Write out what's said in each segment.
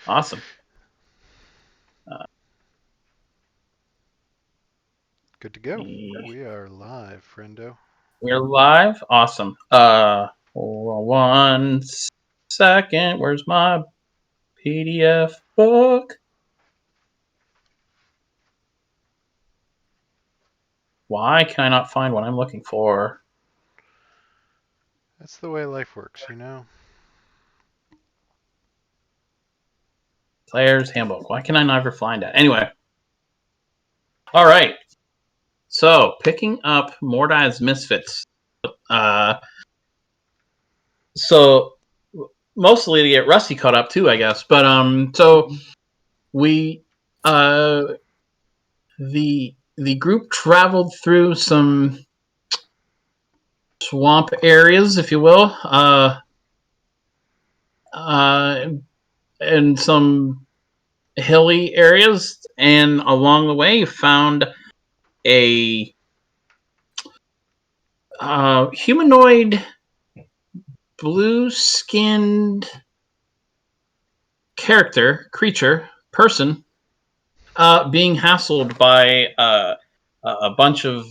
Awesome. Good to go. We We are live, friendo. are live. Awesome. One second. Where's my PDF book? Why can I not find what I'm looking for? That's the way life works, you know? Player's Handbook. Why can I never find it? Anyway. All right. So, picking up Mordai's Misfits. Uh, so mostly to get Rusty caught up too, I guess. But so we the group traveled through some swamp areas, if you will, uh, and some hilly areas, and along the way found a humanoid, blue-skinned creature, person, being hassled by a bunch of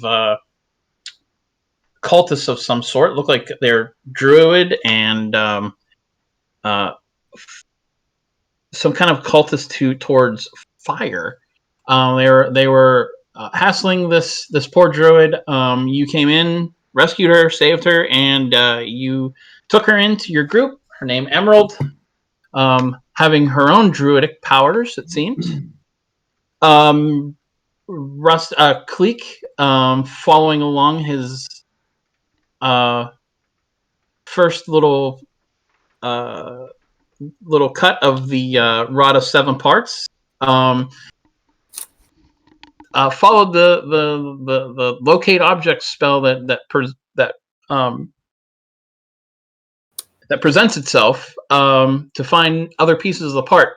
cultists of some sort. Look like they're druid and uh, some kind of cultist towards fire. They were hassling this poor druid. You came in, rescued her, saved her, and you took her into your group. Her name Emerald, having her own druidic powers, it seems. Um, Cleek, following along his uh, first uh, little cut of the rod of seven parts. Um, followed the locate object spell um, that presents itself to find other pieces of the part.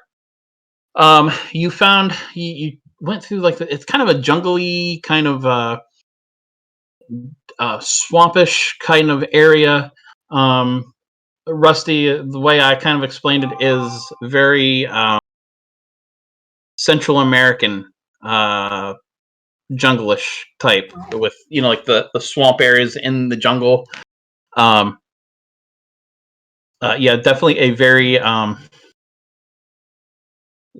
You went through it's kind of a jungly kind of swampish kind of area. Um, Rusty, the way I kind of explained it is very Central American jungle-ish type with like the swamp areas in the jungle. Um, yeah, definitely a very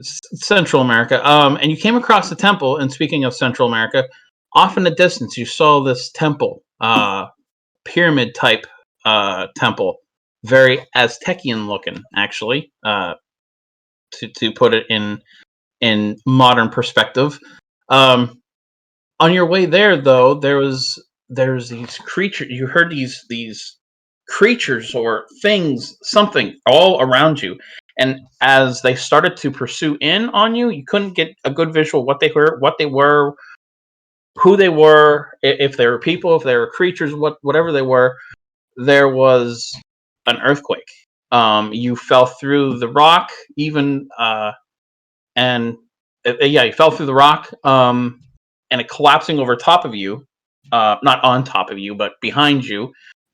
Central America. And you came across the temple. And speaking of Central America, off in the distance, you saw this temple, pyramid type temple, very Aztecian looking, actually. To put it in modern perspective. On your way there, though, there's these creatures. You heard these creatures or things, something all around you. And as they started to pursue in on you, you couldn't get a good visual what they were, who they were, if they were people, if they were creatures, whatever they were. There was an earthquake. You fell through the rock, even and yeah, you fell through the rock, and it collapsing over top of you, not on top of you, but behind you,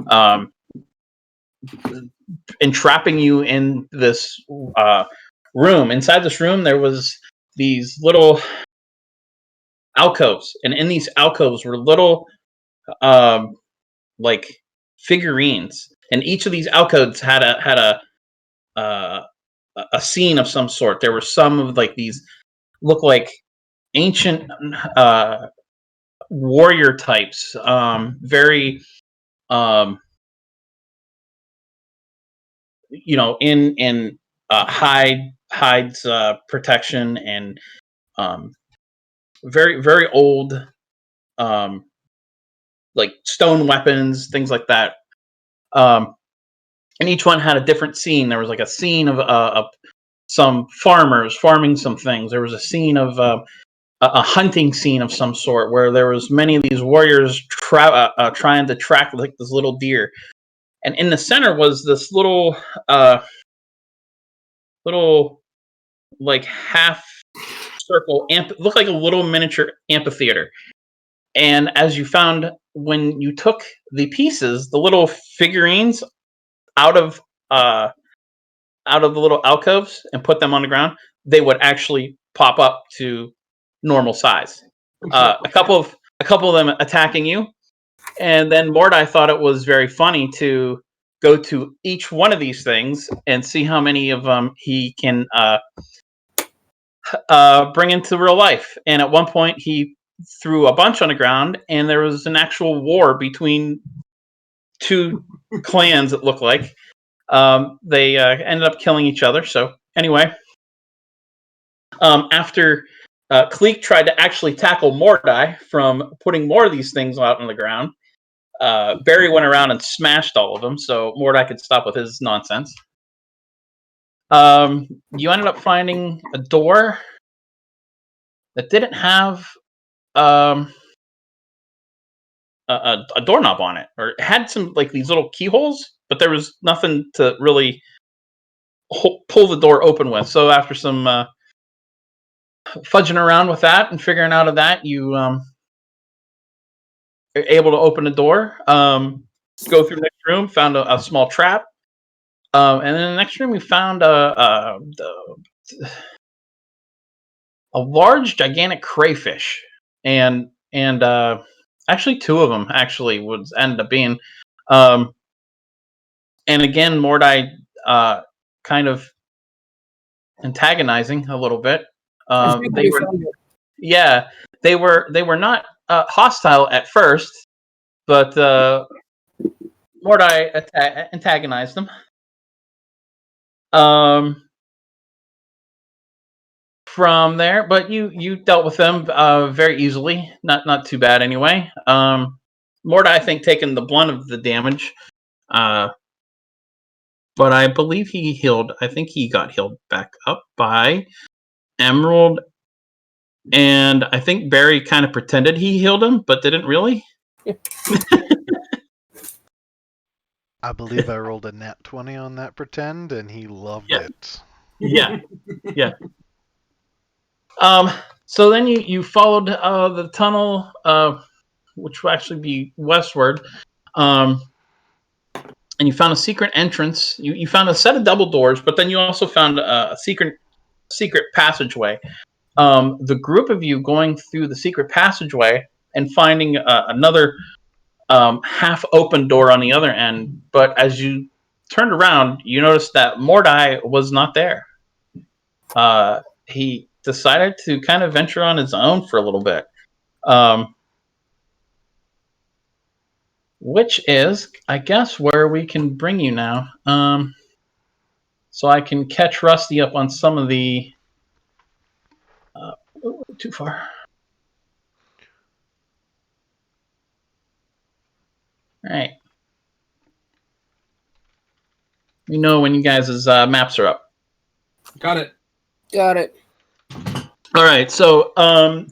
um, entrapping you in this uh, room. Inside this room, there was these little alcoves, and in these alcoves were little um, like figurines, and each of these alcoves uh, a scene of some sort. There were some of these look like ancient warrior types, very um, in hides protection and um, very very old, um, like stone weapons, things like that. Um, and each one had a different scene. There was like a scene of some farmers farming some things. There was a scene of a hunting scene of some sort where there was many of these warriors trying to track like this little deer. And in the center was this uh, little like half circle looked like a little miniature amphitheater. And as you found when you took the pieces, the little figurines out of uh out of the little alcoves and put them on the ground, they would actually pop up to normal size. A couple of them attacking you, and then Mordai thought it was very funny to go to each one of these things and see how many of them he can bring into real life. And at one point, he threw a bunch on the ground, and there was an actual war between two clans. It looked like they ended up killing each other. So anyway, after Cleek tried to actually tackle Mordai from putting more of these things out on the ground, Barry went around and smashed all of them, so Mordai could stop with his nonsense. You ended up finding a door that didn't have a doorknob on it, or it had some like these little keyholes, but there was nothing to really pull the door open with. So after some fudging around with that and figuring out of that, you are able to open the door. Go through the next room, found a small trap, and then in the next room we found a large, gigantic crayfish, and actually two of them actually would end up being, and again Mordai kind of antagonizing a little bit. They were, yeah, they were not hostile at first, but Mordai antagonized them. From there, but you dealt with them very easily, not too bad anyway. Mordai, I think, taking the blunt of the damage, but I believe he healed. I think he got healed back up by Emerald, and I think Barry kind of pretended he healed him, but didn't really. I believe I rolled a nat 20 on that pretend, and he loved it. Yeah, yeah. So then you followed the tunnel, which will actually be westward, and you found a secret entrance. You found a set of double doors, but then you also found a secret passageway. The group of you going through the secret passageway and finding another half open door on the other end. But as you turned around, you noticed that Mordai was not there. He decided to kind of venture on his own for a little bit. Which is, I guess, where we can bring you now. So I can catch Rusty up on some of the... too far. All right. You know when you guys' maps are up. Got it. All right. So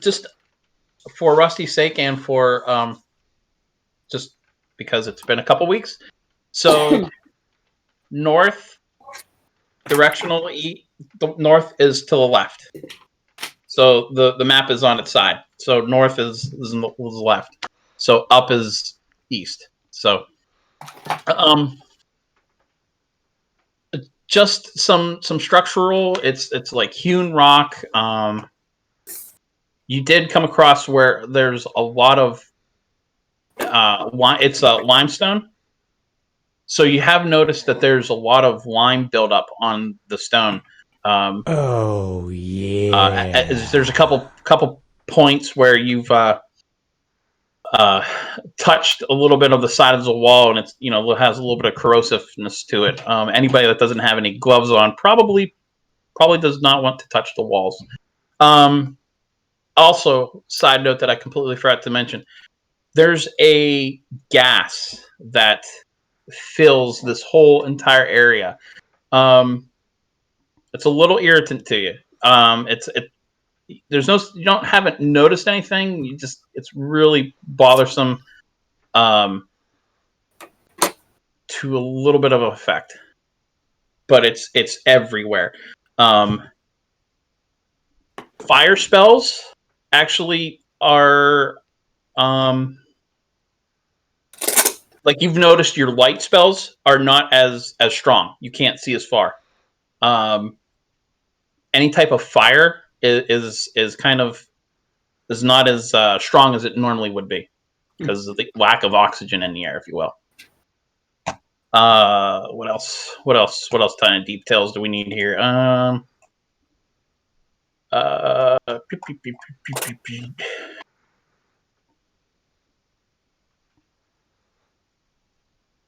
just for Rusty's sake and for just because it's been a couple weeks. So north, directionally, north is to the left. So the map is on its side. So north is left. So up is east. So just some structural. It's like hewn rock. You did come across where there's a lot of it's a limestone. So you have noticed that there's a lot of lime buildup on the stone. Oh yeah. There's a couple points where you've touched a little bit of the side of the wall, and it's it has a little bit of corrosiveness to it. Anybody that doesn't have any gloves on probably does not want to touch the walls. Also, side note that I completely forgot to mention: there's a gas that fills this whole entire area. It's a little irritant to you. Haven't noticed anything. It's really bothersome to a little bit of effect, but it's everywhere. Fire spells actually are like you've noticed your light spells are not as strong. You can't see as far. any type of fire is not as strong as it normally would be because of the lack of oxygen in the air, if you will. What else? What kind of details do we need here?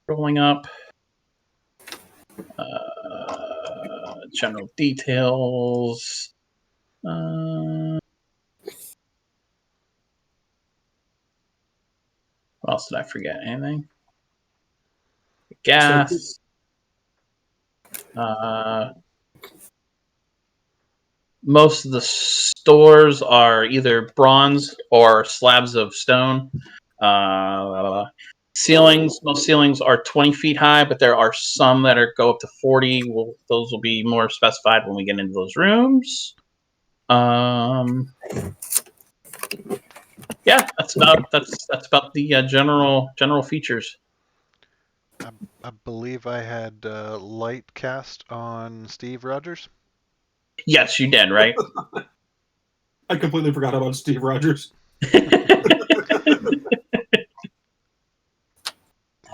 Rolling up. General details. What else did I forget? Anything? Gas. Most of the stores are either bronze or slabs of stone. Ceilings. Most ceilings are 20 feet high, but there are some that go up to 40. Those will be more specified when we get into those rooms. Yeah, that's about the general features. I believe I had light cast on Steve Rogers. Yes, you did, right? I completely forgot about Steve Rogers.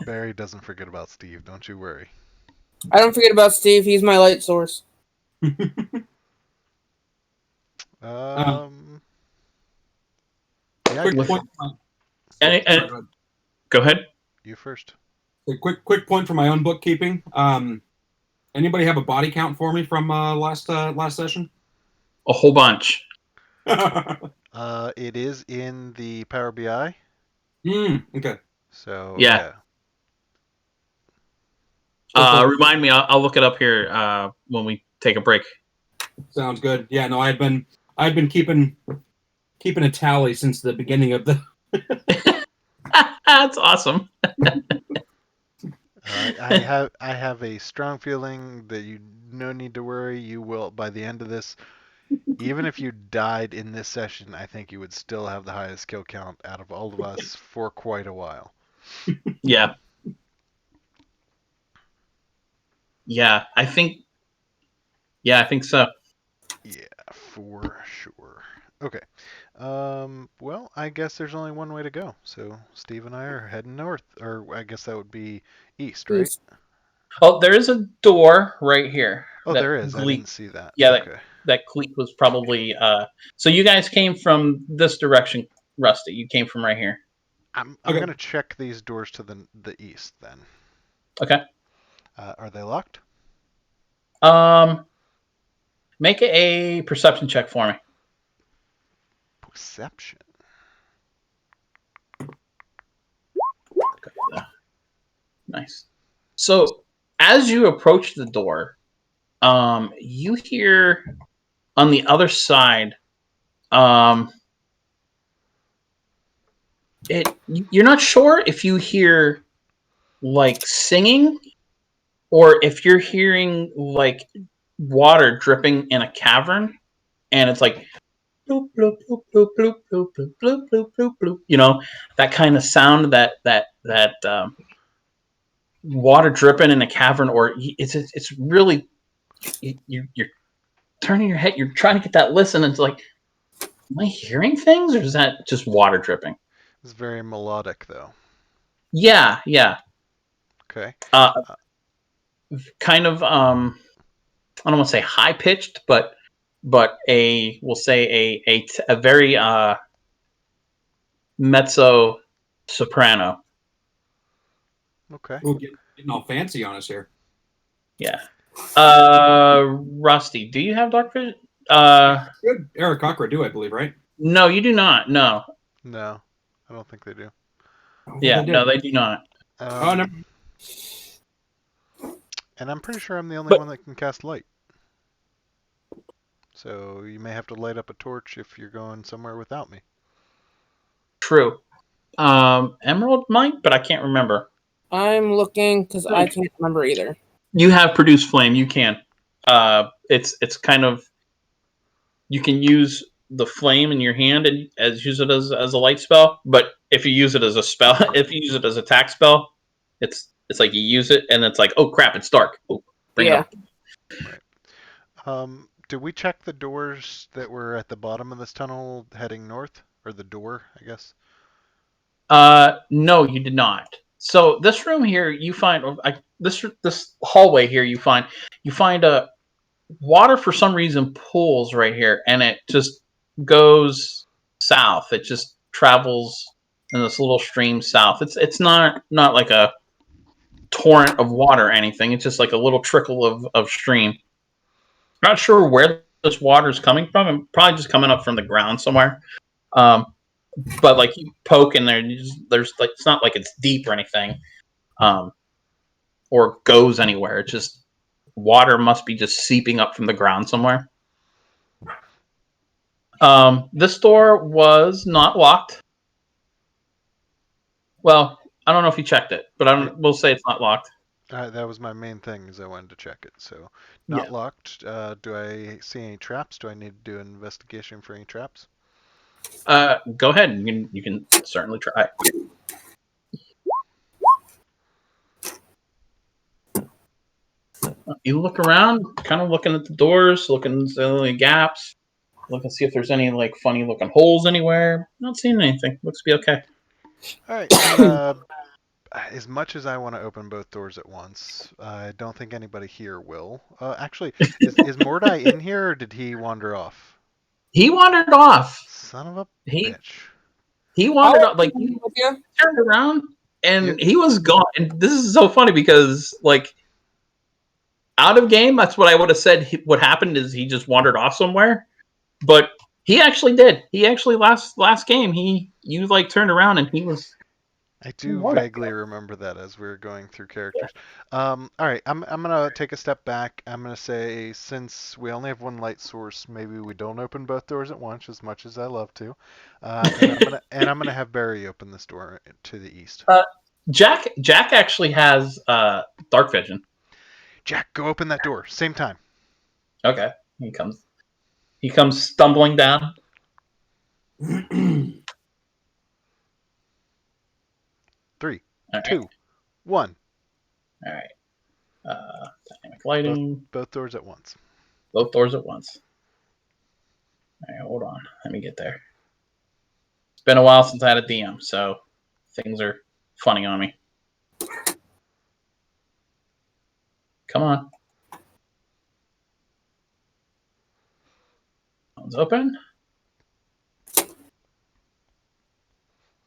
Barry doesn't forget about Steve, don't you worry. I don't forget about Steve. He's my light source. Yeah, Quick point. Go ahead. You first. A quick point for my own bookkeeping. Anybody have a body count for me from last session? A whole bunch. It is in the Power BI. Okay. So yeah. Remind me. I'll look it up here when we take a break. Sounds good. Yeah. No, I've been keeping a tally since the beginning of the. That's awesome. I have a strong feeling that you no need to worry. You will by the end of this. Even if you died in this session, I think you would still have the highest kill count out of all of us for quite a while. Yeah. Yeah, I think so. Yeah, for sure. Okay. Well, I guess there's only one way to go. So Steve and I are heading north, or I guess that would be east, right? East. Oh, there is a door right here. Oh, there is. I didn't see that. Yeah, okay. that cleat was probably. So you guys came from this direction, Rusty. You came from right here. I'm gonna check these doors to the east then. Okay. Are they locked? Make a perception check for me. Perception. Nice. So as you approach the door, you hear on the other side, you're not sure if you hear like singing or if you're hearing like water dripping in a cavern, and it's like bloop bloop bloop bloop bloop bloop bloop bloop bloop bloop bloop. You know, that kind of sound that water dripping in a cavern, or it's really you're turning your head, you're trying to get that listen, and it's like, am I hearing things, or is that just water dripping? It's very melodic, though. Yeah. Okay. Kind of I don't want to say high pitched, but we'll say a very mezzo soprano. Okay. Ooh, getting all fancy on us here. Yeah. Rusty, do you have dark vision? Good. Eric Cochran do, I believe, right? No, you do not. No. No, I don't think they do. Yeah, no, they do not. No. And I'm pretty sure I'm the only one that can cast light. So you may have to light up a torch if you're going somewhere without me. True. Emerald might, but I can't remember. I'm looking because I can't remember either. You have produce flame. You can. It's kind of, you can use the flame in your hand and use it as a light spell. But if you use it as a spell, if you use it as a attack spell, it's like you use it and it's like, oh crap, it's dark. Oh, bring it up. Right. Did we check the doors that were at the bottom of this tunnel heading north? Or the door, I guess? No, you did not. So this room here, you find this hallway here, you find a water for some reason pools right here, and it just goes south. It just travels in this little stream south. It's not like a torrent of water or anything. It's just like a little trickle of stream. Not sure where this water is coming from. I'm probably just coming up from the ground somewhere. Um, but like you poke in there, and there's like it's not like it's deep or anything, or goes anywhere. It's just water must be just seeping up from the ground somewhere. This door was not locked. Well, I don't know if you checked it, but we'll say it's not locked. That was my main thing, is I wanted to check it. So, Yeah. not locked. Do I see any traps? Do I need to do an investigation for any traps? Go ahead. You can certainly try. You look around, kind of looking at the doors, looking at any gaps, look and see if there's any like funny looking holes anywhere. Not seeing anything. Looks to be okay. All right. And as much as I want to open both doors at once, I don't think anybody here will. Actually, is Mordai in here, or did he wander off? He wandered off. Son of a He bitch. he wandered off. Like with he you. turned around and Yep. he was gone. And this is so funny because like out of game, that's what I would have said. What happened is he just wandered off somewhere, but he actually did. He actually last game you like turned around and he was. I do What? vaguely remember that as we were going through characters. All right, I'm gonna take a step back. I'm gonna say, since we only have one light source, maybe we don't open both doors at once, as much as I love to. And I'm gonna have Barry open this door to the east. Jack actually has dark vision. Jack, go open that door. Same time. Okay, he comes stumbling down. 3, All right. 2, 1. All right. Dynamic lighting. Both doors at once. Both doors at once. All right, hold on. Let me get there. It's been a while since I had a DM, so things are funny on me. Come on. One's open.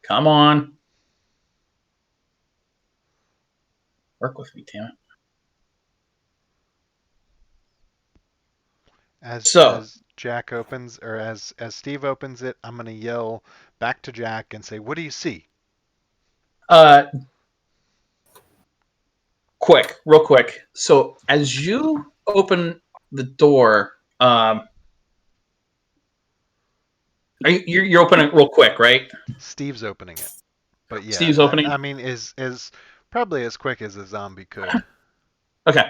Come on. Work with me, damn it. As Jack opens, or as Steve opens it, I'm gonna yell back to Jack and say, "What do you see?" Real quick. So as you open the door, you're opening it real quick, right? Steve's opening it, but yeah, Steve's opening. I mean, is probably as quick as a zombie could. Okay.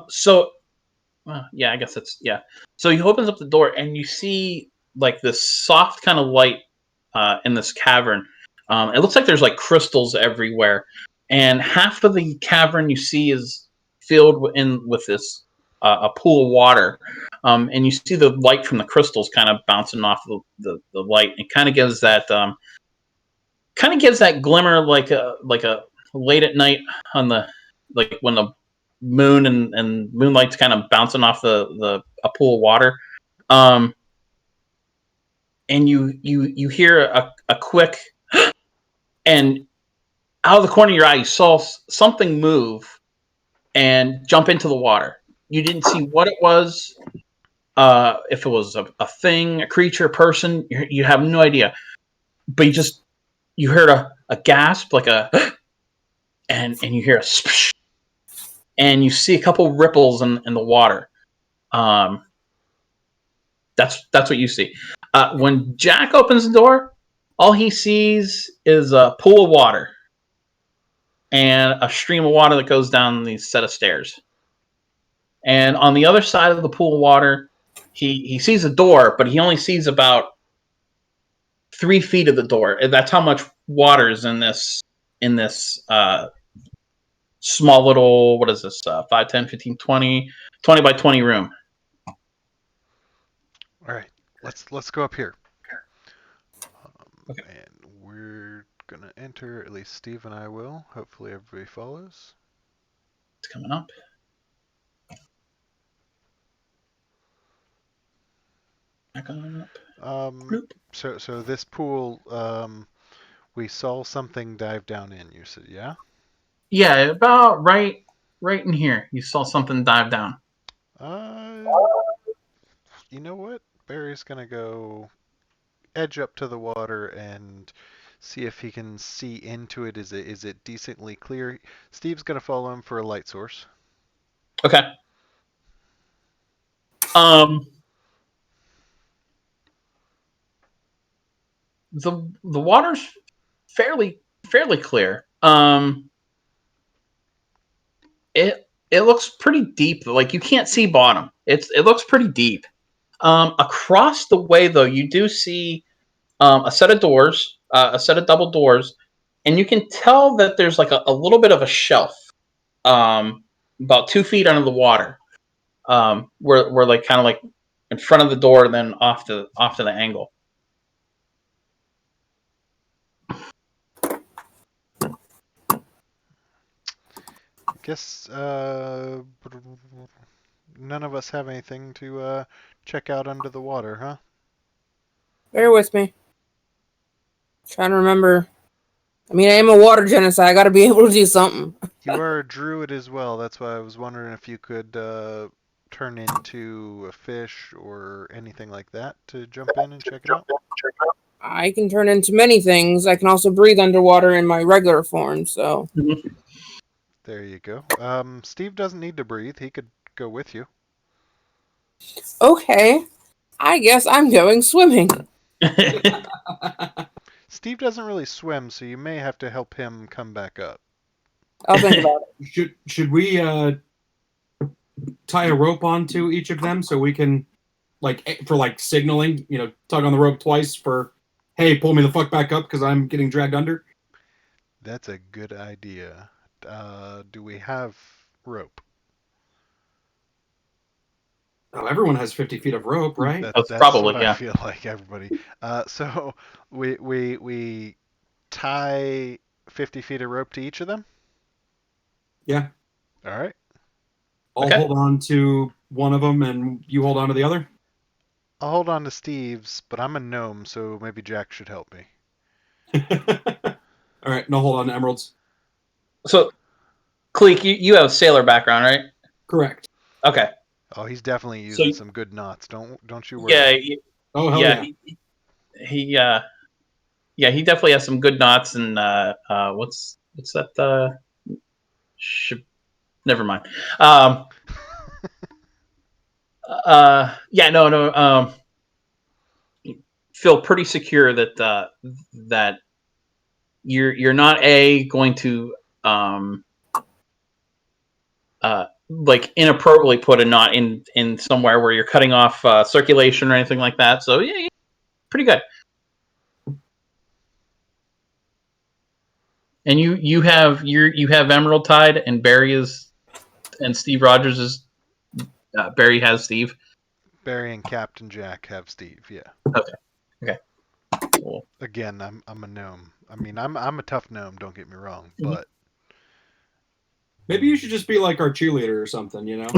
So, yeah, I guess that's yeah. So he opens up the door and you see like this soft kind of light in this cavern. It looks like there's like crystals everywhere, and half of the cavern you see is filled with this a pool of water, and you see the light from the crystals kind of bouncing off the light. It kind of gives that glimmer like a late at night on the like when the moon and moonlight's kind of bouncing off a pool of water. And you hear a quick and out of the corner of your eye you saw something move and jump into the water. You didn't see what it was, if it was a thing, a creature, a person. You have no idea, but you heard a gasp, like a and you hear a splash, and you see a couple ripples in the water. That's what you see. When Jack opens the door, all he sees is a pool of water and a stream of water that goes down these set of stairs. And on the other side of the pool of water, he sees a door, but he only sees about 3 feet of the door. And that's how much water is in this small little, what is this, 5, 10, 15, 20 by 20 room. All right, let's go up here. Okay. And we're gonna enter. At least Steve and I will. Hopefully, everybody follows. It's coming up. Back on up. Bloop. So this pool, we saw something dive down in. You said, yeah. Yeah, about right in here. You saw something dive down. You know what? Barry's gonna go edge up to the water and see if he can see into it. Is it decently clear? Steve's gonna follow him for a light source. Okay. The water's fairly clear. It looks pretty deep. Like you can't see bottom. It looks pretty deep. Across the way though, you do see a set of doors, a set of double doors, and you can tell that there's like a little bit of a shelf, about 2 feet under the water, where like kind of like in front of the door, and then off to the angle. Guess none of us have anything to check out under the water, huh? Bear with me. Trying to remember. I mean, I am a water genocide. I got to be able to do something. You are a druid as well. That's why I was wondering if you could turn into a fish or anything like that to jump in and check it out. I can turn into many things. I can also breathe underwater in my regular form. So. Mm-hmm. There you go. Steve doesn't need to breathe. He could go with you. Okay. I guess I'm going swimming. Steve doesn't really swim, so you may have to help him come back up. I'll think about it. Should we tie a rope onto each of them so we can, like signaling, tug on the rope twice for, hey, pull me the fuck back up because I'm getting dragged under? That's a good idea. Do we have rope? Oh, everyone has 50 feet of rope, right? That's That's probably, what yeah. I feel like, everybody. So we tie 50 feet of rope to each of them? Yeah. All right. I'll hold on to one of them and you hold on to the other? I'll hold on to Steve's, but I'm a gnome, so maybe Jack should help me. All right, no, hold on to Emerald's. So, Cleek, you have a sailor background, right? Correct. Okay. Oh, he's definitely using some good knots. Don't you worry. Yeah. Oh, hell yeah. He definitely has some good knots, and what's that? Never mind. No. Feel pretty secure that that you're not going to like inappropriately put a knot in somewhere where you're cutting off circulation or anything like that. So yeah, pretty good. And you have Emerald tied, and Steve Rogers is Barry has Steve. Barry and Captain Jack have Steve. Yeah. Okay. Cool. Again, I'm a gnome. I mean, I'm a tough gnome. Don't get me wrong, but maybe you should just be like our cheerleader or something, you know?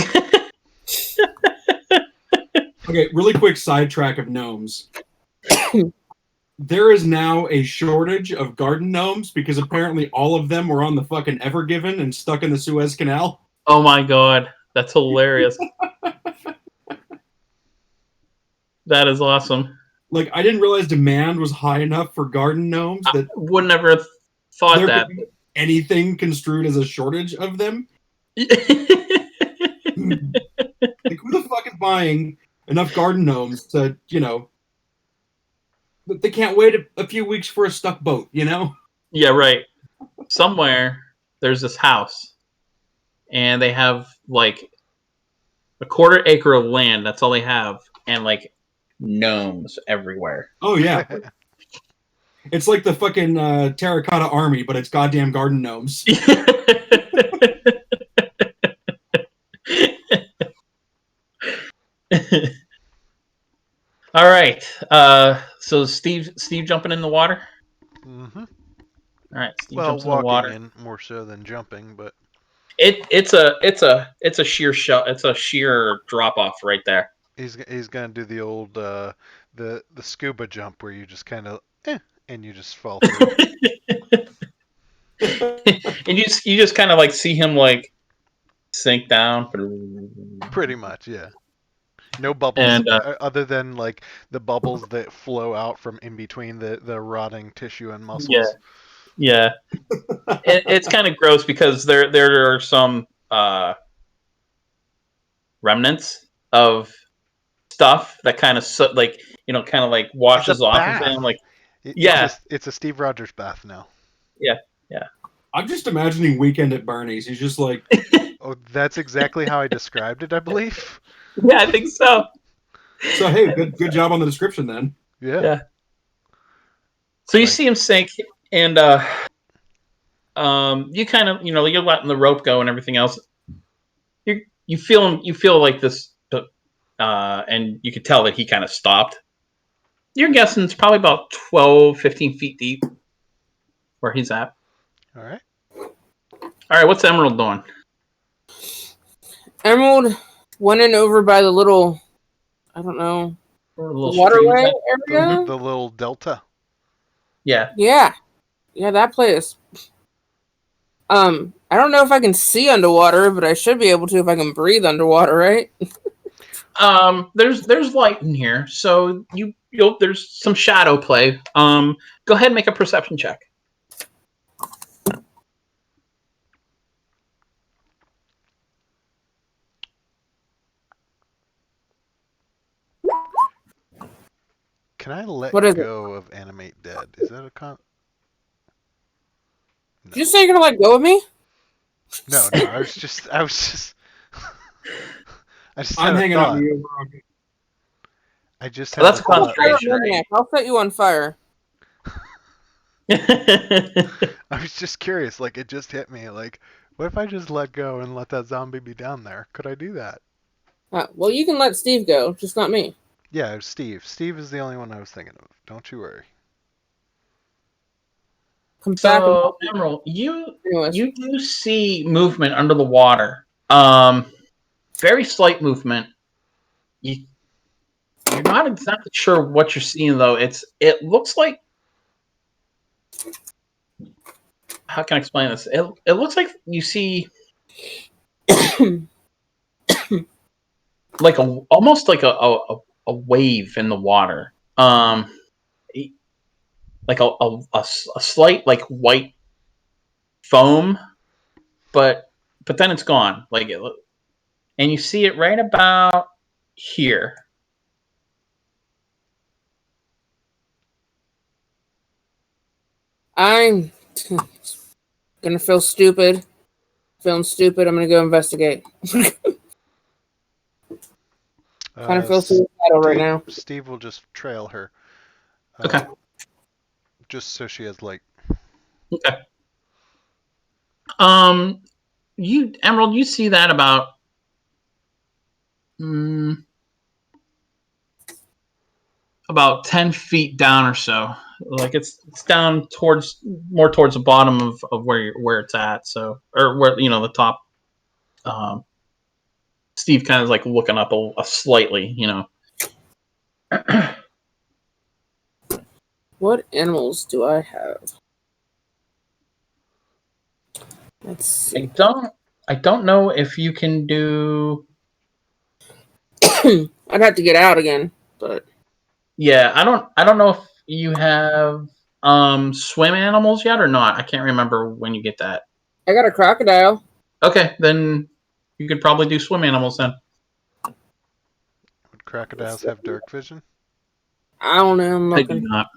Okay, really quick sidetrack of gnomes. There is now a shortage of garden gnomes because apparently all of them were on the fucking Ever Given and stuck in the Suez Canal. Oh my god, that's hilarious. That is awesome. Like, I didn't realize demand was high enough for garden gnomes that I would never have thought that. Anything construed as a shortage of them. Like, who the fuck is buying enough garden gnomes to, they can't wait a few weeks for a stuck boat, you know? Yeah, right. Somewhere there's this house, and they have like a 1/4 acre of land. That's all they have, and like gnomes everywhere. Oh yeah, it's like the fucking terracotta army, but it's goddamn garden gnomes. All right. So Steve jumping in the water. Mm-hmm. All right. Steve Well, jumps in the walking water. in more so than jumping, but It's a sheer shot. It's a sheer drop off right there. he's gonna do the old the scuba jump where you just kind of and you just fall through. And you just kind of like see him like sink down. Pretty much, yeah. No bubbles And other than like the bubbles that flow out from in between the rotting tissue and yeah, muscles. yeah. It's kind of gross because there are some remnants of stuff that kind of like kind of like It's a washes off of him. bath. Like It's yeah, a Steve Rogers bath now. yeah, yeah. I'm just imagining Weekend at Bernie's. He's just like, Oh, that's exactly how I described it, I believe. Yeah, I think so. so hey, good job on the description then. Yeah. Yeah. So you Like- see him sink, and you kind of you're letting the rope go and everything else. You feel like this, and you could tell that he kind of stopped. You're guessing it's probably about 12, 15 feet deep where he's at. All right. All right, what's Emerald doing? Emerald went in over by the little, I don't know, A the little waterway stream. area. The little delta. Yeah. Yeah, that place. I don't know if I can see underwater, but I should be able to if I can breathe underwater, right? There's light in here, so there's some shadow play. Go ahead and make a perception check. Can I let What is go of animate dead? Is that a con? Did you say you're gonna let go of me? No. I was just I just I'm had a hanging out thought. with you, Brock. I just Well, had that's a thought. concentration. Maniac. I'll set you on fire. I was just curious. Like it just hit me. Like, what if I just let go and let that zombie be down there? Could I do that? Well, you can let Steve go, just not me. Yeah, it was Steve. Steve is the only one I was thinking of. Don't you worry. Come back. So, Emerald, you Anyways. do see movement under the water. Very slight movement. You're not exactly sure what you're seeing though. It looks like, how can I explain this? It looks like you see like almost like a wave in the water. Like a slight like white foam, but then it's gone. Like and you see it right about here. I'm gonna feel stupid. Feeling stupid. I'm gonna go investigate. Kind of feel suicidal right now. Steve will just trail her. Okay. Just so she has light. Okay. You Emerald, you see that about about 10 feet down or so. Like it's down more towards the bottom of where it's at. So or where the top. Steve kind of like looking up a slightly. What animals do I have? Let's see. I don't know if you can do. I'd have to get out again, but Yeah, I don't know if you have swim animals yet or not. I can't remember when you get that. I got a crocodile. Okay, then you could probably do swim animals then. Would crocodiles have dark vision? I don't know. I'm I do looking. not.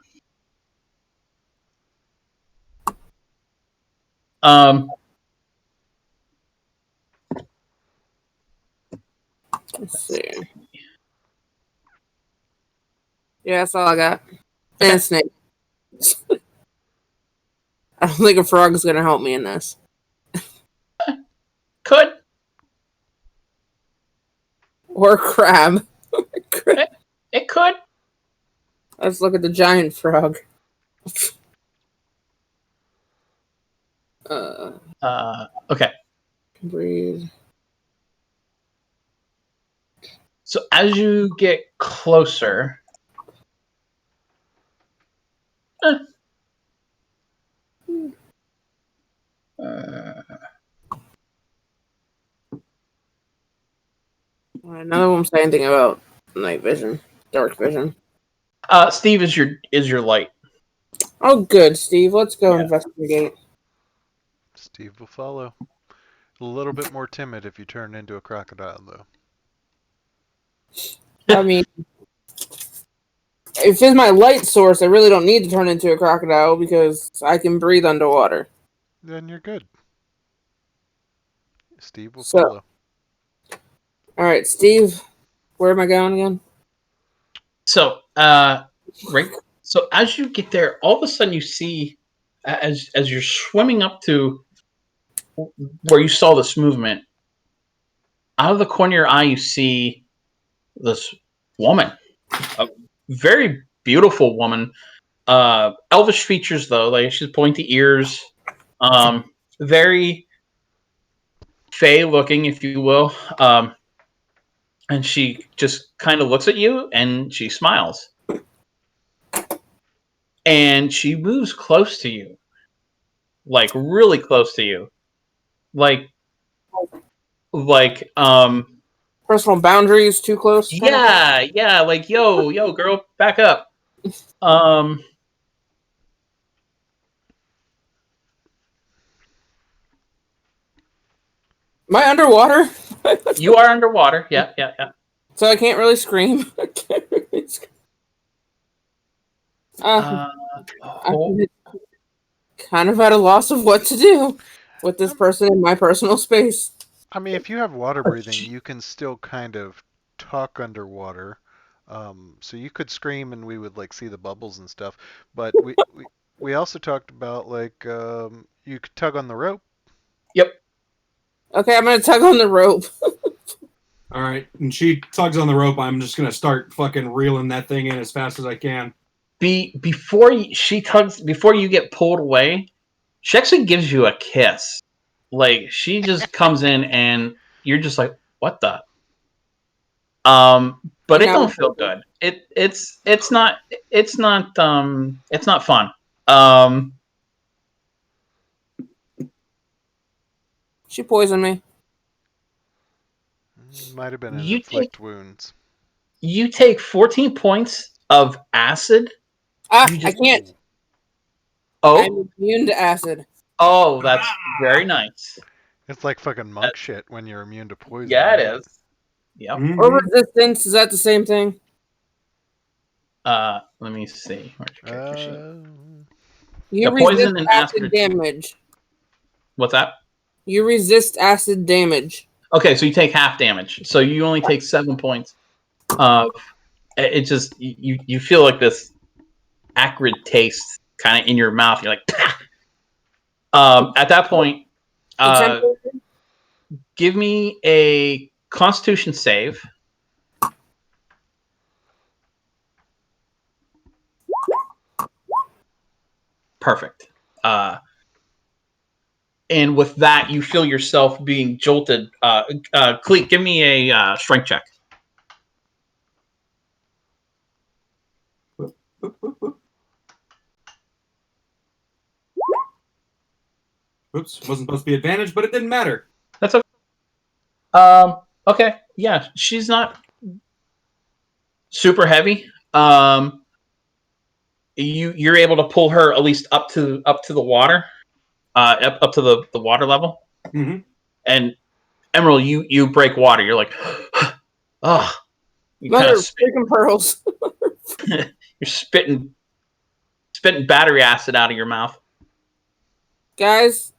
Let's see. Yeah, that's all I got. And a snake. I don't think a frog is gonna help me in this. Could. Or a crab. It could. Let's look at the giant frog. Okay. Breathe. So as you get closer, None of them say anything about night vision, dark vision. Steve is your light. Oh, good, Steve. Let's go investigate. Steve will follow. A little bit more timid if you turn into a crocodile, though. I mean, if it's my light source, I really don't need to turn into a crocodile because I can breathe underwater. Then you're good. Steve will So- follow. All right, Steve. Where am I going again? So, right. So as you get there, all of a sudden you see, as you're swimming up to where you saw this movement, out of the corner of your eye, you see this woman, a very beautiful woman. Elvish features though, like she's pointy ears, very fey looking, if you will. And she just kind of looks at you and she smiles. And she moves close to you. Like really close to you. Like Personal boundaries too close. Kind of thing? yeah, like yo, girl, back up. Am I underwater? You are underwater. Yeah. So I can't really scream. I'm kind of at a loss of what to do with this person in my personal space. I mean, if you have water breathing, you can still kind of talk underwater. So you could scream and we would like see the bubbles and stuff. But we also talked about like you could tug on the rope. Yep. Okay, I'm gonna tug on the rope. All right, and she tugs on the rope. I'm just gonna start fucking reeling that thing in as fast as I can. Before you get pulled away, she actually gives you a kiss. Like she just comes in and you're just like, what the? But it don't feel good. It's not fun. She poisoned me. Might have been an You inflict wounds. You take 14 points of acid. I can't. Oh, I'm immune to acid. oh, that's very nice. It's like fucking monk shit when you're immune to poison. Yeah, right? it is. Yep. Mhm. Or resistance, is that the same thing? Let me see. Where's your character sheet? You The resist poison and acid acid. damage. What's that? You resist acid damage. Okay, so you take half damage. So you only take 7 points. It just you feel like this acrid taste kind of in your mouth. You're like, at that point, give me a Constitution save. Perfect. And with that, you feel yourself being jolted. Cleek, give me a strength check. Oops, wasn't supposed to be advantage, but it didn't matter. That's okay. Okay, yeah, she's not super heavy. You're able to pull her at least up to the water, up to the water level. Mm-hmm. And Emerald, you break water. You're like, oh, you Mother kind of of spit. freaking pearls. You're spitting battery acid out of your mouth. Guys,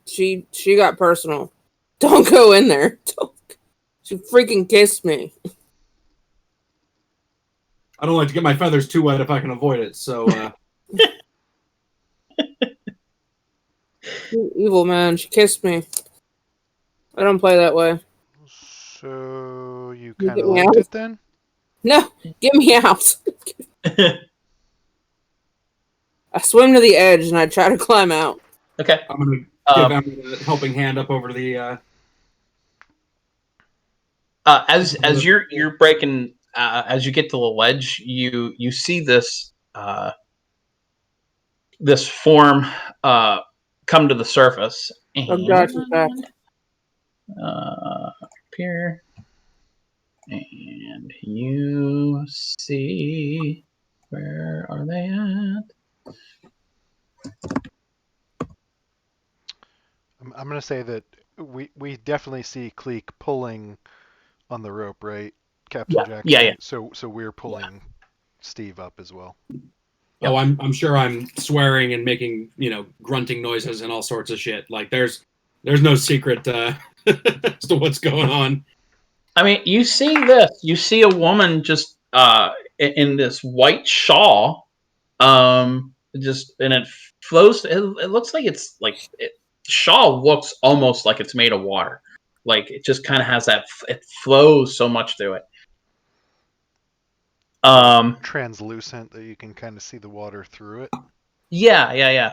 she got personal. Don't go in there. She freaking kissed me. I don't like to get my feathers too wet if I can avoid it. So, Evil man, she kissed me. I don't play that way. So you You kind get of me liked out? it then? No, get me out. I swim to the edge and I try to climb out. Okay. I'm gonna give Emily a helping hand up over the. As you're breaking, as you get to the ledge, you see this this form come to the surface. Oh gosh, it's back. Here, and you see, where are they at? I'm going to say that we definitely see Cleek pulling on the rope, right, Captain Jack? Yeah. So we're pulling Steve up as well. Yep. Oh, I'm sure I'm swearing and making grunting noises and all sorts of shit. Like there's no secret as to what's going on. I mean, you see this. You see a woman just in this white shawl, just and it flows. It looks like it's like shawl looks almost like it's made of water. Like it just kind of has that. It flows so much through it. Translucent that you can kind of see the water through it. Yeah.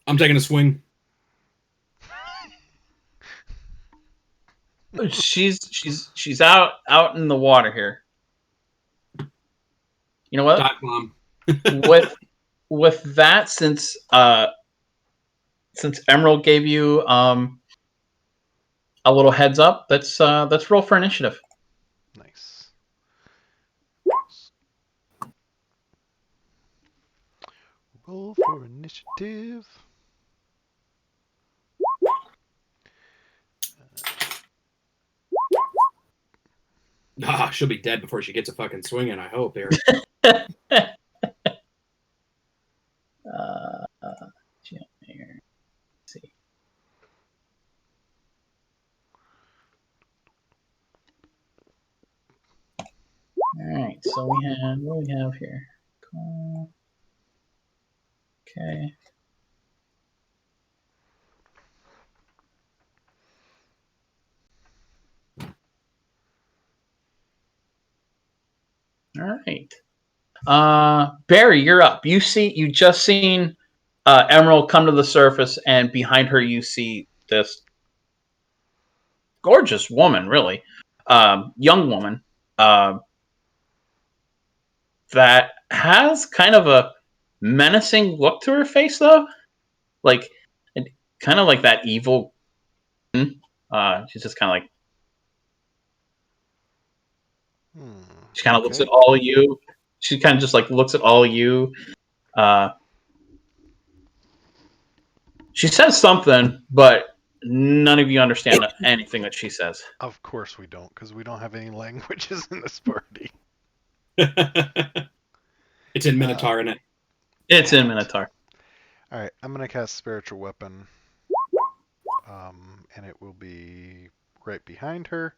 I'm taking a swing. She's out in the water here. You know what? Dive bomb. with that, since Emerald gave you a little heads up, let's roll for initiative. Nice. Roll for initiative. She'll be dead before she gets a fucking swing in, I hope here. Here. Let's see. All right, so what do we have here? Okay. All right. Barry, you're up. You just seen Emerald come to the surface, and behind her you see this gorgeous woman, really, young woman, that has kind of a menacing look to her face, though, like kind of like that evil. She's just kind of like she kind of looks at all of you. She kind of just like looks at all of you. She says something, but none of you understand anything that she says. Of course we don't, because we don't have any languages in this party. It's in Minotaur, isn't it? It's in Minotaur. All right, I'm gonna cast Spiritual Weapon, and it will be right behind her.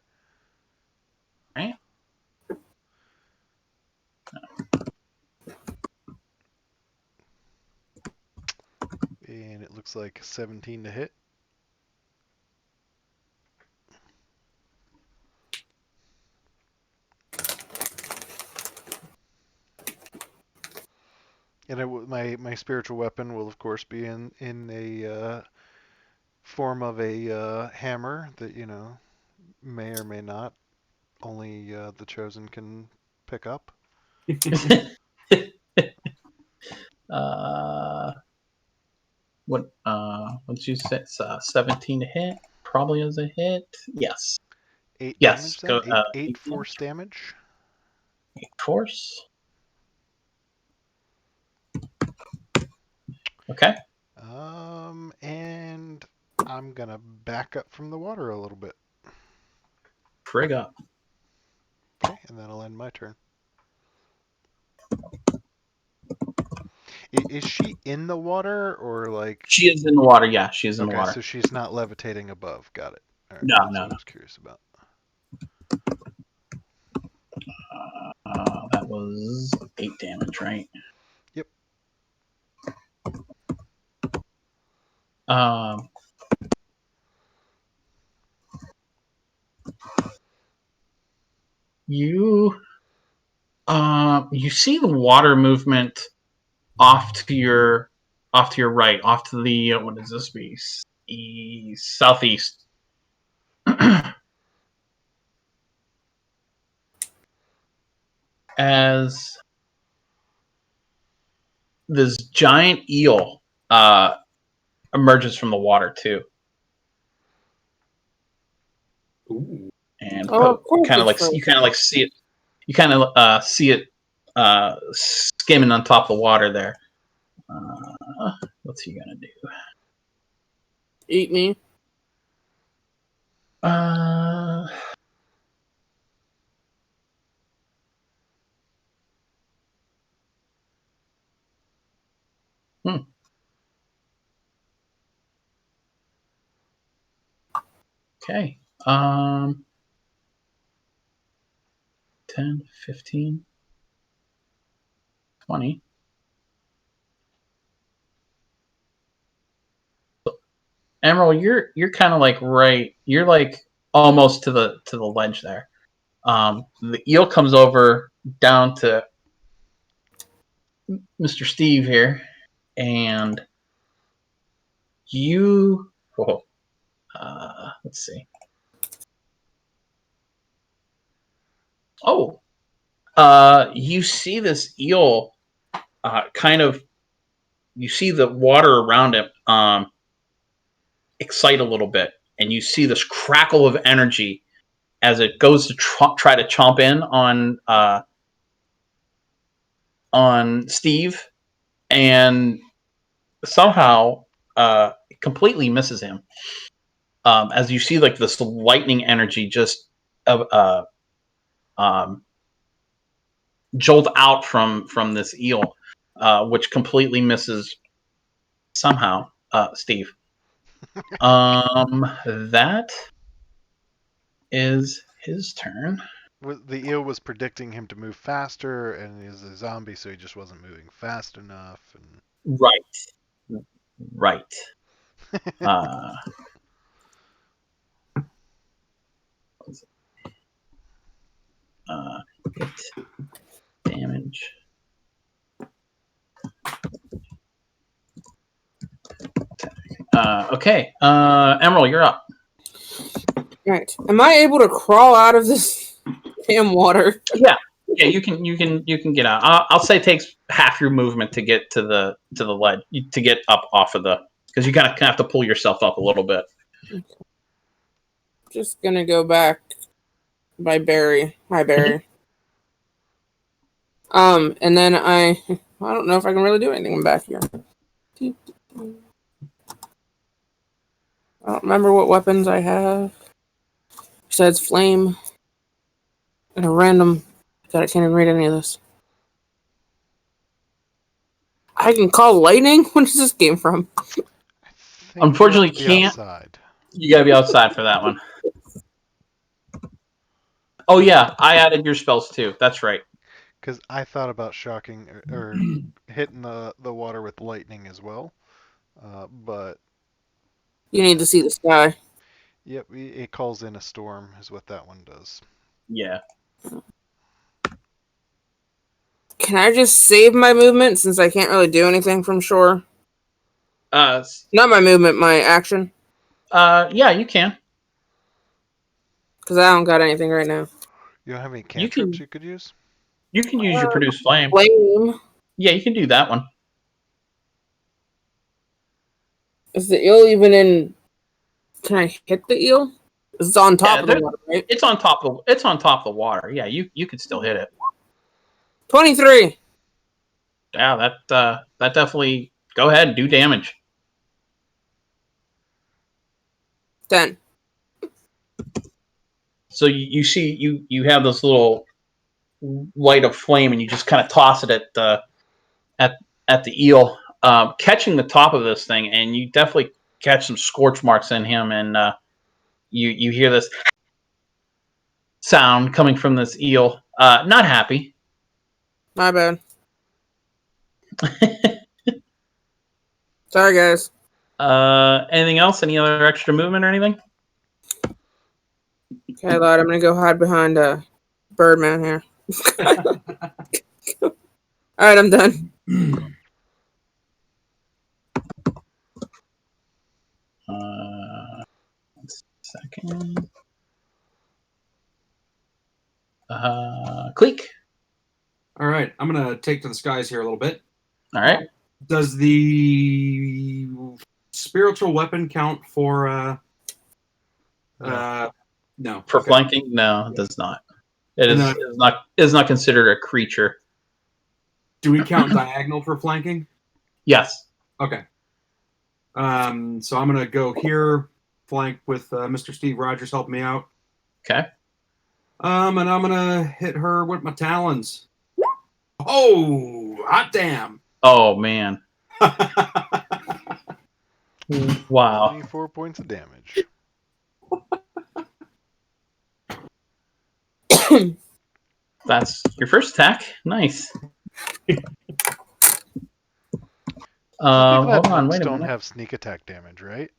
Right. And it looks like 17 to hit. And my spiritual weapon will of course be in a form of a hammer that may or may not only the chosen can pick up. What'd you say? 17 to hit. Probably is a hit. Yes. 8 Yes. damage then. Go. Eight force damage. 8 force. Okay. And I'm gonna back up from the water a little bit. Frig up. Okay, and then I'll end my turn. Is she in the water or like? She is in the water. Yeah, she is in the water. Okay, so she's not levitating above. Got it. All right, No, that's no, what no. I was curious about. That was 8 damage, right? Yep. You You see the water movement off to your right, off to the what does this be? Southeast. As this giant eel emerges from the water too, Ooh. and Oh, of course kind of it's like frozen. you kind of like see it. You kind of see it skimming on top of the water there. What's he gonna do? Eat me. Uh, okay. 10, 15, 20. Emerald, you're kind of like right. You're like almost to the ledge there. The eel comes over down to Mr. Steve here, and you. Oh, let's see. Oh, you see this eel kind of. You see the water around it excite a little bit, and you see this crackle of energy as it goes to try to chomp in on Steve, and somehow it completely misses him. As you see, like this lightning energy just jolt out from this eel, which completely misses somehow Steve. That is his turn. The eel was predicting him to move faster, and he's a zombie, so he just wasn't moving fast enough. And Right. Hit damage. Okay. Emerald, you're up. Right. Am I able to crawl out of this damn water? Yeah, you can get out. I'll say it takes half your movement to get to the ledge, to get up off of the, because you kind of have to pull yourself up a little bit. Just gonna go back by Barry. Hi, Barry. And then I don't know if I can really do anything back here. I don't remember what weapons I have. Besides flame. And a random. God, I can't even read any of this. I can call lightning? When does this game from? Unfortunately, can't. Outside. You gotta be outside for that one. Oh yeah, I added your spells too. That's right. Because I thought about shocking or hitting the water with lightning as well, but You need to see the sky. yep, it calls in a storm is what that one does. Yeah. Can I just save my movement since I can't really do anything from shore? Not my movement, my action. Yeah, you can. Because I don't got anything right now. You don't have any cantrips you could use? You can use your produce flame. Flame. Yeah, you can do that one. Is the eel even in? Can I hit the eel? It's on top of the water, right? It's on top of the water. Yeah, you could still hit it. 23. Yeah, that definitely. Go ahead and do damage. 10. So you see you have this little light of flame, and you just kind of toss it at the eel, catching the top of this thing, and you definitely catch some scorch marks in him, and you hear this sound coming from this eel. Not happy. My bad. Sorry, guys. Anything else? Any other extra movement or anything? Okay, lad, I'm gonna go hide behind Birdman here. All right, I'm done. One second. Cleek. All right, I'm gonna take to the skies here a little bit. All right. Does the spiritual weapon count for? No. For Okay. flanking, no, it does not. It And is, then- it is not. It is not considered a creature. Do we count diagonal for flanking? Yes. Okay. So I'm gonna go here, flank with Mr. Steve Rogers helping me out. Okay. And I'm gonna hit her with my talons. Oh, hot damn! Oh man. Wow. 24 points of damage. That's your first attack. Nice. Hold on. Monks Wait a don't minute. have sneak attack damage, right?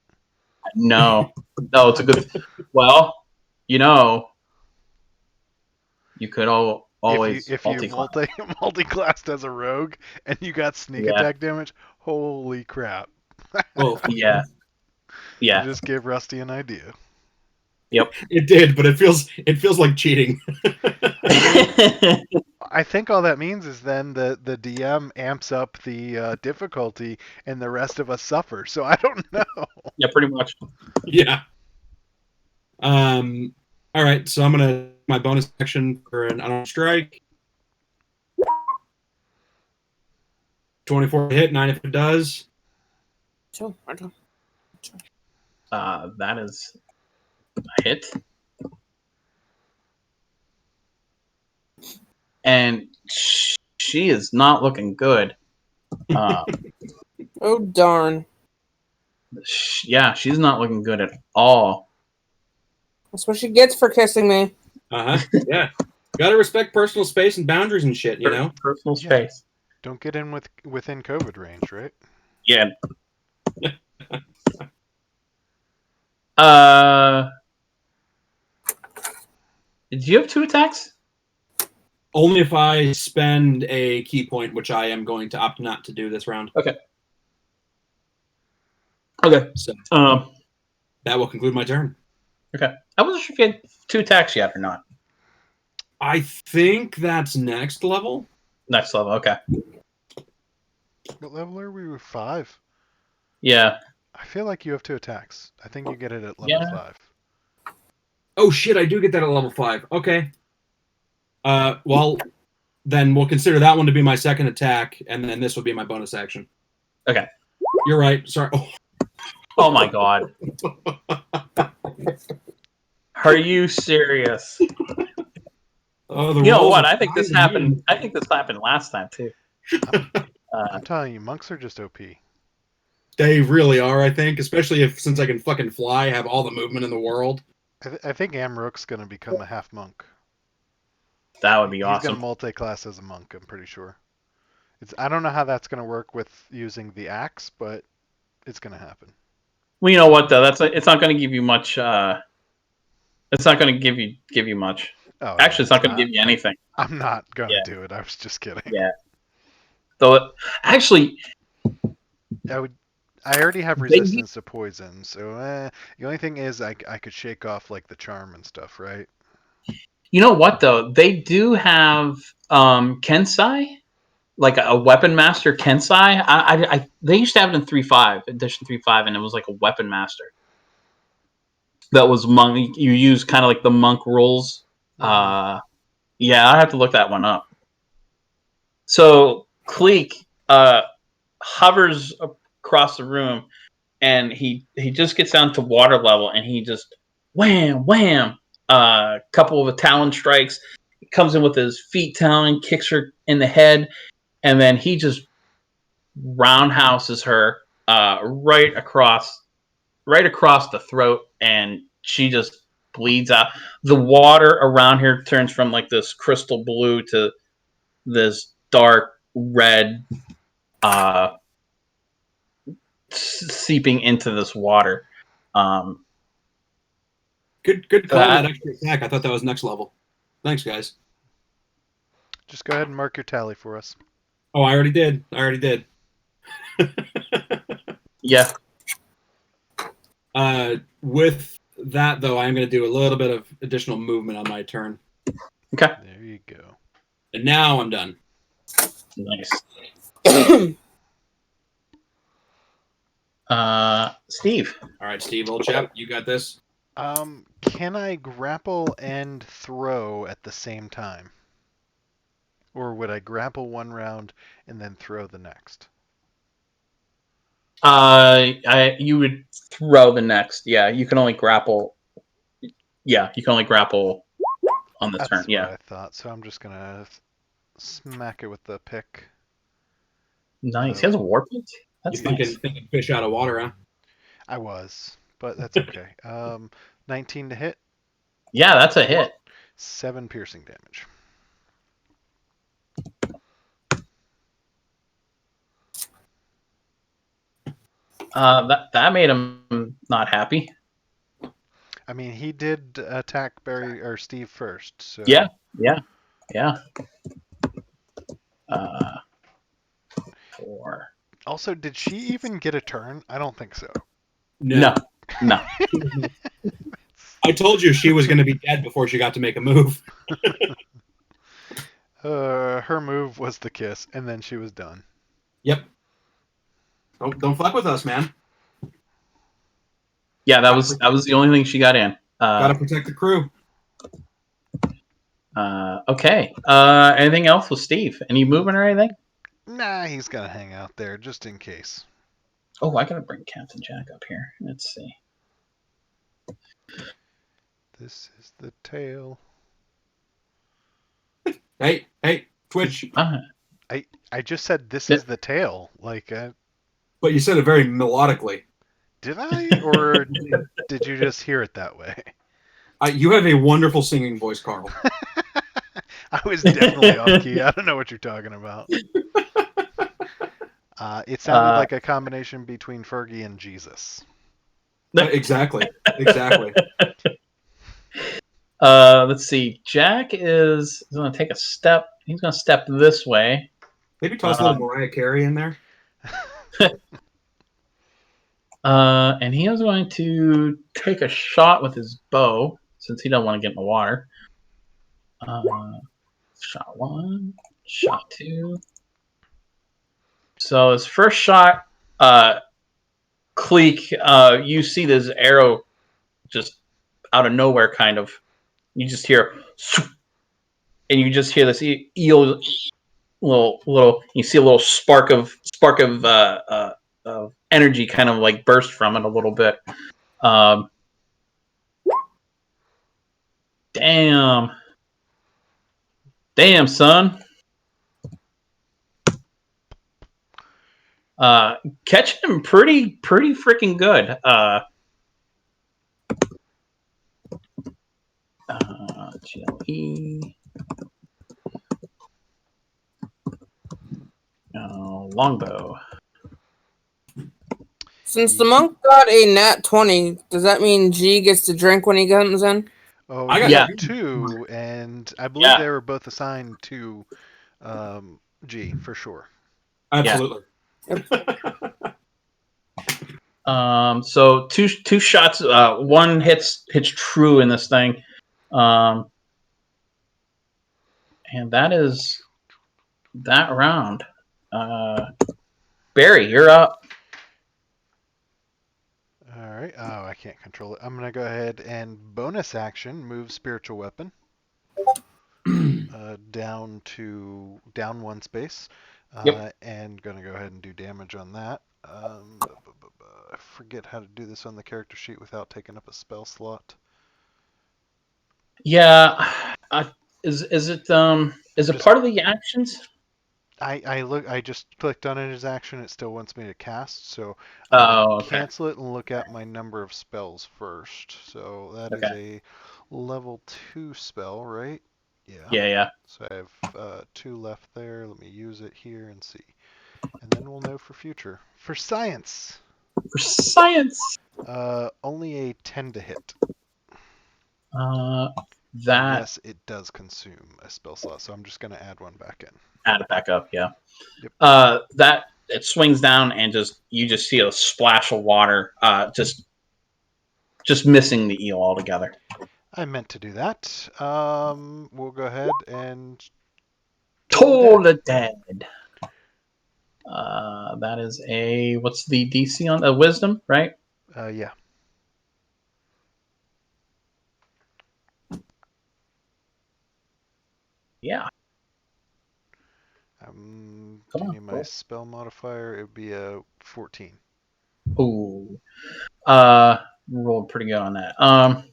No. No, it's a good. Well, you could always if you multi-class. multi-classed as a rogue and you got sneak Yeah. attack damage, holy crap! Oh, Yeah. You Yeah. just gave Rusty an idea. Yep. it did, but it feels like cheating. I think all that means is then the DM amps up the difficulty and the rest of us suffer. So I don't know. Yeah, pretty much. Yeah. All right, so I'm gonna my bonus action for an unarmed strike. 24 to hit, 9 if it does. Sure, I don't. That is a hit. And she is not looking good. Oh darn! Yeah, she's not looking good at all. That's what she gets for kissing me. Yeah. Gotta respect personal space and boundaries and shit, you know? Personal space. Don't get in within COVID range, right? Yeah. Did you have 2 attacks? Only if I spend a key point, which I am going to opt not to do this round. Okay. So That will conclude my turn. Okay. I wasn't sure if you had 2 attacks yet or not. I think that's next level. Next level. Okay. What level are we? 5. Yeah. I feel like you have 2 attacks. I think you get it at level Yeah. 5. Oh shit, I do get that at level 5. Okay. Well, then we'll consider that one to be my second attack, and then this will be my bonus action. Okay. You're right. Sorry. Oh my god. Are you serious? Oh, the You know rolls what? are I think this fine happened. to me. I think this happened last time too. I'm telling you, monks are just OP. They really are, I think, especially since I can fucking fly, have all the movement in the world. I think Amrook's going to become a half monk. That would be He's going awesome. to multi-class as a monk, I'm pretty sure. I don't know how that's going to work with using the axe, but it's going to happen. Well, you know what though? It's not going to give you much. It's not going to give you much. Oh, Actually, yeah, it's not going to give you anything. I'm not going to Yeah. do it. I was just kidding. Yeah. Though, actually, I already have resistance to poison, so the only thing is I could shake off like the charm and stuff, right? you know what though? They do have Kensai, like a weapon master Kensai. They used to have it in 3.5 edition 3.5, and it was like a weapon master. That was monk. You use kind of like the monk rules. Mhm. Yeah, I have to look that one up. So Cleek hovers across the room, and he just gets down to water level, and he just wham wham, couple of Talon strikes. He comes in with his feet Talon, kicks her in the head, and then he just roundhouses her right across the throat, and she just bleeds out. The water around her turns from like this crystal blue to this dark red, seeping into this water. Good call on that extra attack. I thought that was next level. Thanks, guys. Just go ahead and mark your tally for us. Oh, I already did. Yeah. With that, though, I'm going to do a little bit of additional movement on my turn. Okay. There you go. And now I'm done. Nice. Steve. All right, Steve, old chap, you got this. Can I grapple and throw at the same time? Or would I grapple one round and then throw the next? You would throw the next. Yeah, you can only grapple. Yeah, you can only grapple on the That's turn. what Yeah. I thought. So I'm just gonna smack it with the pick. Nice. He has a warpage. That's You nice. thinking fish out of water, huh? I was, but that's okay. 19 to hit, Yeah, that's a hit. 7 piercing damage. That made him not happy. I mean, he did attack Barry or Steve first, so Yeah. 4. Also, did she even get a turn? I don't think so. No. I told you she was going to be dead before she got to make a move. Her move was the kiss, and then she was done. Yep. Don't fuck with us, man. Yeah, that was the only thing she got in. Gotta protect the crew. Okay. Anything else with Steve? Any movement or anything? Nah, he's gonna hang out there just in case. Oh, I gotta bring Captain Jack up here. Let's see. This is the tail. Hey, Twitch. I just said this is the tail. Like, But you said it very melodically. did I, or did you just hear it that way? You have a wonderful singing voice, Carl. I was definitely off key. I don't know what you're talking about. It sounded like a combination between Fergie and Jesus. Exactly. Let's see. Jack is going to take a step. He's going to step this way. Maybe toss a little Mariah Carey in there. And he is going to take a shot with his bow since he doesn't want to get in the water. Shot 1, shot 2. So his first shot, Cleek, you see this arrow just out of nowhere, kind of. You just hear, and you just hear this eel, little. You see a little spark of energy, kind of like burst from it a little bit. Damn, son. Catching him pretty freaking good. GLE. Longbow. Since the monk got a nat 20, does that mean G gets to drink when he comes in? Oh, I I got got 2, and I believe they were both assigned to G for sure. Absolutely. So two shots. One hits true in this thing, and that is that round. Barry, you're up. All right. Oh, I can't control it. I'm gonna go ahead and bonus action move spiritual weapon down 1 space, and gonna go ahead and do damage on that. I forget how to do this on the character sheet without taking up a spell slot. Yeah. Is it part of the actions? I just clicked on it as action. It still wants me to cast, so I'm gonna cancel it and look at my number of spells first. So that is a level 2 spell, right? Yeah. So I have 2 left there. Let me use it here and see, and then we'll know for future. For science. Only Only a 10 to hit. That yes, it does consume a spell slot, so I'm just going to add one back in. add it back up, yeah. Yep. That it swings down and you just see a splash of water, just missing the eel altogether. I meant to do that. We'll go ahead and Toll dead. That is what's the DC on wisdom, right? Yeah. Yeah. Do you need my spell modifier? It would be a 14. Ooh. Rolled pretty good on that.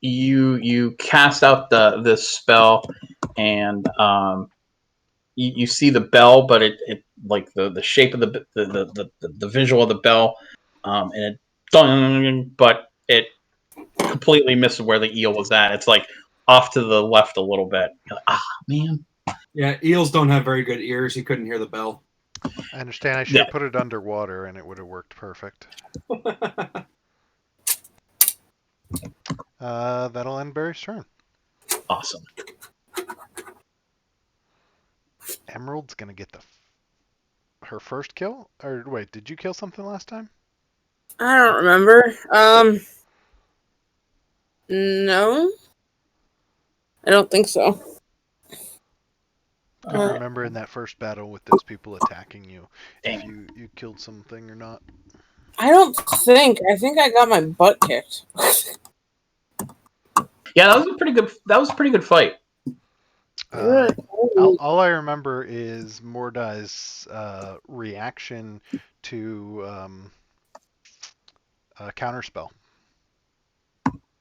You cast out this spell, and you see the bell, but it like the shape of the visual of the bell, and it but it completely misses where the eel was at. It's like off to the left a little bit. You're like, man. Yeah, eels don't have very good ears. He couldn't hear the bell. I understand. I should have put it underwater, and it would have worked perfect. That'll end Barry's turn. Awesome. Emerald's gonna get her first kill. Or wait, did you kill something last time? I don't remember. No. I don't think so. I don't remember in that first battle with those people attacking you if you killed something or not. I don't think. I think I got my butt kicked. Yeah, that was a pretty good fight. All I remember is Mordai's reaction to counterspell.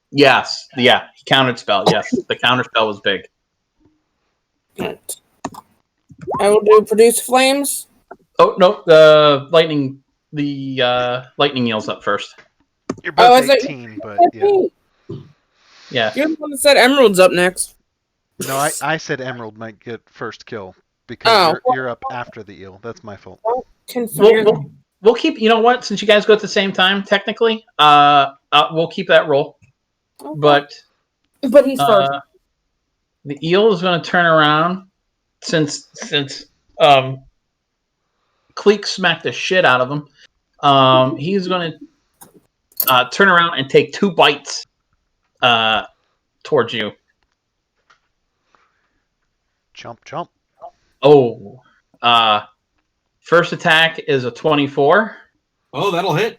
Yes, yeah, countered spell. Yes, the counter spell was big. Right. I will do produce flames. Oh no, the lightning eels up first. You're both 18, but yeah. Yeah. You're the one that said Emerald's up next. No, I said Emerald might get first kill because you're up after the eel. That's my fault. We'll keep. You know what? Since you guys go at the same time, technically, we'll keep that roll. Okay. But he's first. The eel is going to turn around since Cleek smacked the shit out of him. He's going to turn around and take 2 bites towards you. Chomp. Oh. First attack is a 24. Oh, that'll hit.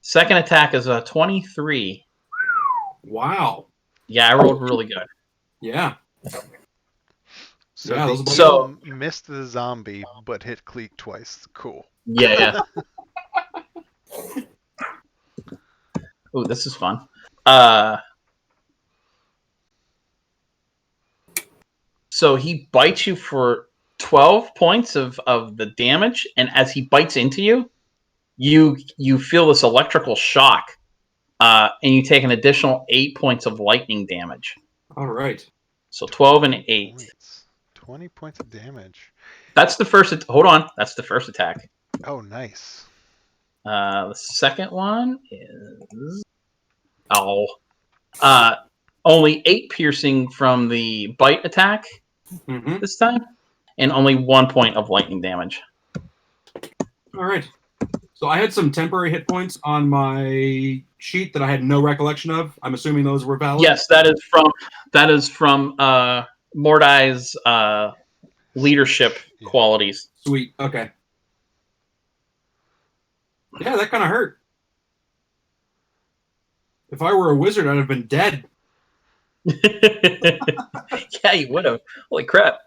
Second attack is a 23. Wow. Yeah, I rolled really good. Yeah. So yeah, the eel missed the zombie, but hit Cleek twice. Cool. Yeah. Ooh, this is fun. So he bites you for 12 points of the damage, and as he bites into you, you feel this electrical shock, and you take an additional 8 points of lightning damage. All right. So 12 and 8. 20 points of damage. That's the first. Hold on. That's the first attack. Oh, nice. The second one is only 8 piercing from the bite attack this time, and only 1 point of lightning damage. All right. So I had some temporary hit points on my sheet that I had no recollection of. I'm assuming those were valid. Yes, that is from Mordai's leadership qualities. Sweet. Okay. Yeah, that kind of hurt. If I were a wizard, I'd have been dead. Yeah, you would have. Holy crap!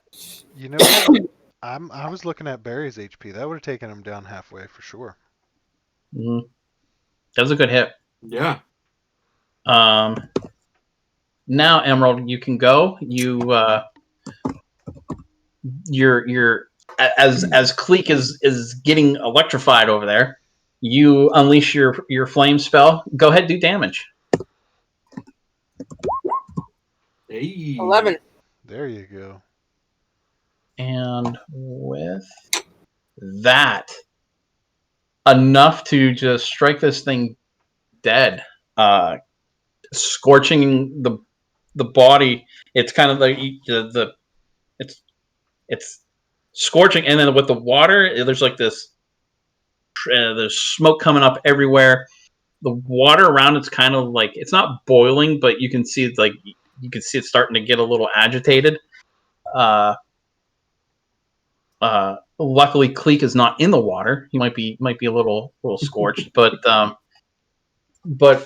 You know what? I was looking at Barry's HP. That would have taken him down halfway for sure. Mm-hmm. That was a good hit. Yeah. Now, Emerald, you can go. You're as Cleek is getting electrified over there. You unleash your flame spell. Go ahead, do damage. Hey. 11. There you go. And with that, enough to just strike this thing dead. scorching the body. It's kind of like it's scorching, and then with the water, there's like this. There's smoke coming up everywhere. The water around it's kind of like it's not boiling, but you can see it's like you can see it's starting to get a little agitated. Luckily, Cleek is not in the water. He might be a little scorched, but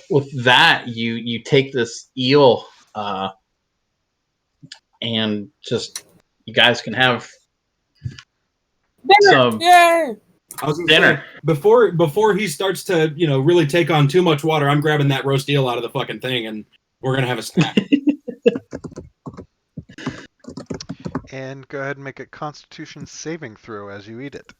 with that, you take this eel, and just you guys can have some Yay! I was gonna dinner. say before he starts to really take on too much water, I'm grabbing that roast eel out of the fucking thing, and we're gonna have a snack. And go ahead and make a Constitution saving throw as you eat it.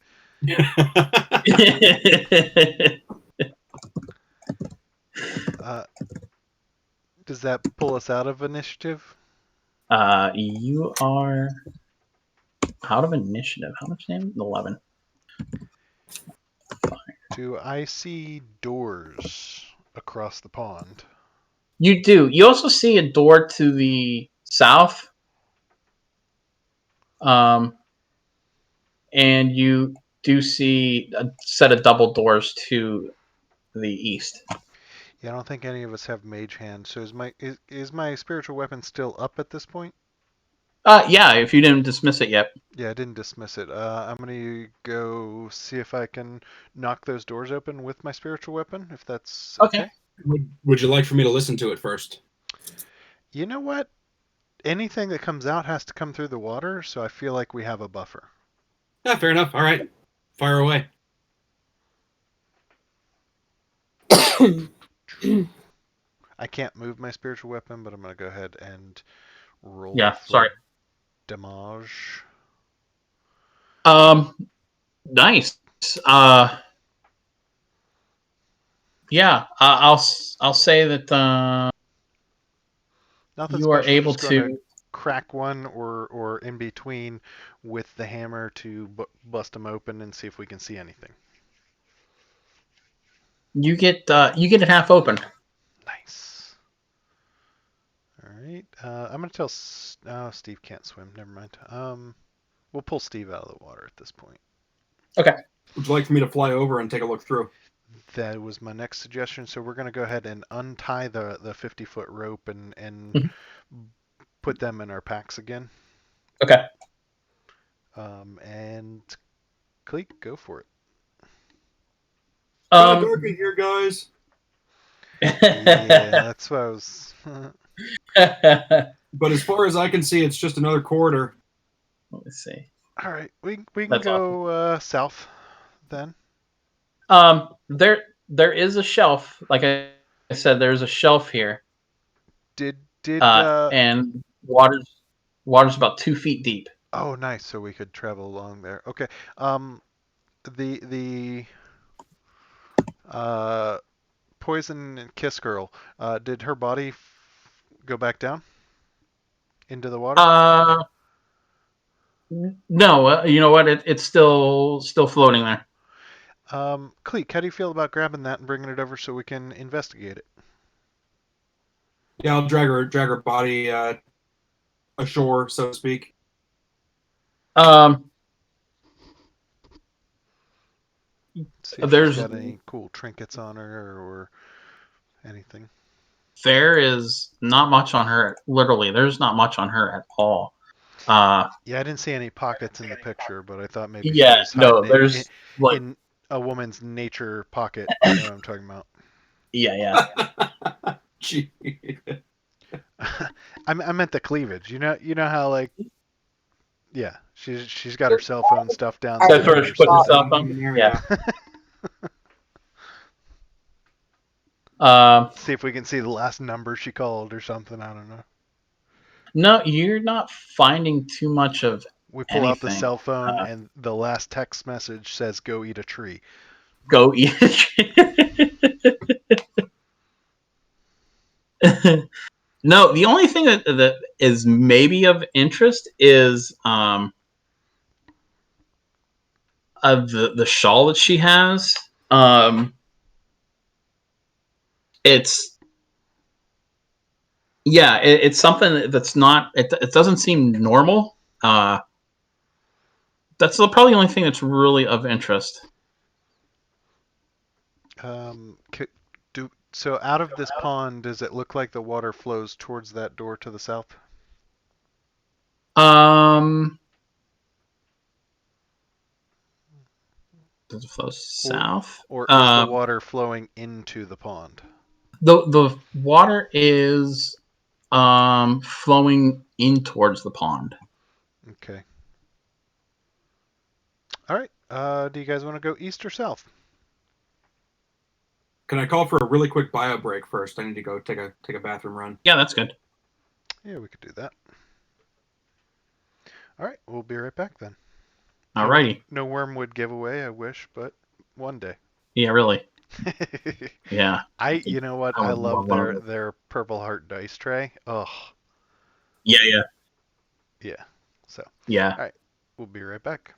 Does that pull us out of initiative? You are out of initiative. How much damage? 11. Do I see doors across the pond? You do. You also see a door to the south. And you do see a set of double doors to the east. Yeah, I don't think any of us have mage hand. So is my spiritual weapon still up at this point? Yeah, if you didn't dismiss it yet. Yeah, I didn't dismiss it. I'm gonna go see if I can knock those doors open with my spiritual weapon, if that's okay. Would you like for me to listen to it first? You know what? Anything that comes out has to come through the water, so I feel like we have a buffer. Yeah, fair enough. All right, fire away. I can't move my spiritual weapon, but I'm gonna go ahead and roll Yeah, for sorry. damage. Nice. Yeah, I'll say that Nothing you are special. able Just going to to. crack one or in between with the hammer to bust them open and see if we can see anything. You get it half open. Nice. All right. I'm gonna tell. Steve can't swim. Never mind. We'll pull Steve out of the water at this point. Okay. Would you like for me to fly over and take a look through? That was my next suggestion. So we're gonna go ahead and untie the 50-foot rope and put them in our packs again. Okay. And Cleek, go for it. Dark in here, guys. Yeah, that's what I was. But as far as I can see, it's just another corridor. Let me see. All right, we can That's go south then. There is a shelf. Like I said, there's a shelf here. Did and water's about 2 feet deep. Oh, nice. So we could travel along there. Okay. The poison and kiss girl. Did her body go back down into the water? No. You know what? It's still floating there. Cleek, how do you feel about grabbing that and bringing it over so we can investigate it? Yeah, I'll drag her body ashore, so to speak. See if There's she's got any cool trinkets on her or anything. There is not much on her. Literally, there's not much on her at all. Yeah, I didn't see any pockets in the picture, but I thought maybe she Yeah, was no, hiding there's like in a woman's nature pocket. You know what I'm talking about? yeah. Gee. I meant the cleavage. You know how like, yeah, she's got her cell phone stuff down there. That's where she put the cell phone. Yeah. See if we can see the last number she called or something. I don't know. No, you're not finding too much of We pull out the anything. cell phone and the last text message says, "Go eat a tree." Go eat a tree. No, the only thing that is maybe of interest is of the shawl that she has. It's Yeah, it's something that's not. It doesn't seem normal. That's probably the only thing that's really of interest. So out of this pond, does it look like the water flows towards that door to the south? Does it flow south? Or is the water flowing into the pond? The water is flowing in towards the pond. Okay. All right. Do you guys want to go east or south? Can I call for a really quick bio break first? I need to go take a bathroom run. Yeah, that's good. Yeah, we could do that. All right, we'll be right back then. Alrighty. No wormwood giveaway, I wish, but one day. Yeah, really. Yeah. You know what? I love their Purple Heart dice tray. Ugh. Yeah. Yeah. So. Yeah. All right, we'll be right back.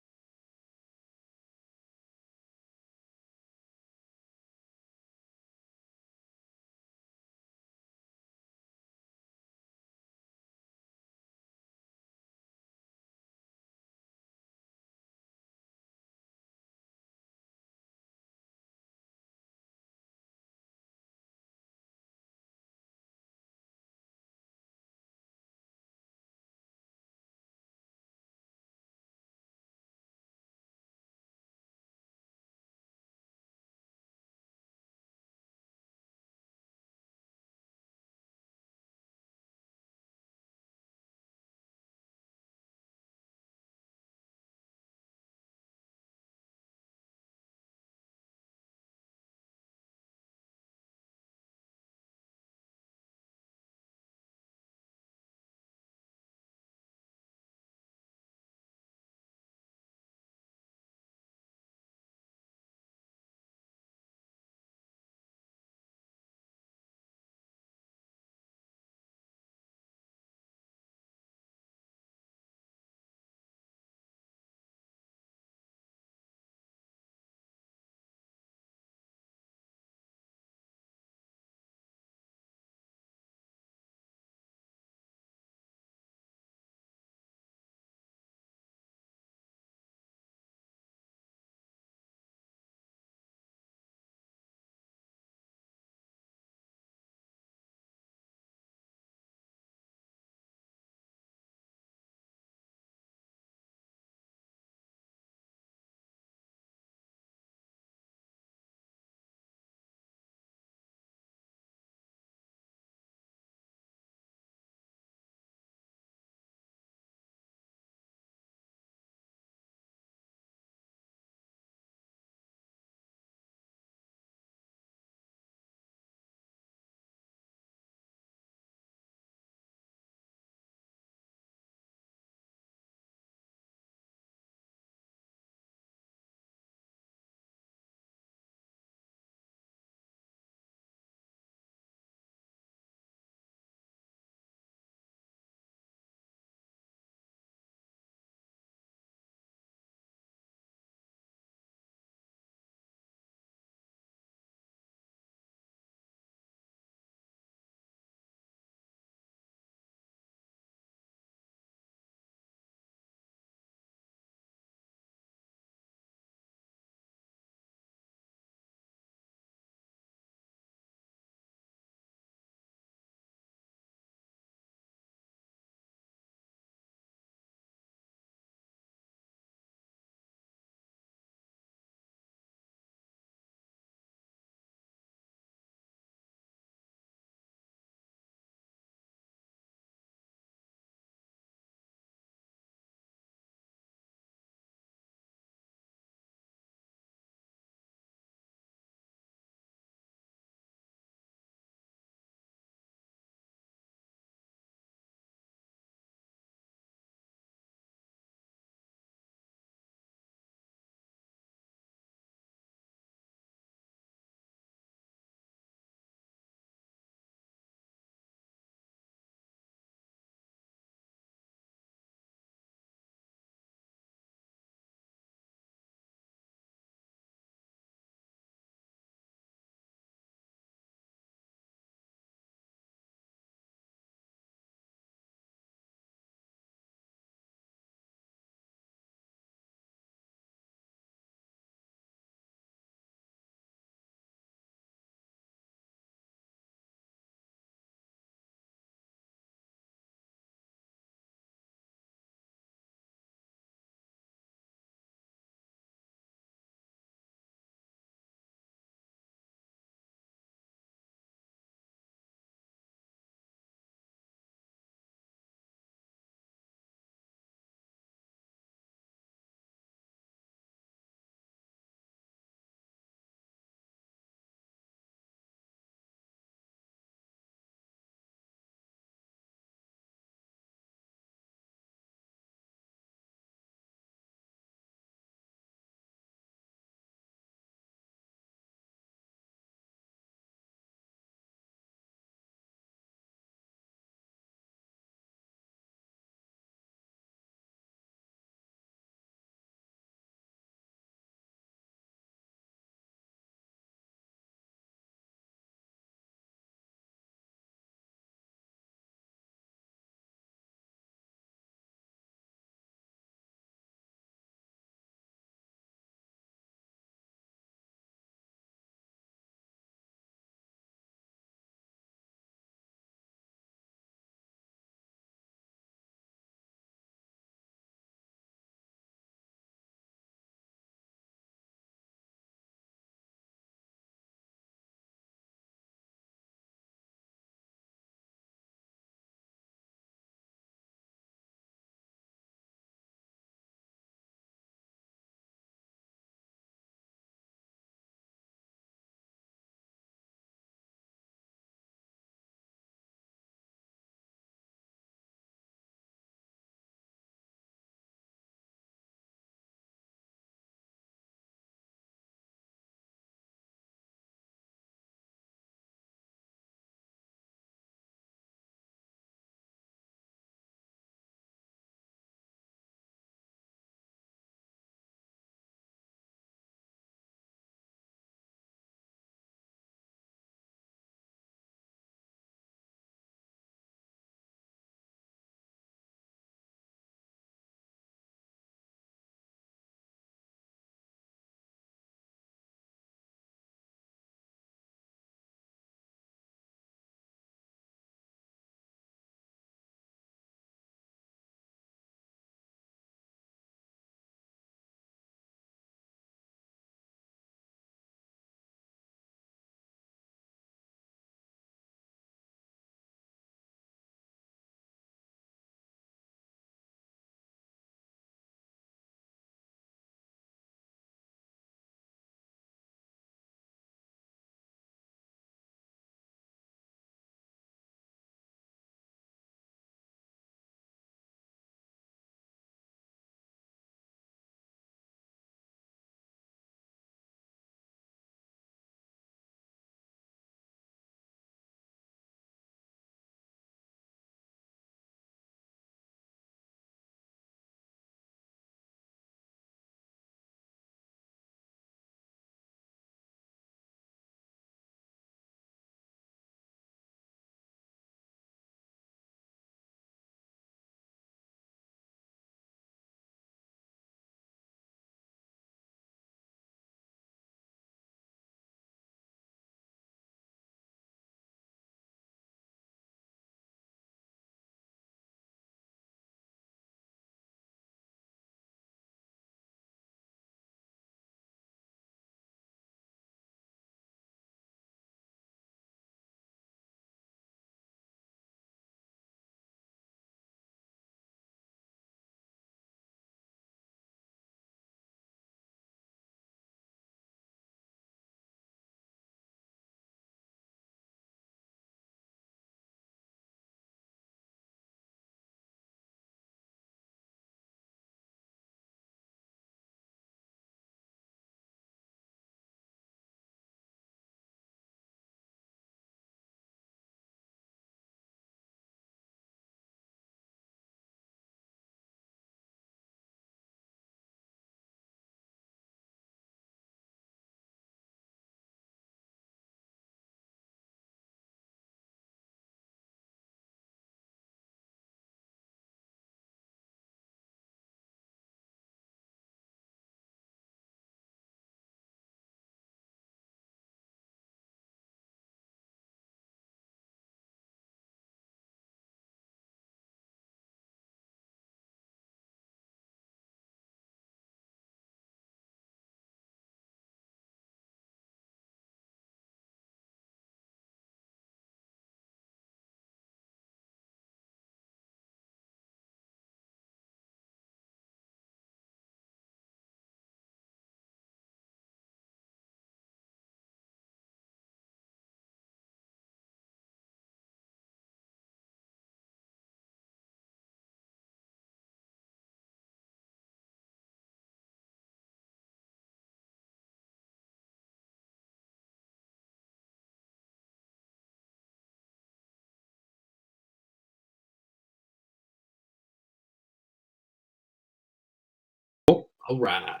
All right.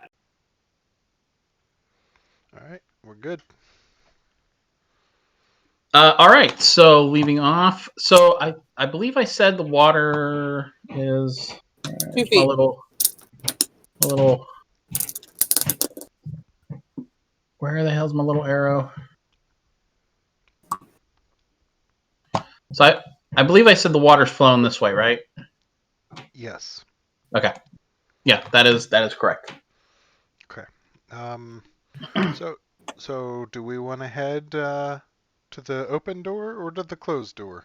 All right, we're good. All right. So leaving off. So I believe I said the water is 2 a feet. little. Where the hell's my little arrow? So I believe I said the water's flowing this way, right? Yes. Okay. Yeah, that is correct. Okay. So do we want to head to the open door or to the closed door?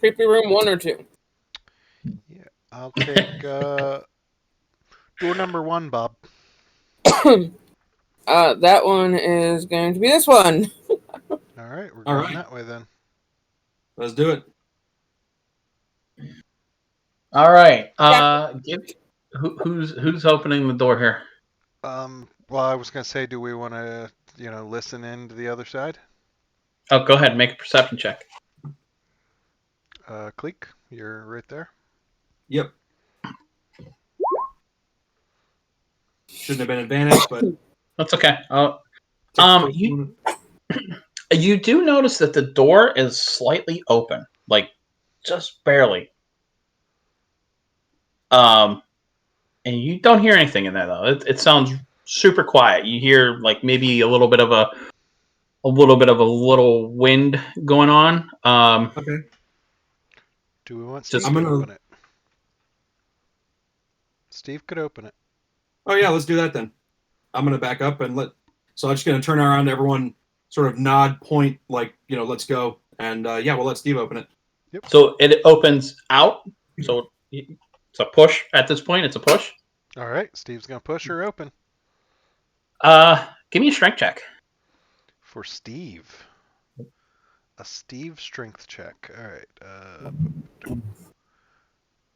Creepy room 1 or 2. Yeah, I'll take door number 1, Bob. That one is going to be this one. All right, we're All going right. that way then. Let's do it. All right. Who's opening the door here? Well, I was gonna say, do we want to, listen in to the other side? Oh, go ahead. Make a perception check. Cleek, you're right there. Yep. Shouldn't have been advantage, but That's okay. you. You do notice that the door is slightly open, like just barely. And you don't hear anything in there though. It sounds super quiet. You hear like maybe a little bit of a little wind going on. Okay. Do we want Just- Steve I'm to gonna- open it? Steve could open it. Oh yeah, let's do that then. I'm gonna back up and So I'm just gonna turn around to everyone, sort of nod, point, like let's go, and yeah, we'll let Steve open it. Yep. So it opens out. So it's a push at this point. It's a push. All right, Steve's gonna push her open. Give me a strength check. For Steve. A Steve strength check. All right.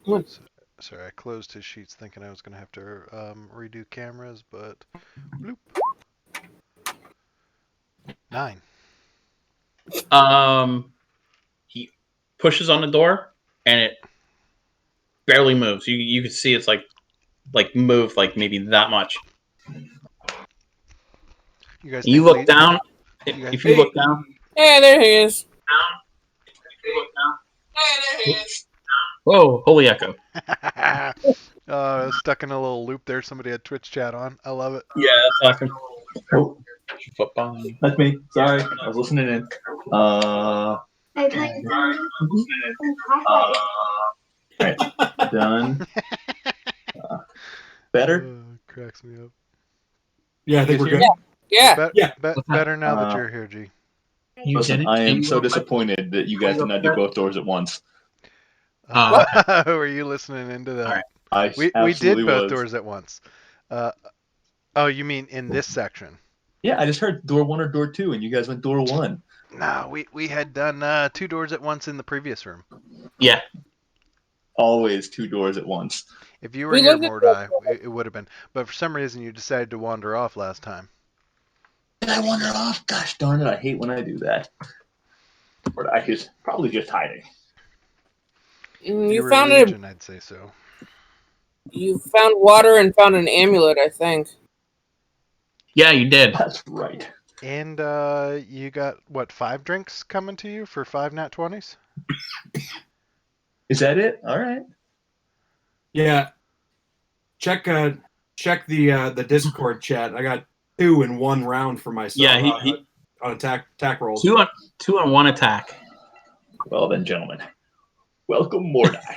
What? Sorry, I closed his sheets thinking I was going to have to redo cameras, but bloop. 9. He pushes on the door and it barely moves. You can see it's like moved like maybe that much. You guys You think look lead- down. You guys- If you look down, Hey, there he is. whoa! Holy echo. Stuck in a little loop there. Somebody had Twitch chat on. I love it. Yeah, that's awesome. Oh, Football. that's me. Sorry, I was listening in. Right, done. Better? Cracks me up. Yeah, I think we're good. Yeah. Yeah. Better now that you're here, G. Listen, I am so disappointed that you guys did not do both doors at once. Were you listening into that? All right. I We absolutely did both was. doors at once. Oh, you mean in this section? Yeah, I just heard door 1 or door 2, and you guys went door 1. No, we had done 2 doors at once in the previous room. Yeah. Always 2 doors at once. If you were We here, looked at Mordai, it would have been. But for some reason, you decided to wander off last time. Did I wander off? Gosh darn it, I hate when I do that. Or I was probably just hiding. You You were found Legion, I'd say so. You found water and found an amulet, I think. Yeah, you did. That's right. And you got, what, 5 drinks coming to you for 5 nat 20s? Is that it? All right. Yeah. Check the Discord chat. I got 2 in 1 round for myself. Yeah, he on attack rolls. 2 on 1 attack. Well then, gentlemen, welcome Mordai.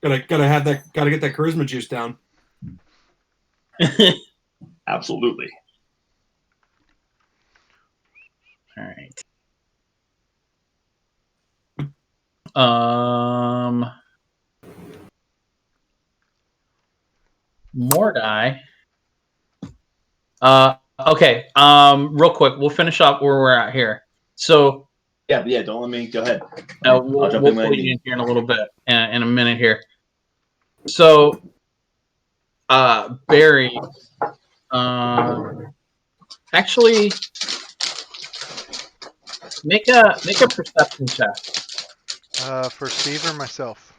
Gotta get that charisma juice down. Absolutely. All right. Mordai. Okay. Real quick, we'll finish up where we're at here. So, Yeah, don't let me go ahead. we'll I'll jump in when I put you need. in here in a little bit, in a minute here. So, Barry, actually, make a perception check. For Steve or myself?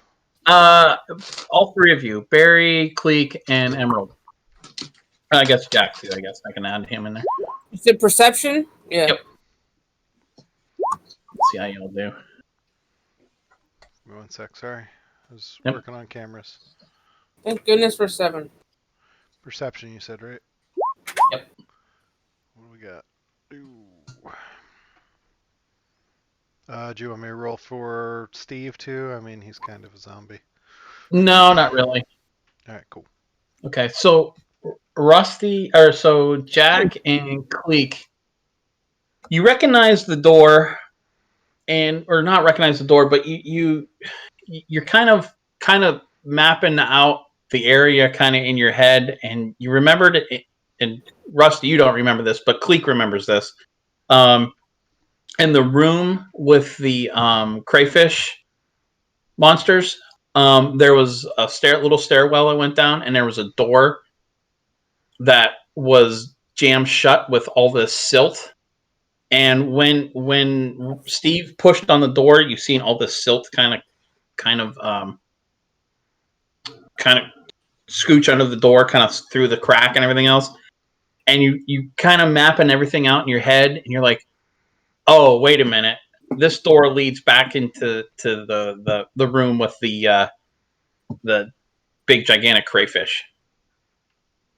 All three of you, Barry, Cleek, and Emerald. I guess Jack too. I guess I can add him in there. Is it perception? Yeah. Yep. Let's see how y'all do. 1 sec, sorry. I was Yep. working on cameras. Thank goodness for 7. Perception, you said, right? Yep. What do we got? Ooh. Do you want me to roll for Steve too? I mean, he's kind of a zombie. No, not really. All right, cool. Okay, so Jack and Cleek, you recognize the door, or not recognize the door, but you're kind of mapping out the area kind of in your head, and you remembered it. And Rusty, you don't remember this, but Cleek remembers this. In the room with the crayfish monsters, there was a little stairwell that went down, and there was a door that was jammed shut with all this silt. And when Steve pushed on the door, you seen all this silt kind of scooch under the door, kind of through the crack and everything else. And you kind of mapping everything out in your head, and you're like, oh, wait a minute, this door leads back into the room with the big gigantic crayfish.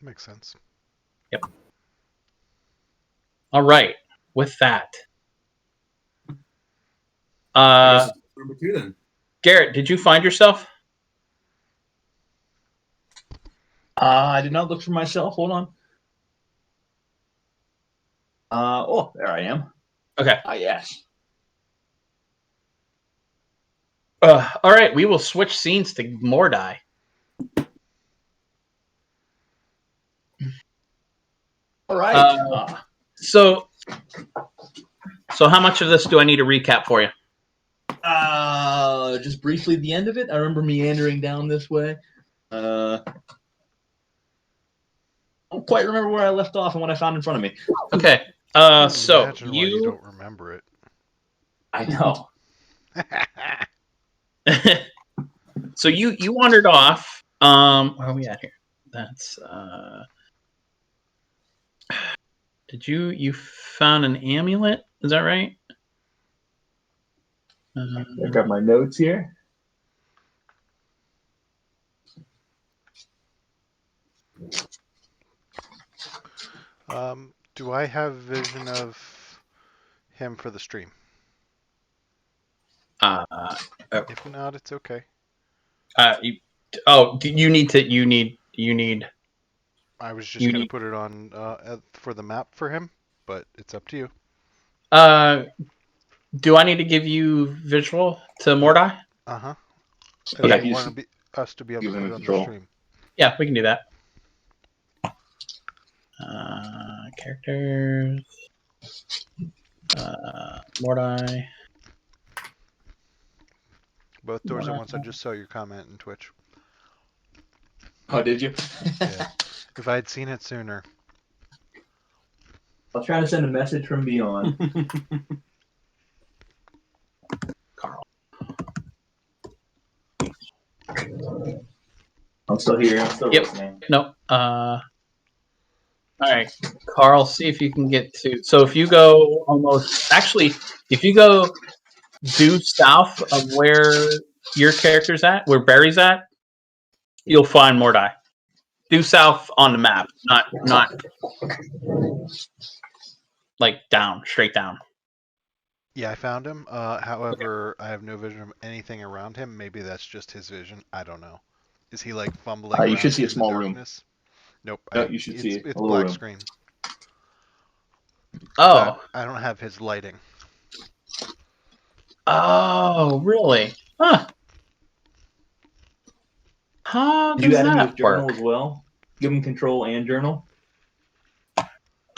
Makes sense. Yep. All right. With that, I guess it's number 2 then. Garrett, did you find yourself? I did not look for myself. Hold on. Oh, there I am. Okay. Yes. All right. We will switch scenes to Mordai. All right. So how much of this do I need to recap for you? Just briefly the end of it. I remember meandering down this way. I don't quite remember where I left off and what I found in front of me. Okay. So Imagine why you don't remember it. I know. So you wandered off. Where are we at here? That's did you found an amulet? Is that right? I got my notes here. Do I have vision of him for the stream? If not, it's okay. You need. I was just gonna put it on for the map for him, but it's up to you. Do I need to give you visual to Mordai? Uh-huh. Okay. I want us to be able to put it on the stream. Yeah, we can do that. Characters. Mordai. Both doors at once. I just saw your comment in Twitch. Oh, did you? Yeah. If I had seen it sooner. I was trying to send a message from beyond. Carl. I'm still here. I'm still listening. No. All right, Carl. See if you can get to. So if you go if you go due south of where your character's at, where Barry's at, you'll find Mordai. Due south on the map, not like down, straight down. Yeah, I found him. However, I have no vision of anything around him. Maybe that's just his vision. I don't know. Is he like fumbling? You should see a in the small room. darkness? Nope. No, you should see it's a little black room. screen. Oh. I don't have his lighting. Oh, really? Huh. How Did you does add him to that his journal work? as well? Give him control and journal?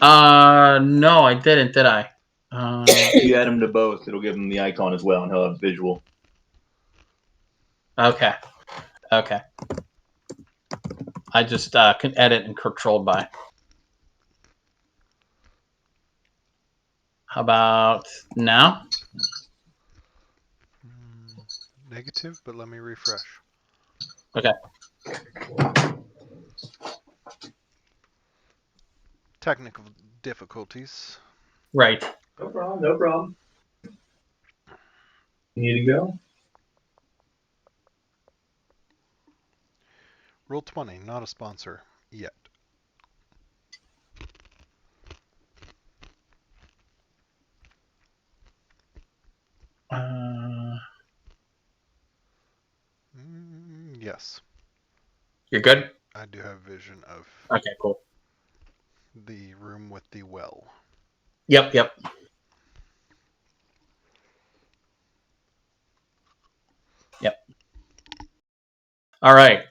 No, I didn't, did I? If you add him to both, it'll give him the icon as well, and he'll have visual. Okay. I just can edit and controlled by. How about now? negative, but let me refresh. Okay. Technical difficulties. Right. No problem. No problem. You need to go? Roll 20, not a sponsor yet. Yes, You're good? I do have vision of Okay, cool. the room with the well. Yep. All right.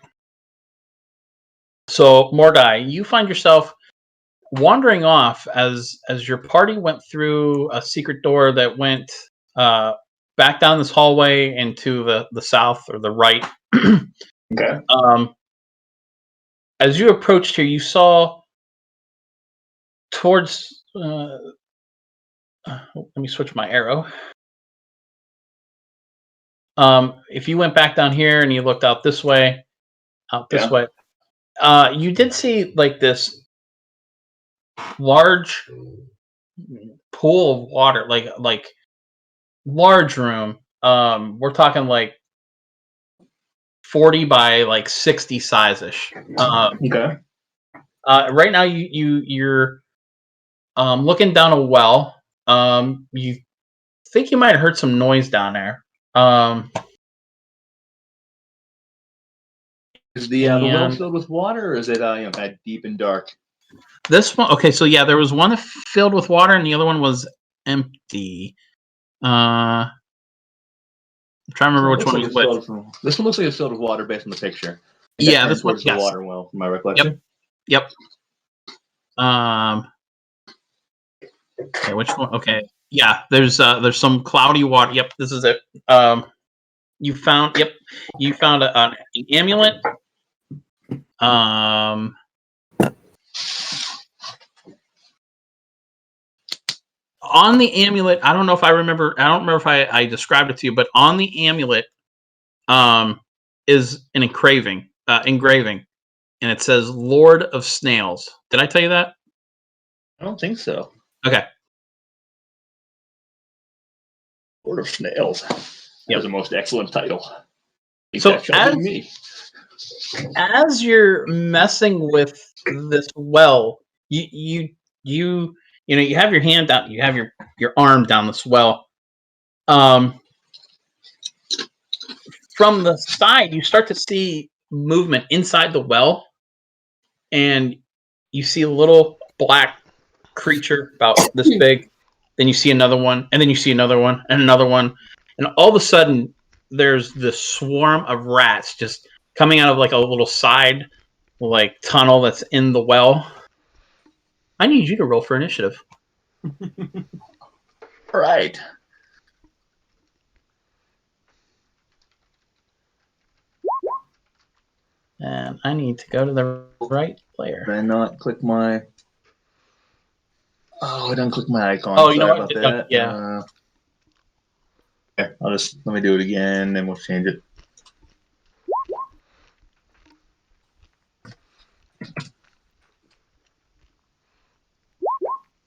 So, Mordai, you find yourself wandering off as your party went through a secret door that went back down this hallway into the south or the right. Okay. As you approached here, you saw towards. Let me switch my arrow. If you went back down here and you looked out this way, you did see like this large pool of water, like large room. We're talking like 40 by like 60 size-ish. Okay. Right now you're looking down a well. You think you might have heard some noise down there. Is the well and filled with water, or is it kind of deep and dark? this one, okay, so yeah, there was one filled with water and the other one was empty. I'm trying to remember which one was which. This one looks like it's filled with water based on the picture. Yeah, this one. Towards Yes. the water well, from my recollection. Yep. Okay, which one? Okay. Yeah, there's some cloudy water. Yep, this is it. You found an amulet. On the amulet, I don't know if I remember. I don't remember if I described it to you, but on the amulet, is an engraving, and it says "Lord of Snails." Did I tell you that? I don't think so. Okay. Lord of Snails. That was a most excellent title. I think So that shall be me. As you're messing with this well, you have your hand down, you have your arm down this well. From the side, you start to see movement inside the well, and you see a little black creature about this big. Then you see another one, and then you see another one, and another one, and all of a sudden, there's this swarm of rats just coming out of like a little side like tunnel that's in the well. I need you to roll for initiative. All right. And I need to go to the right player. Did I not click my... Oh, I didn't click my icon. Oh, you know Sorry what? about that. Yeah. Okay, let me do it again, then we'll change it.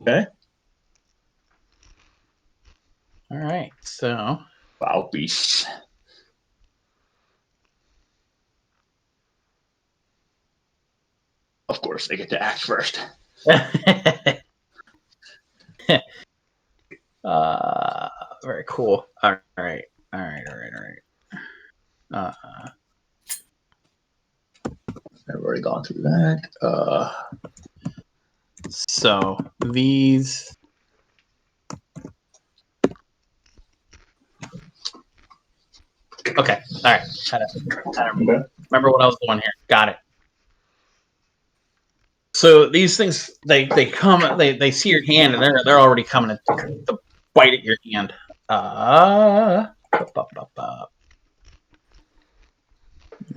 Okay. All right. So. Wow, beasts. Of course, they get to act first. Very cool. All right. I've already gone through that. So these. Okay. All right. Remember what I was doing here. Got it. So these things, they come, they see your hand, and they're already coming to bite at your hand.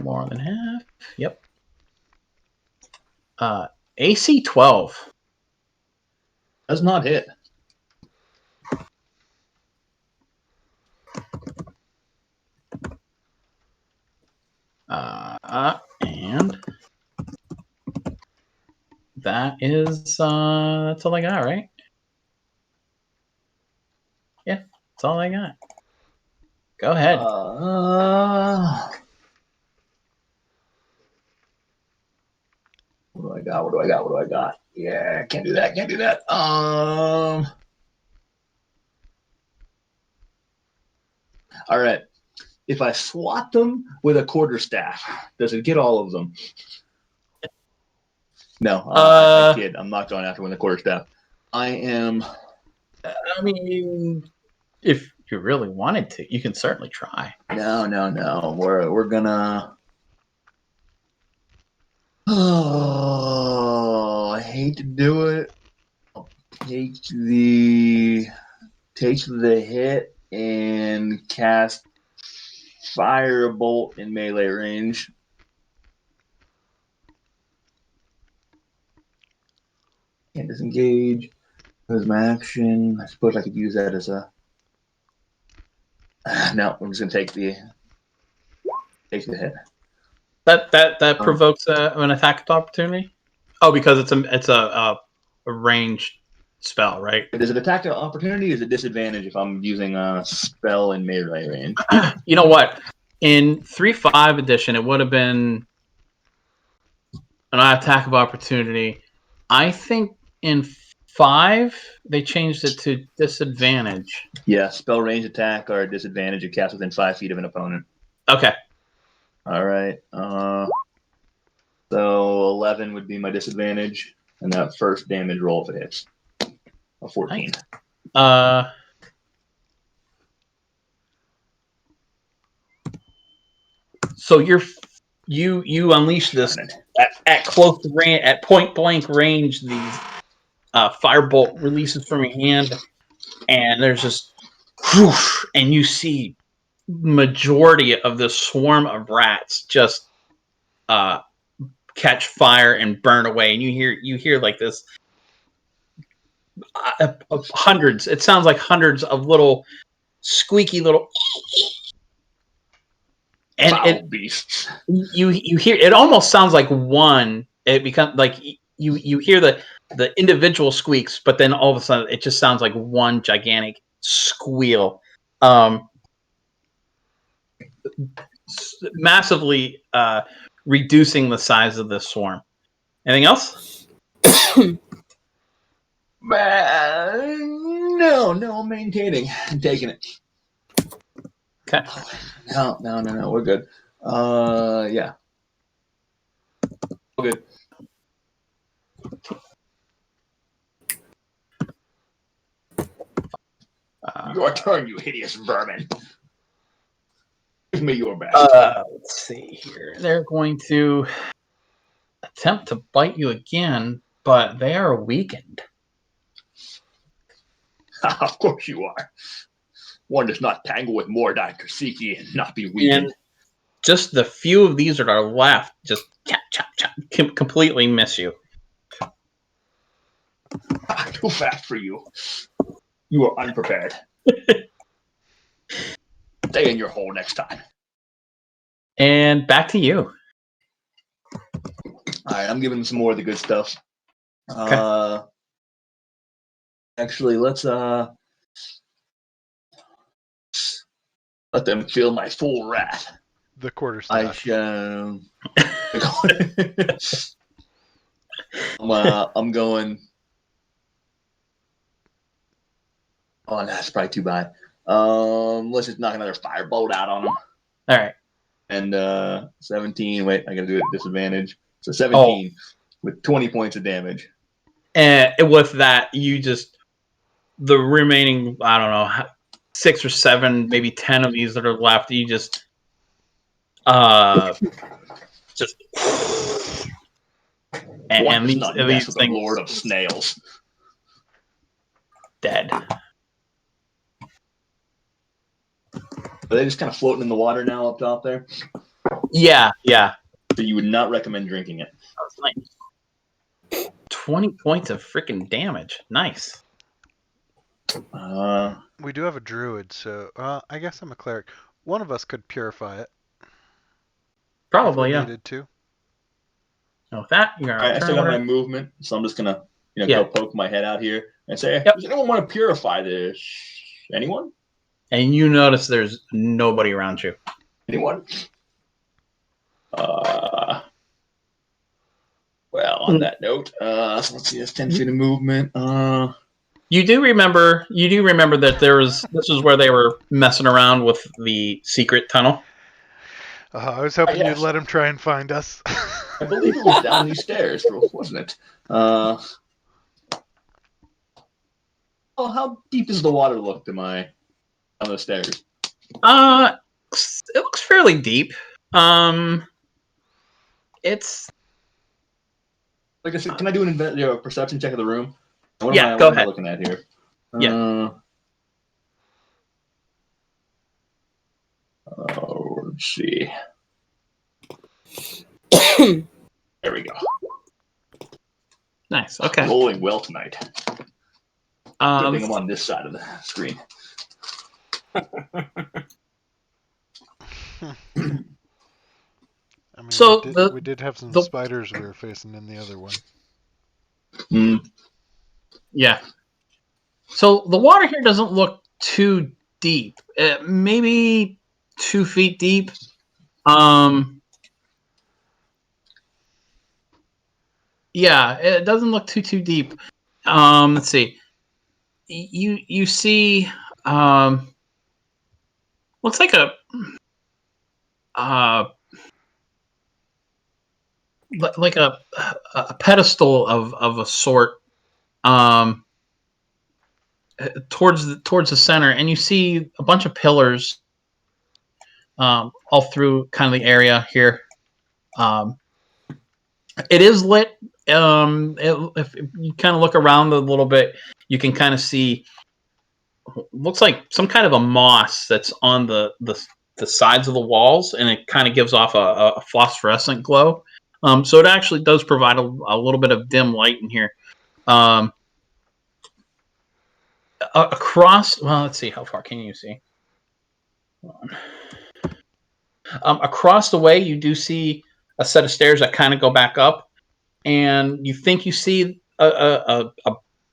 More than half. Yep. AC 12. Does not hit. And that is that's all I got, right? Yeah, that's all I got. Go ahead. What do I got? What do I got? Yeah, can't do that. All right. If I swat them with a quarterstaff, does it get all of them? No, I kid. I'm not going after with a quarterstaff. I am. I mean, if you really wanted to, you can certainly try. No. We're gonna. Oh, I hate to do it. I'll take the hit and cast Firebolt in melee range. Can't disengage. As my action, I suppose I could use that as a. No, I'm just gonna take the hit. That provokes an attack of opportunity. Oh, because it's a ranged spell, right? Is it attack of opportunity? Or is it disadvantage if I'm using a spell in melee range? You know what? In 3.5 edition, it would have been an attack of opportunity. I think in 5 they changed it to disadvantage. Yeah, spell range attack or disadvantage if cast within 5 feet of an opponent. Okay. All right. So 11 would be my disadvantage, and that first damage roll if it hits. A 14. So you unleash this at close range, at point blank range. These firebolt releases from your hand, and there's just whoosh, and you see majority of this swarm of rats just catch fire and burn away, and you hear like this hundreds. It sounds like hundreds of little squeaky little. And it beasts. You hear it almost sounds like one. It becomes like you hear the individual squeaks, but then all of a sudden it just sounds like one gigantic squeal, massively reducing the size of this swarm. Anything else? No, I'm maintaining. I'm taking it. Okay. No, we're good. Yeah. We're good. Your turn, you hideous vermin. Give me your best. Let's see here. They're going to attempt to bite you again, but they are weakened. Of course you are. One does not tangle with Mordai Kasiki and not be weakened. And just the few of these that are left just completely miss you. Too fast for you. You are unprepared. Stay in your hole next time. And back to you. All right, I'm giving them some more of the good stuff. Okay. Actually, let's let them feel my full wrath. The quarterstaff. I'm going. Oh, that's probably too bad. Let's just knock another firebolt out on them. All right. And 17. Wait, I gotta do it at disadvantage. So 17 with 20 points of damage. And with that, you just the remaining, I don't know, 6 or 7, maybe 10 of these that are left. You just and these things the Lord of Snails dead. Are they just kind of floating in the water now up top there? Yeah. So you would not recommend drinking it. Nice. 20 points of freaking damage. Nice. We do have a druid, so I guess I'm a cleric. One of us could purify it. Probably, if we yeah. needed to. And with that, you're All gonna right, I turn still got my around. movement, so I'm just gonna, Yeah. go poke my head out here and say, Yep. does anyone want to purify this? Anyone? And you notice there's nobody around you. Anyone? Well, on that note, so let's see, that's 10 feet of movement. You do remember that this is where they were messing around with the secret tunnel. I was hoping yes. you'd let him try and find us. I believe it was down these stairs, wasn't it? Oh, how deep is the water look on the stairs? It looks fairly deep. It's Like I said, can I do a perception check of the room? What Yeah, am go I ahead. looking at here? Yeah. Let's see. There we go. Nice. Okay. Rolling well tonight. Good thing I'm on this side of the screen. I mean, So we did have some spiders we were facing in the other one. Yeah. So the water here doesn't look too deep. Maybe 2 feet deep. Yeah, it doesn't look too deep. Let's see. You see looks like a like a pedestal of a sort towards the center, and you see a bunch of pillars all through kind of the area here. It is lit. If you kind of look around a little bit, you can kind of see. Looks like some kind of a moss that's on the sides of the walls, and it kind of gives off a phosphorescent glow. So it actually does provide a little bit of dim light in here. Across, well, let's see, how far can you see? Across the way, you do see a set of stairs that kind of go back up, and you think you see a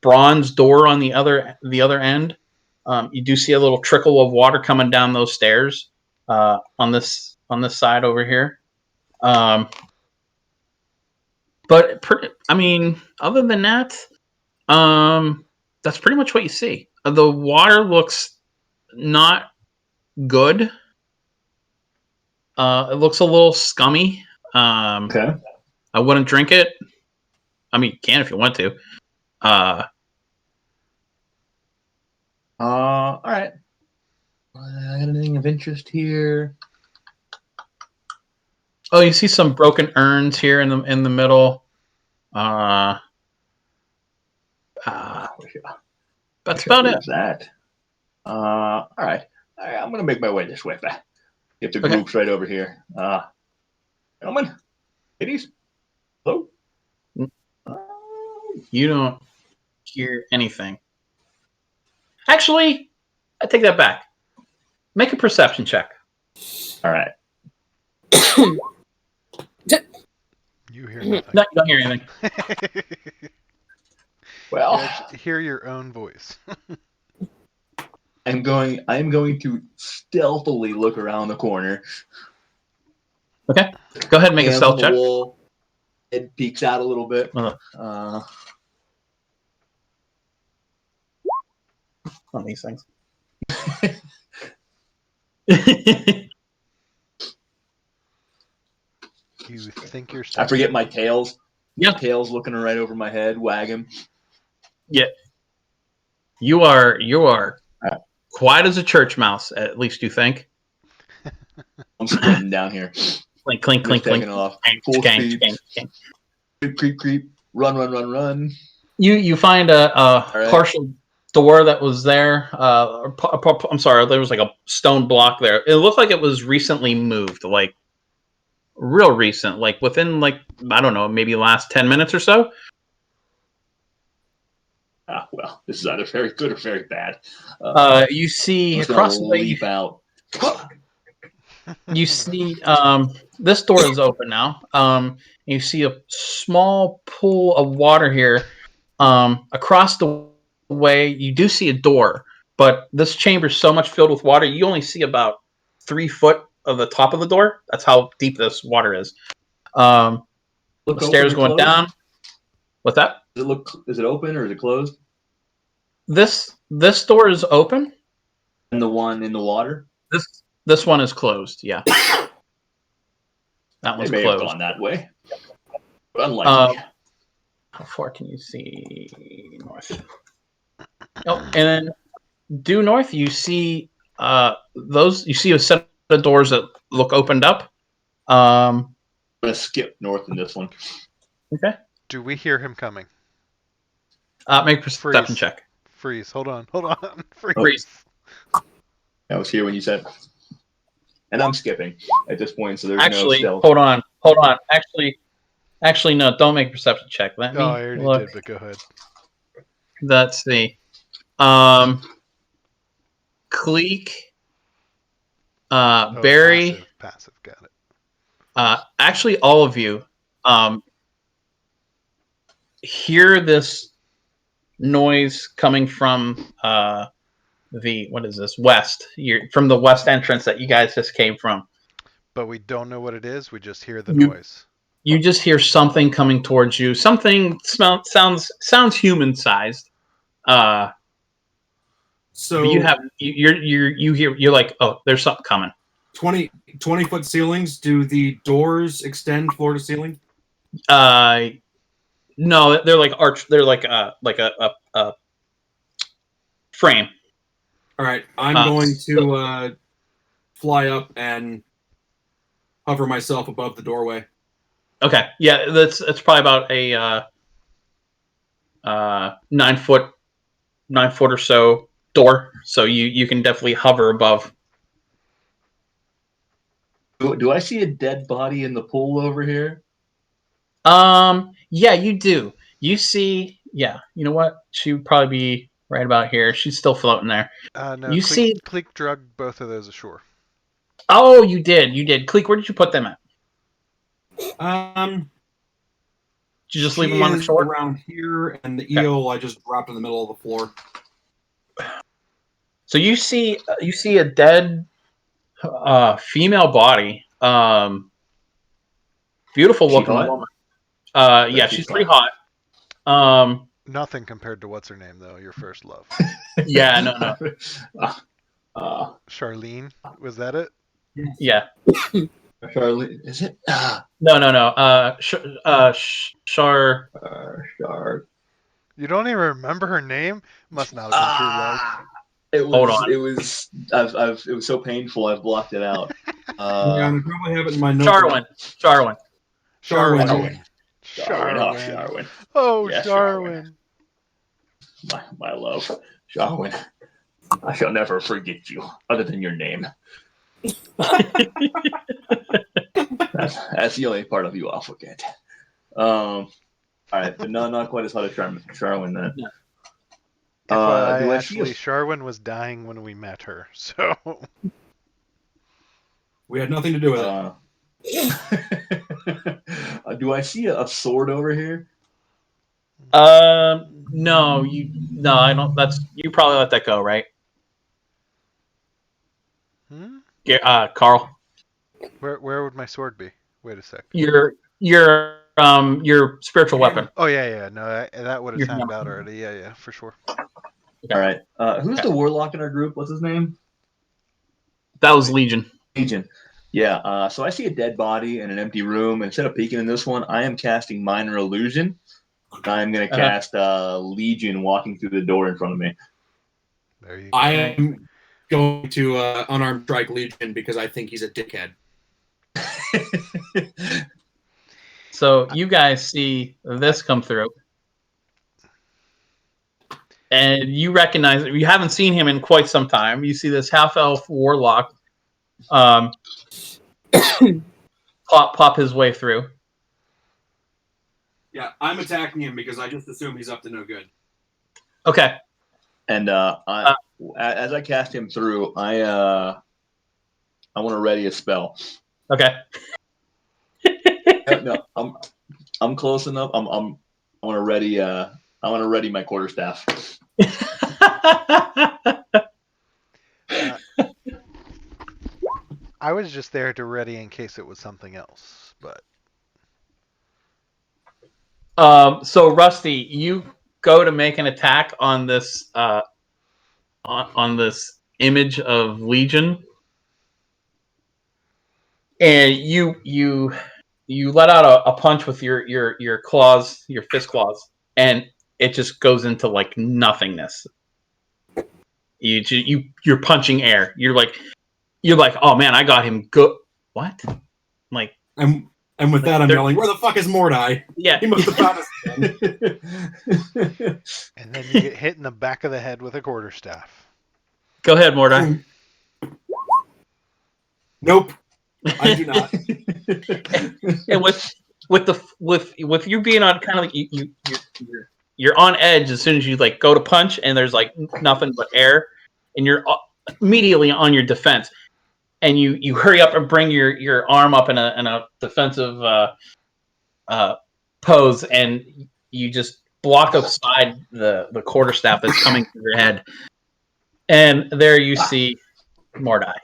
bronze door on the other end. You do see a little trickle of water coming down those stairs on this side over here. But I mean, other than that, that's pretty much what you see. The water looks not good. It looks a little scummy. Okay. I wouldn't drink it. I mean, you can if you want to. All right. I got anything of interest here? Oh, you see some broken urns here in the middle. That's about it. That. All right. I'm gonna make my way this way. Get the group's right over here. Gentlemen, ladies, hello. You don't hear anything. Actually, I take that back. Make a perception check. All right. You hear nothing. No, you don't hear anything. Well, you hear your own voice. I'm going to stealthily look around the corner. Okay. Go ahead and make a stealth check. Wall. It peeks out a little bit. On these things. You think you're I forget my tails. Yeah. Tails looking right over my head, wagging. Yeah. You are quiet as a church mouse, at least you think. I'm sprinting down here. Clink, clink, clink, clink. Taking off. Full speed. Creep, creep, creep. Run. You find a partial door that was there. I'm sorry, there was like a stone block there. It looked like it was recently moved, like real recent, like within I don't know, maybe last 10 minutes or so. Well, this is either very good or very bad. You see I'm across the way. Leap out. You see, this door is open now. You see a small pool of water here. Across the way, you do see a door, but this chamber is so much filled with water, you only see about 3 foot of the top of the door. That's how deep this water is. The Look open stairs or going closed? down. What's that? Is it open or is it closed? This door is open. And the one in the water? This one is closed. Yeah, that They one's may have closed. gone that way. But unlikely. How far can you see north? Oh, and then due north, you see those. You see a set of doors that look opened up. I'm going to skip north in this one. Okay. Do we hear him coming? Make a perception Freeze. check. Freeze. Hold on. Freeze. Freeze. I was here when you said. And I'm skipping at this point, so there's Actually, no stealth. hold on. Actually, no. Don't make a perception check. Let me Oh, I already look. did, but go ahead. Let's see. Cleek, Oh, Barry. Passive. Got it. Actually, all of you hear this noise coming from the what is this west? From the west entrance that you guys just came from. But we don't know what it is. We just hear the You- noise. You just hear something coming towards you. Something sounds human sized. So But you're like, oh, there's something coming. 20 foot ceilings. Do the doors extend floor to ceiling? No, they're like arch. They're like a frame. All right, I'm going to fly up and hover myself above the doorway. Okay, yeah, that's probably about a 9 foot or so door. So you can definitely hover above. Do I see a dead body in the pool over here? Yeah, you do. You see, yeah. You know what? She would probably be right about here. She's still floating there. No, You see? Cleek drug both of those ashore. Oh, you did. Cleek, where did you put them at? Did you just leave them on the shore? Around here, and the eel I just dropped in the middle of the floor. So you see a dead female body. Beautiful looking woman. Yeah, she's pretty hot. Nothing compared to what's her name though, your first love. Yeah, no. Charlene, was that it? Yeah. Charlie, is it? No. Char. You don't even remember her name? Must not have been true love. Hold on. It was. It was so painful. I've blocked it out. Yeah, I probably have it in my notebook. Charwin. Sharwin. Oh, Yes, Sharwin. My love, Sharwin. I shall never forget you, other than your name. That's the only part of you I'll forget. All right, but no, not quite as hot as Sharwin then. Yeah. Do Sharwin was dying when we met her, so we had nothing to do with it. Do I see a sword over here? No, I don't. That's you probably let that go, right? Yeah, Carl. Where would my sword be? Wait a sec. Your spiritual weapon. Oh yeah. No, that would have timed out already. Yeah, for sure. Okay. All right. Who's the warlock in our group? What's his name? That was Legion. Yeah. So I see a dead body in an empty room. Instead of peeking in this one, I am casting Minor Illusion. I'm going to cast Legion walking through the door in front of me. There you go. I am going to unarmed strike Legion because I think he's a dickhead. So you guys see this come through. And you recognize it. You haven't seen him in quite some time. You see this half-elf warlock pop his way through. Yeah, I'm attacking him because I just assume he's up to no good. Okay. And as I cast him through, I to ready a spell. Okay. No, I'm close enough. I want to ready. I want to ready my quarterstaff. I was just there to ready in case it was something else, but So Rusty, you go to make an attack on this on this image of Legion, and you let out a punch with your claws, your fist claws, and it just goes into like nothingness. You're punching air. You're like, oh man, I got him good. What? Like, And with that, I'm yelling, "Where the fuck is Mordai? Yeah, He must have found us again." and then you get hit in the back of the head with a quarterstaff. Go ahead, Mordai. Nope, I do not. And with you being on kind of like you're on edge as soon as you like go to punch, and there's like nothing but air, and you're immediately on your defense, and you hurry up and bring your arm up in a defensive pose, and you just block aside the quarterstaff that's coming through your head, and there you see Mordai.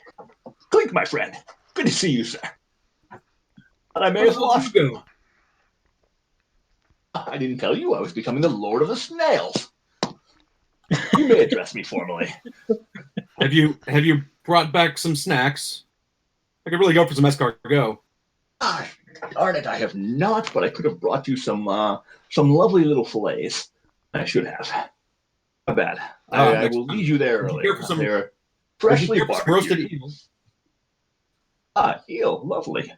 Clink, my friend. Good to see you, sir. And I may have lost you. I didn't tell you I was becoming the Lord of the Snails. You may address me formally. Have you brought back some snacks? I could really go for some escargot. Darn it, I have not, but I could have brought you some lovely little fillets. I should have. Not bad. I will lead you there early. They're freshly barbecued. Roasted eel. Eel, lovely.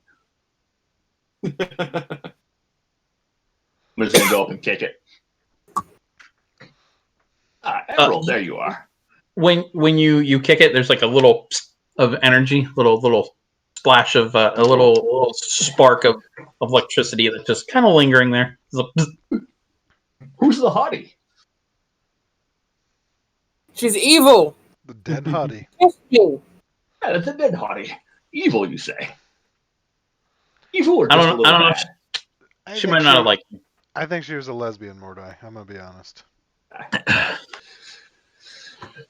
I'm just gonna go up and kick it. Emerald, there you are. When you kick it, there's like a little of energy, little splash of a little spark of electricity that's just kind of lingering there. Who's the hottie? She's evil. The dead hottie. You. Yeah, the dead hottie. Evil, you say? Evil or just I a don't little know. I She think might not have liked me. I think she was a lesbian, Mordai. I'm gonna be honest.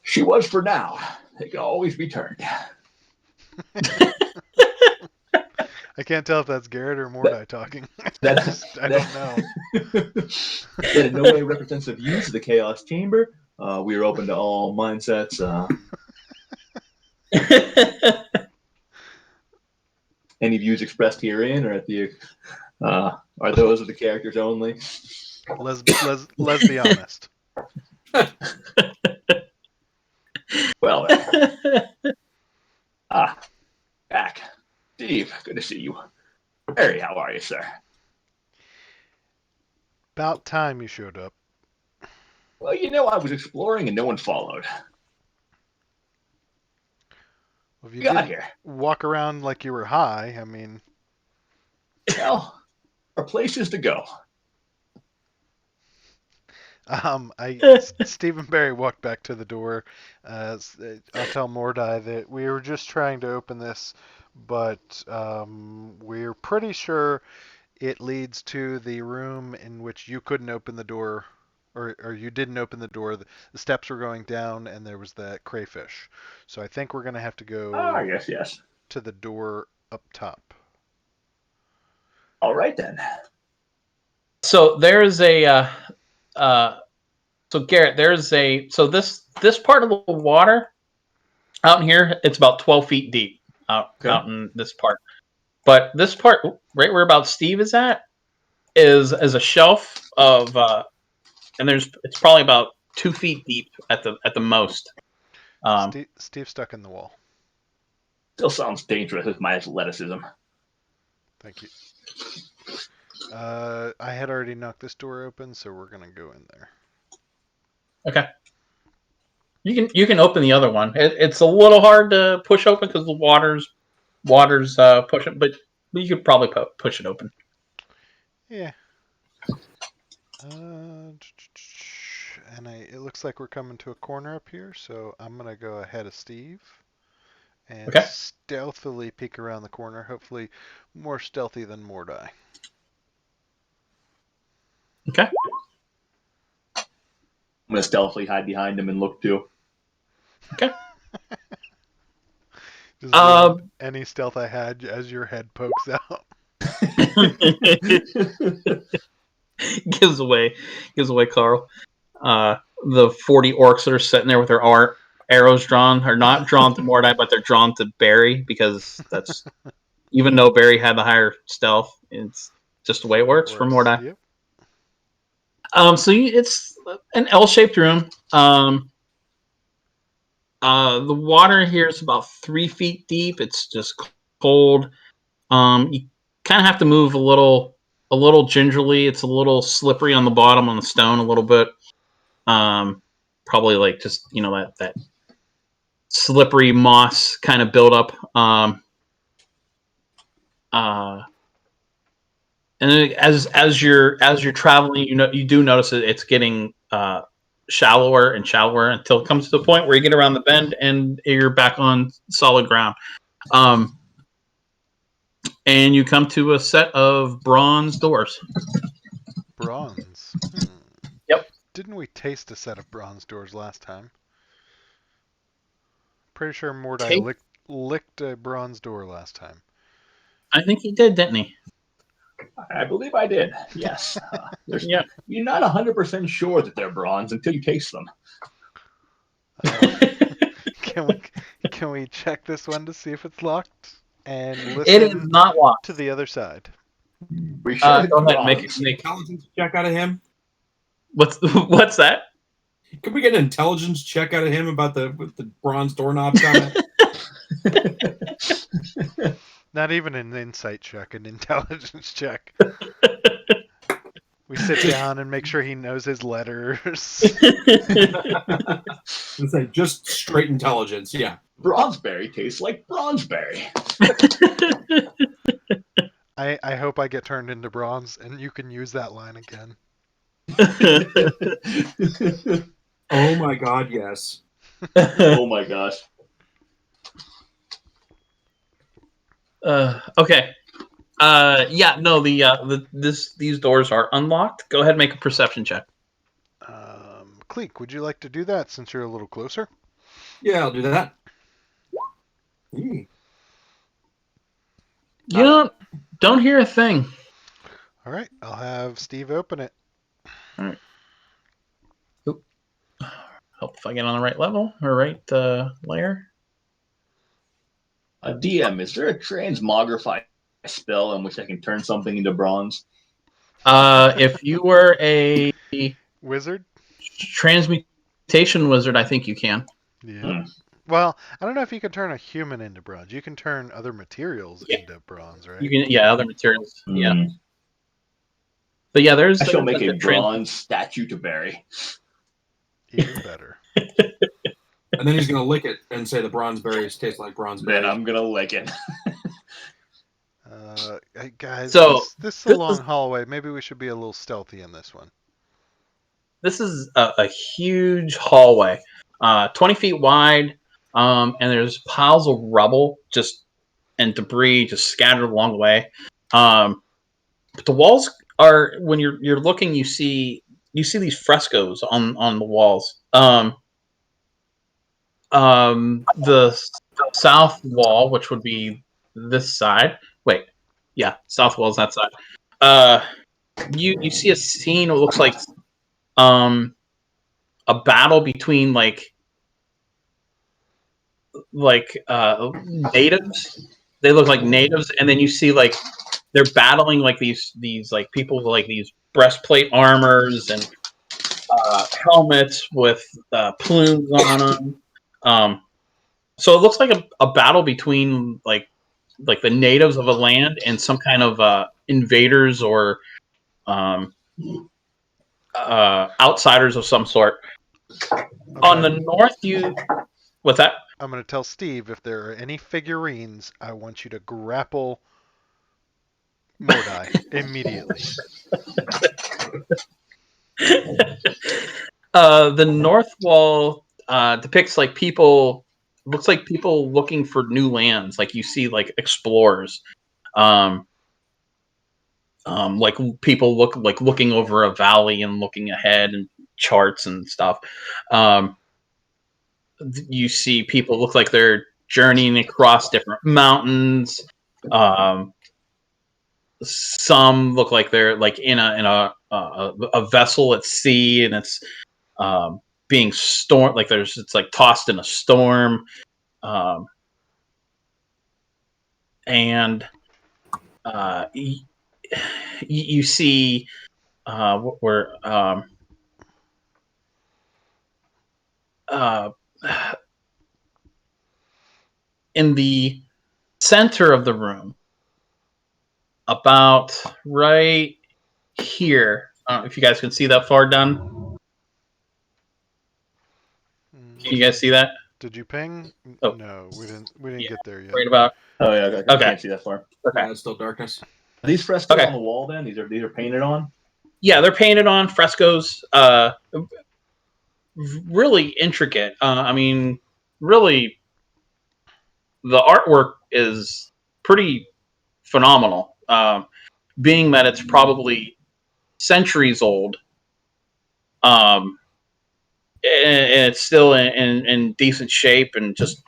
She was for now. It can always be turned. I can't tell if that's Garrett or Mordai talking. I don't know. That in no way represents the views of the Chaos Chamber. We are open to all mindsets. Any views expressed herein are are those of the characters only. Let's be honest. Well, back. Steve, good to see you. Harry, how are you, sir? About time you showed up. Well, I was exploring and no one followed. Well, if you Got didn't here. walk around like you were high, I mean... Well, our place is to go. Stephen Barry walked back to the door. I'll tell Mordai that we were just trying to open this, but we're pretty sure it leads to the room in which you couldn't open the door, or you didn't open the door. The steps were going down, and there was that crayfish. So I think we're going to have to go Yes. to the door up top. All right, then. So there's a so Garrett, this part of the water out in here, it's about 12 feet deep out in this part. But this part, right where about Steve is at, is a shelf of and it's probably about 2 feet deep at the most. Steve's stuck in the wall. Still sounds dangerous with my athleticism. Thank you. I had already knocked this door open, so we're gonna go in there. Okay. You can open the other one. It's a little hard to push open because the water's pushing, but you could probably push it open. Yeah. And it looks like we're coming to a corner up here, so I'm gonna go ahead of Steve, and Okay. stealthily peek around the corner. Hopefully, more stealthy than Mordai. Okay. I'm gonna stealthily hide behind him and look too. Okay. Just ruin any stealth I had as your head pokes out. gives away Carl. The 40 orcs that are sitting there with their arrows drawn are not drawn to Mordai, but they're drawn to Barry because that's even though Barry had the higher stealth, it's just the way it works for Mordai. Yep. It's an L-shaped room. The water here is about 3 feet deep. It's just cold. You kind of have to move a little gingerly. It's a little slippery on the bottom on the stone a little bit. Probably like just that slippery moss kind of buildup. And as you're traveling, you do notice that it's getting shallower and shallower until it comes to the point where you get around the bend and you're back on solid ground. And you come to a set of bronze doors. Bronze. Yep. Didn't we taste a set of bronze doors last time? Pretty sure Mordai licked a bronze door last time. I think he did, didn't he? I believe I did. Yes. Yeah. You're not 100% sure that they're bronze until you taste them. Can we check this one to see if it's locked and listen? It is not locked to the other side. We should go ahead and make an intelligence check out of him. What's that? Can we get an intelligence check out of him about the bronze doorknob comment? Not even an insight check, an intelligence check. We sit down and make sure he knows his letters. It's like just straight intelligence, yeah. Bronzeberry tastes like bronzeberry. I hope I get turned into bronze and you can use that line again. Oh my god, yes. Oh my gosh. Okay. Yeah, no, these doors are unlocked. Go ahead and make a perception check. Cleek, would you like to do that since you're a little closer? Yeah, I'll do that. You don't hear a thing. All right, I'll have Steve open it. All right. Oop. Hope if I get on the right level or right layer. DM, is there a transmogrify spell in which I can turn something into bronze? If you were a wizard, transmutation wizard, I think you can. Yeah. Well, I don't know if you can turn a human into bronze. You can turn other materials into bronze, right? You can, other materials. Yeah. But yeah, I shall make a bronze statue to Barry. Even better. And then he's gonna lick it and say the bronze berries taste like bronze berries. Then I'm gonna lick it. Guys, so this is a long hallway. Maybe we should be a little stealthy in this one. This is a huge hallway, 20 feet wide, and there's piles of rubble and debris just scattered along the way. But the walls are, when you're looking, you see these frescoes on the walls. The south wall, which would be this side. Wait, yeah, south wall is that side. You see a scene. It looks like a battle between like natives. They look like natives, and then you see like they're battling like these like people with like these breastplate armors and helmets with plumes on them. So it looks like a battle between like the natives of a land and some kind of invaders or outsiders of some sort. Okay. On the north, what's that? I'm going to tell Steve if there are any figurines, I want you to grapple Mordai immediately. The north wall depicts like people looks like people looking for new lands. Like you see like explorers, like people looking over a valley and looking ahead and charts and stuff. You see people look like they're journeying across different mountains. Some look like they're like in a vessel at sea, and it's being stormed. Like it's like tossed in a storm, and you see where in the center of the room, about right here. If you guys can see that far down, can you guys see that? Did you ping? Oh. No, we didn't. We didn't Yeah, get there yet. right about. Oh yeah, I Okay. can't see that far. Okay. Yeah, it's still darkness. Are these frescoes Okay. on the wall then? These are painted on? Yeah, they're painted on frescoes. Really intricate. I mean, really, the artwork is pretty phenomenal. Being that it's probably centuries old, and it's still in decent shape, and just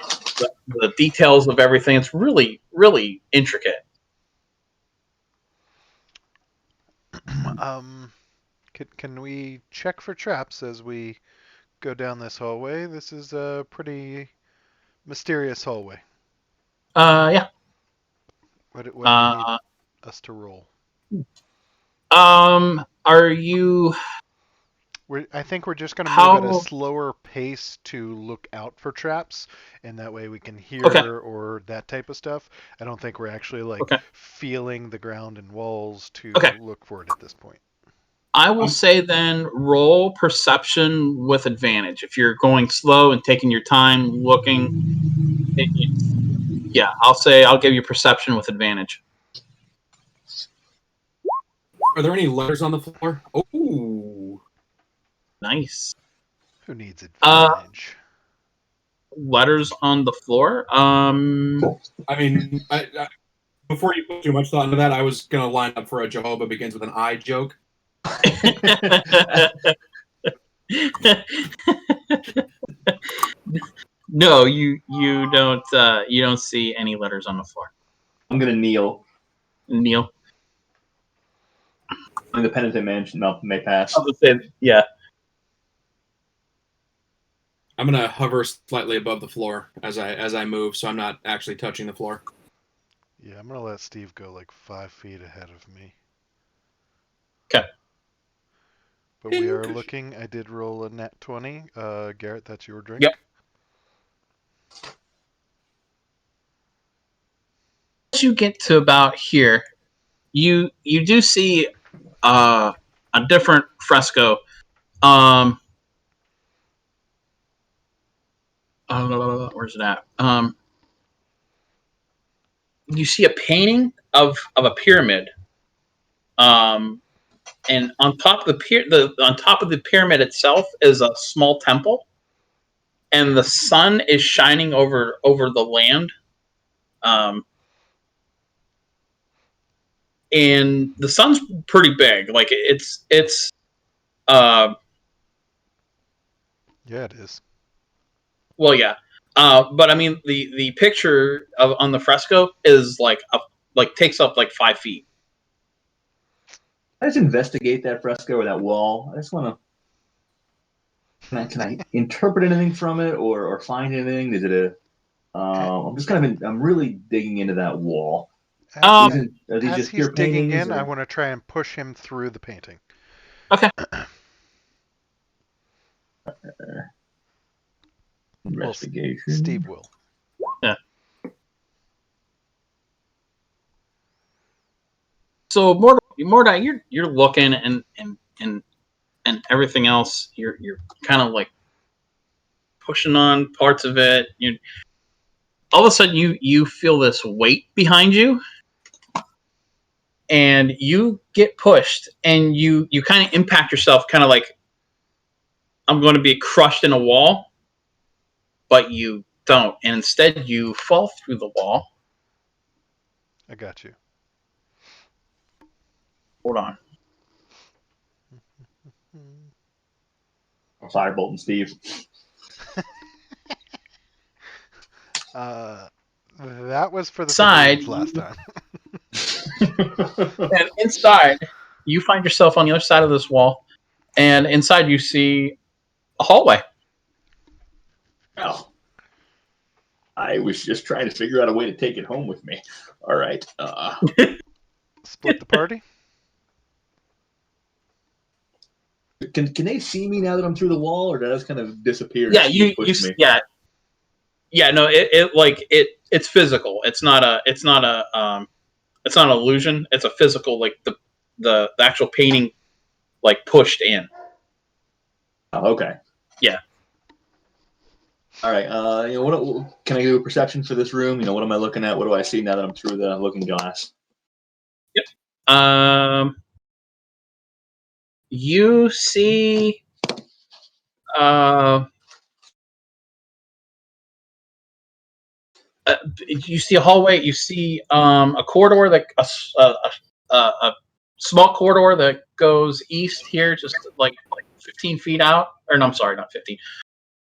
the details of everything. It's really, really intricate. Can we check for traps as we go down this hallway? This is a pretty mysterious hallway. Yeah. What do you need us to roll? Are you? I think we're just going to move at a slower pace to look out for traps, and that way we can hear or that type of stuff. I don't think we're actually feeling the ground and walls to look for it at this point. I will say then roll perception with advantage. If you're going slow and taking your time looking, yeah, I'll give you perception with advantage. Are there any letters on the floor? Oh, nice. Who needs advantage? Letters on the floor. I mean, before you put too much thought into that, I was gonna line up for a Jehovah Begins with an I joke. No, you don't see any letters on the floor. I'm gonna kneel. Kneel. And the penitent man may pass. I would say, yeah. I'm gonna hover slightly above the floor as I move, so I'm not actually touching the floor. Yeah, I'm gonna let Steve go like 5 feet ahead of me. Okay. But we are looking. I did roll a nat 20. Garrett, that's your drink. Yep. As you get to about here, you do see a different fresco. Where's it at? You see a painting of a pyramid. And on top of the pyramid itself is a small temple, and the sun is shining over the land. And the sun's pretty big. Like it's yeah, it is. Well, yeah. But I mean, the picture on the fresco is takes up like 5 feet. I just investigate that fresco or that wall. I just want to. Can I interpret anything from it or find anything? Is it a? I'm just I'm really digging into that wall. As just he's digging in, or? I want to try and push him through the painting. Okay. Investigation. Well, Steve will. Yeah. So Mordai, you're looking and everything else. You're kind of like pushing on parts of it. All of a sudden you feel this weight behind you, and you get pushed, and you kind of impact yourself, kind of like I'm going to be crushed in a wall, but you don't, and instead you fall through the wall. I got you. Hold on. Firebolt and Steve. That was for the Side, figurines last time. and inside, you find yourself on the other side of this wall, and inside you see a hallway. Well, I was just trying to figure out a way to take it home with me. All right. Split the party? Can they see me now that I'm through the wall, or did I just kind of disappear? Yeah, and you push me? yeah. No, it's physical. It's not an illusion. It's a physical, like the actual painting, like pushed in. Oh, okay. Yeah. All right. What can I do a perception for this room? What am I looking at? What do I see now that I'm through the looking glass? Yep. You see. You see a hallway. You see a corridor that a small corridor that goes east here, just like 15 feet out. Or no, I'm sorry, not 15,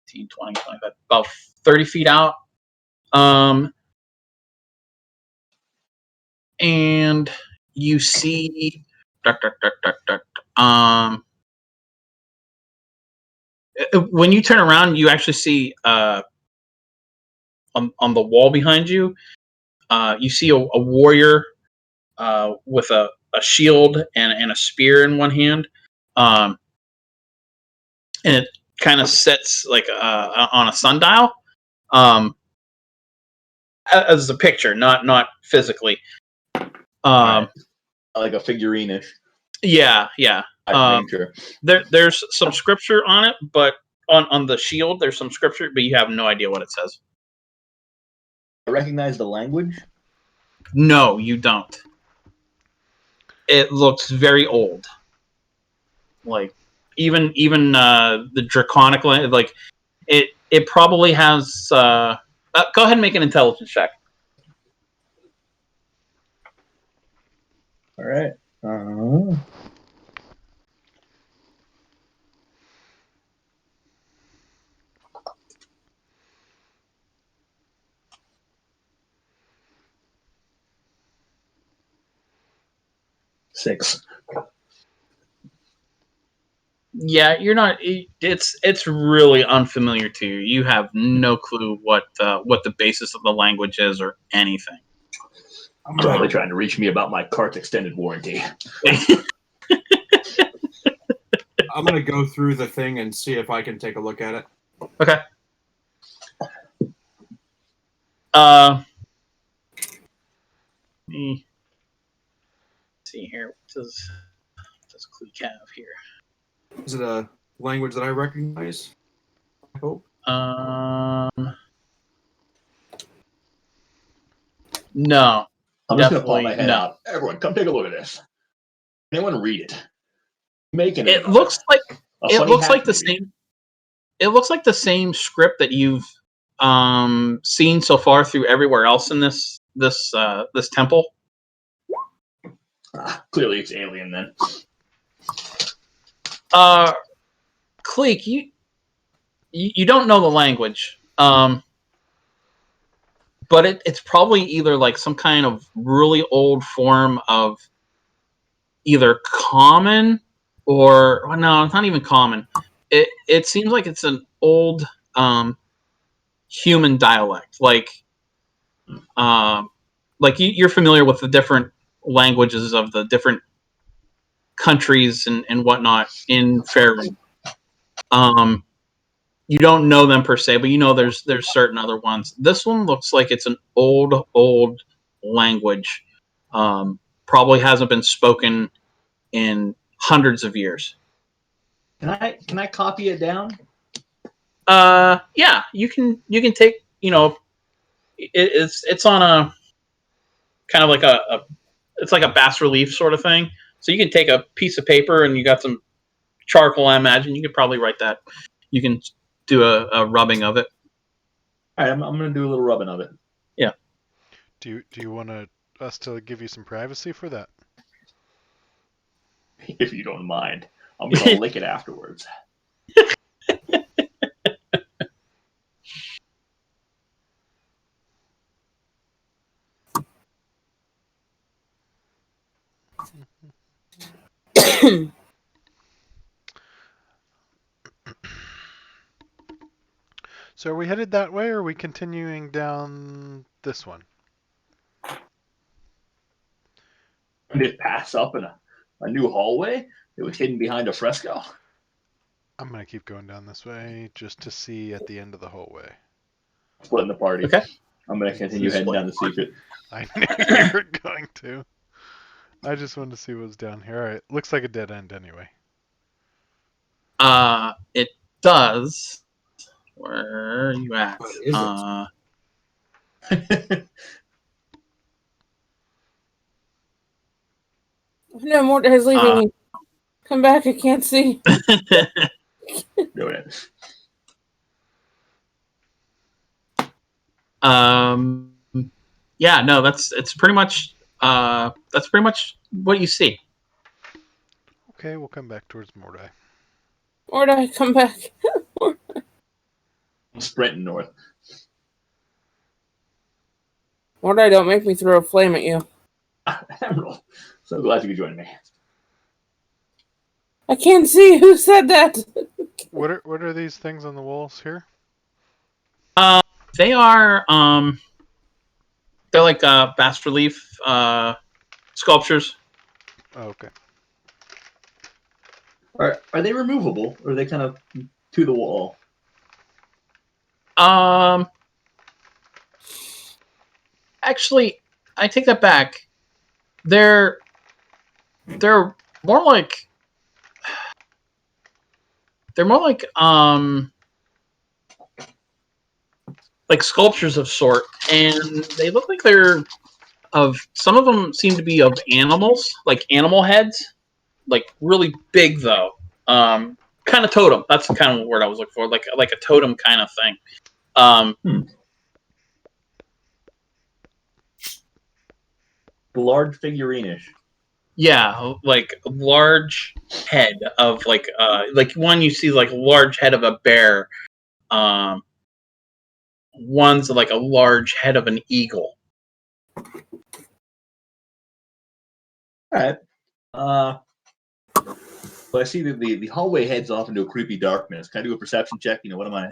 15, 20, 25, about 30 feet out. And you see, when you turn around, you actually see on the wall behind you, you see a warrior with a shield and a spear in one hand, and it kind of sits like on a sundial, as a picture, not physically. Right. Like a figurine-ish. Yeah. Nature. There's some scripture on it, but on the shield there's some scripture, but you have no idea what it says. I recognize the language. No, you don't. It looks very old. Like even the draconic language, like it probably has. Go ahead and make an intelligence check. All right. 6. Yeah, you're not. It's really unfamiliar to you. You have no clue what the basis of the language is or anything. I'm probably trying to reach me about my cart's extended warranty. I'm gonna go through the thing and see if I can take a look at it. Okay. Let me see here. What does Cleek have here? Is it a language that I recognize? I hope. No. I'm just gonna pop my head no. out. Everyone, come take a look at this. Anyone read it? Making it looks like the same. It looks like the same script that you've seen so far through everywhere else in this temple. Clearly, it's alien then. Cleek, you don't know the language, but it's probably either like some kind of really old form of either common or no, it's not even common. It seems like it's an old human dialect, like you're familiar with the different languages of the different countries and whatnot in Faerun. You don't know them per se, but you know there's certain other ones. This one looks like it's an old language. Probably hasn't been spoken in hundreds of years. Can I copy it down? Yeah, you can take, it's on a kind of like it's like a bas relief sort of thing. So you can take a piece of paper and you got some charcoal, I imagine. You could probably write that. You can do a rubbing of it. All right, I'm going to do a little rubbing of it. Yeah. Do you want us to give you some privacy for that? If you don't mind. I'm going to lick it afterwards. So are we headed that way, or are we continuing down this one? Did it pass up in a new hallway? It was hidden behind a fresco. I'm going to keep going down this way just to see at the end of the hallway. Splitting the party. Okay. I'm going to continue heading down the secret. I knew you were going to. I just wanted to see what was down here. All right, looks like a dead end anyway. It does. Where are you at? What is it? No, Mordai's leaving me. Come back, I can't see. Doing it. Yeah, no, it's pretty much that's pretty much what you see. Okay, we'll come back towards Mordai. Mordai, come back. I'm sprinting north. Mordai, don't make me throw a flame at you. Emerald. So glad you could join me. I can't see. Who said that? What are these things on the walls here? They are they're like bas relief sculptures. Oh, okay. Are they removable, or are they kind of to the wall? Actually, I take that back. They're more like like sculptures of sort, and they look like they're of some of them seem to be of animals, like animal heads, like really big though. Kind of totem. That's the kind of word I was looking for, like a totem kind of thing. Large figurine-ish. Yeah, like a large head of like one you see like a large head of a bear. One's like a large head of an eagle. All right. So I see that the hallway heads off into a creepy darkness. Can I do a perception check? What am I?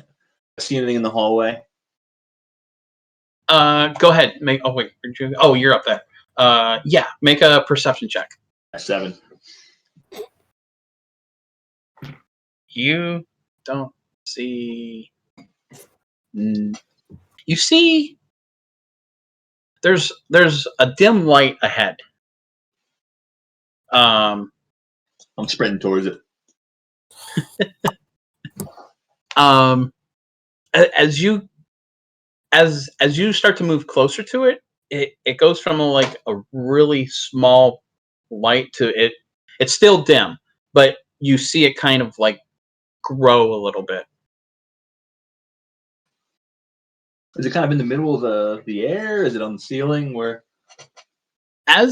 See anything in the hallway? Go ahead. Make. Oh wait. Oh, you're up there. Yeah. Make a perception check. 7. You don't see. You see. There's a dim light ahead. I'm sprinting towards it. As you start to move closer to it, it goes from a really small light to it. It's still dim, but you see it kind of like grow a little bit. Is it kind of in the middle of the air? Is it on the ceiling? Where? Am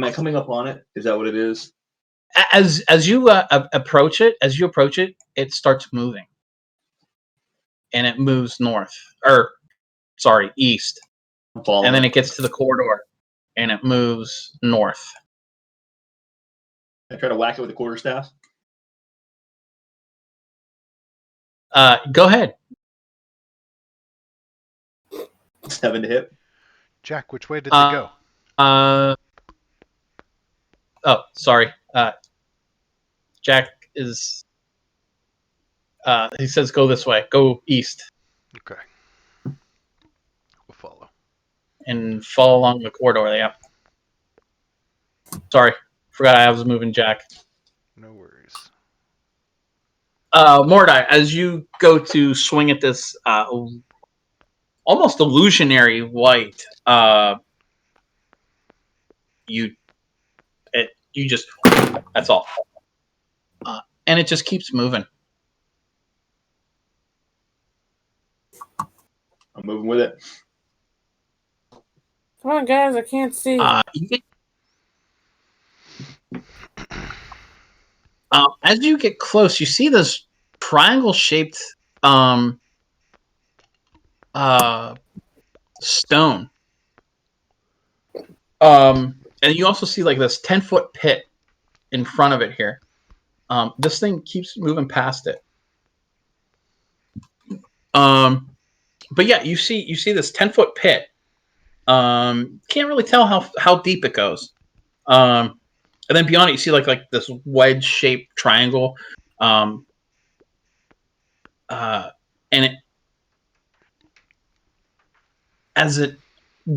I coming up on it? Is that what it is? As you approach it, it starts moving, and it moves east, and then it gets to the corridor, and it moves north. I try to whack it with a quarterstaff. Go ahead. 7 to hit. Jack, which way did they go? Oh, sorry. Jack is. He says, "Go this way. Go east." Okay. We'll follow. And follow along the corridor. Yeah. Sorry, forgot I was moving Jack. No worries. Mordai, as you go to swing at this almost illusionary light, you just that's all, and it just keeps moving. I'm moving with it. Come on, guys, I can't see. As you get close, you see this triangle-shaped stone. And you also see like this 10-foot pit in front of it here. This thing keeps moving past it. But yeah, you see this 10-foot pit. Can't really tell how deep it goes. And then beyond it, you see like this wedge-shaped triangle. And it, as it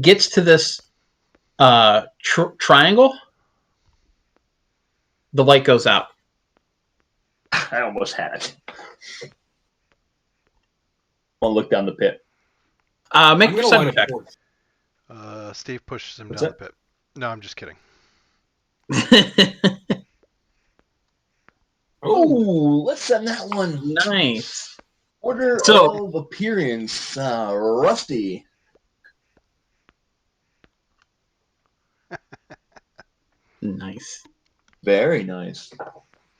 gets to this triangle, the light goes out. I almost had it. I'll look down the pit. Make a perception check. Steve pushes him What's down that? the pit. No, I'm just kidding. Oh, let's send that one. Nice. Order of appearance, Rusty. Nice. Very nice.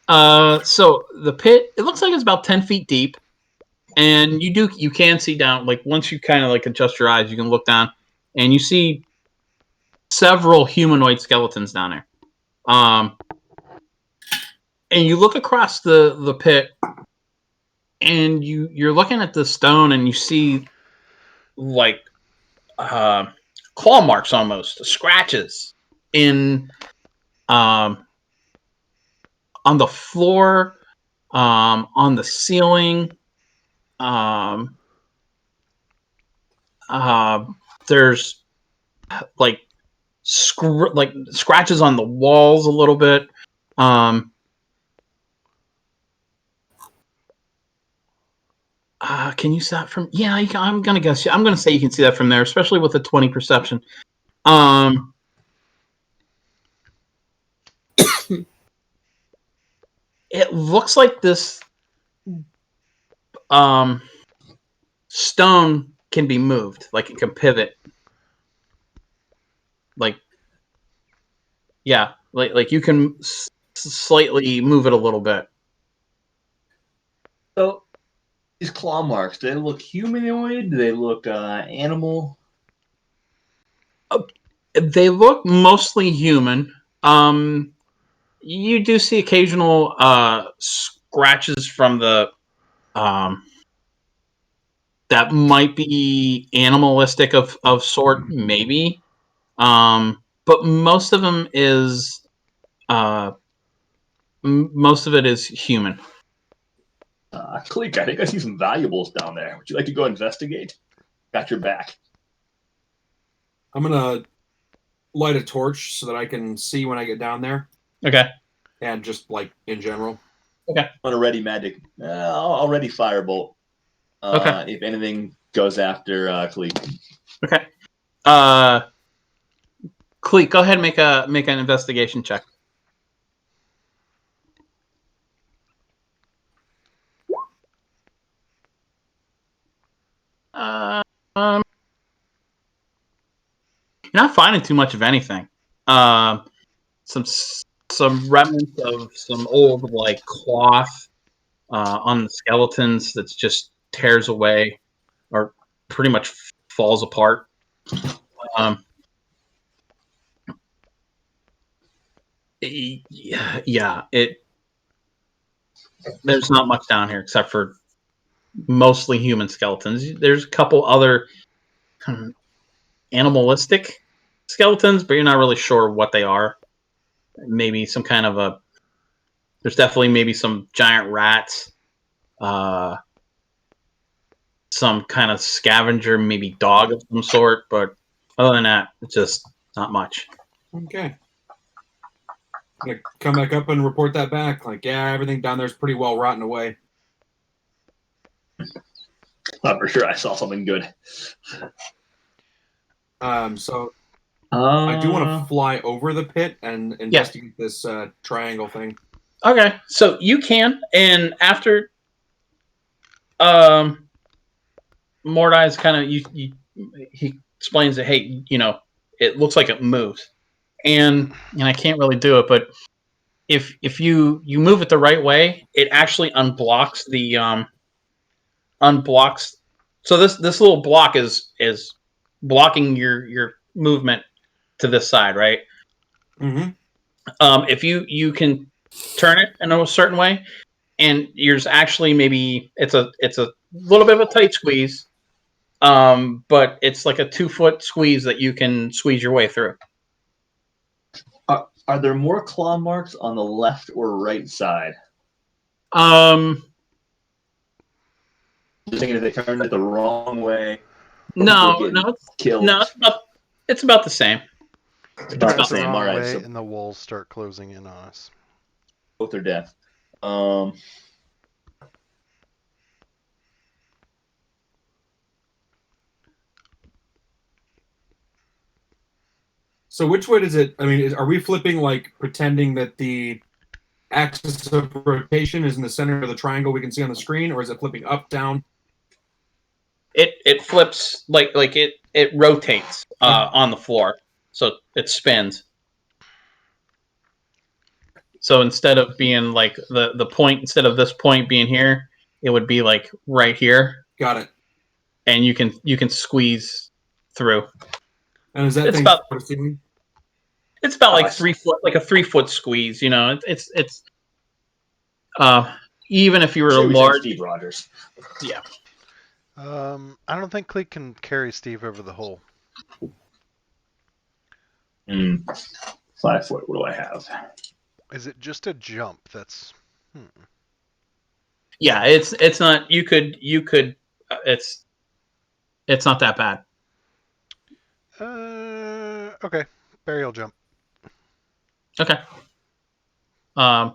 So the pit, it looks like it's about 10 feet deep, and you can see down. Like once you kind of like adjust your eyes, you can look down, and you see several humanoid skeletons down there. And you look across the pit, and you're looking at the stone, and you see like claw marks, almost scratches in on the floor, on the ceiling. There's like scratches on the walls a little bit. Can you see that from? Yeah, I'm gonna guess. I'm gonna say you can see that from there, especially with a 20 perception. It looks like this stone can be moved, like it can pivot. Like, yeah, like you can slightly move it a little bit. So, these claw marks, do they look humanoid? Do they look animal? They look mostly human. You do see occasional scratches from the that might be animalistic of sort, maybe. But most of them is most of it is human. Cleek, I think I see some valuables down there. Would you like to go investigate? Got your back. I'm gonna light a torch so that I can see when I get down there. Okay. And just like in general. Okay. On a ready magic. I'll ready firebolt. Okay. If anything goes after Cleek. Okay. Cleek, go ahead and make an investigation check. You're not finding too much of anything. Some remnants of some old like cloth on the skeletons that just tears away or pretty much falls apart. Yeah, there's not much down here except for mostly human skeletons. There's a couple other animalistic skeletons, but you're not really sure what they are. Maybe some kind of there's definitely maybe some giant rats, some kind of scavenger, maybe dog of some sort, but other than that, it's just not much. Okay. I'm gonna come back up and report that back. Like, yeah, everything down there is pretty well rotten away. I'm for sure I saw something good. So I do want to fly over the pit and investigate this triangle thing. Okay, so you can, and after Mordai's kind of he explains that, hey, it looks like it moves, and I can't really do it, but if you move it the right way, it actually unblocks the unblocks. So this little block is blocking your movement to this side, right? Mm-hmm. If you can turn it in a certain way, and there's actually maybe it's a little bit of a tight squeeze, but it's like a 2-foot squeeze that you can squeeze your way through. Are there more claw marks on the left or right side? Just thinking if they turned it the wrong way. No, Killed. no, it's about the same. It About the turns the same. wrong All right, way, so and the walls start closing in on us. both are death. So which way does it? I mean, are we flipping like pretending that the axis of rotation is in the center of the triangle we can see on the screen, or is it flipping up, down? It flips like it rotates on the floor, so it spins. So instead of being like the point, instead of this point being here, it would be like right here, Got it. and you can squeeze through. And is that It's thing about ceiling? it's about like Nice. 3 foot, like a 3-foot squeeze. It's even if you were a Say we said large, Steve Rogers. yeah. I don't think Cleek can carry Steve over the hole. 5 foot. What do I have? Is it just a jump? That's. Yeah, it's not. You could. It's not that bad. Okay. Burial jump. Okay. Go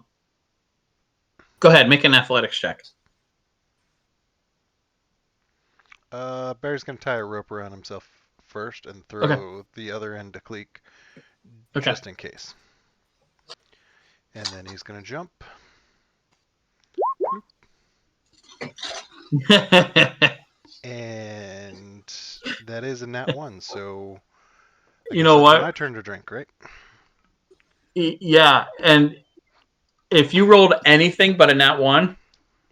ahead. Make an athletics check. Barry's gonna tie a rope around himself first and throw the other end to Cleek, just in case. And then he's gonna jump. And that is a nat 1, so I You guess know that's what? my turn to drink, right? Yeah, and if you rolled anything but a nat 1,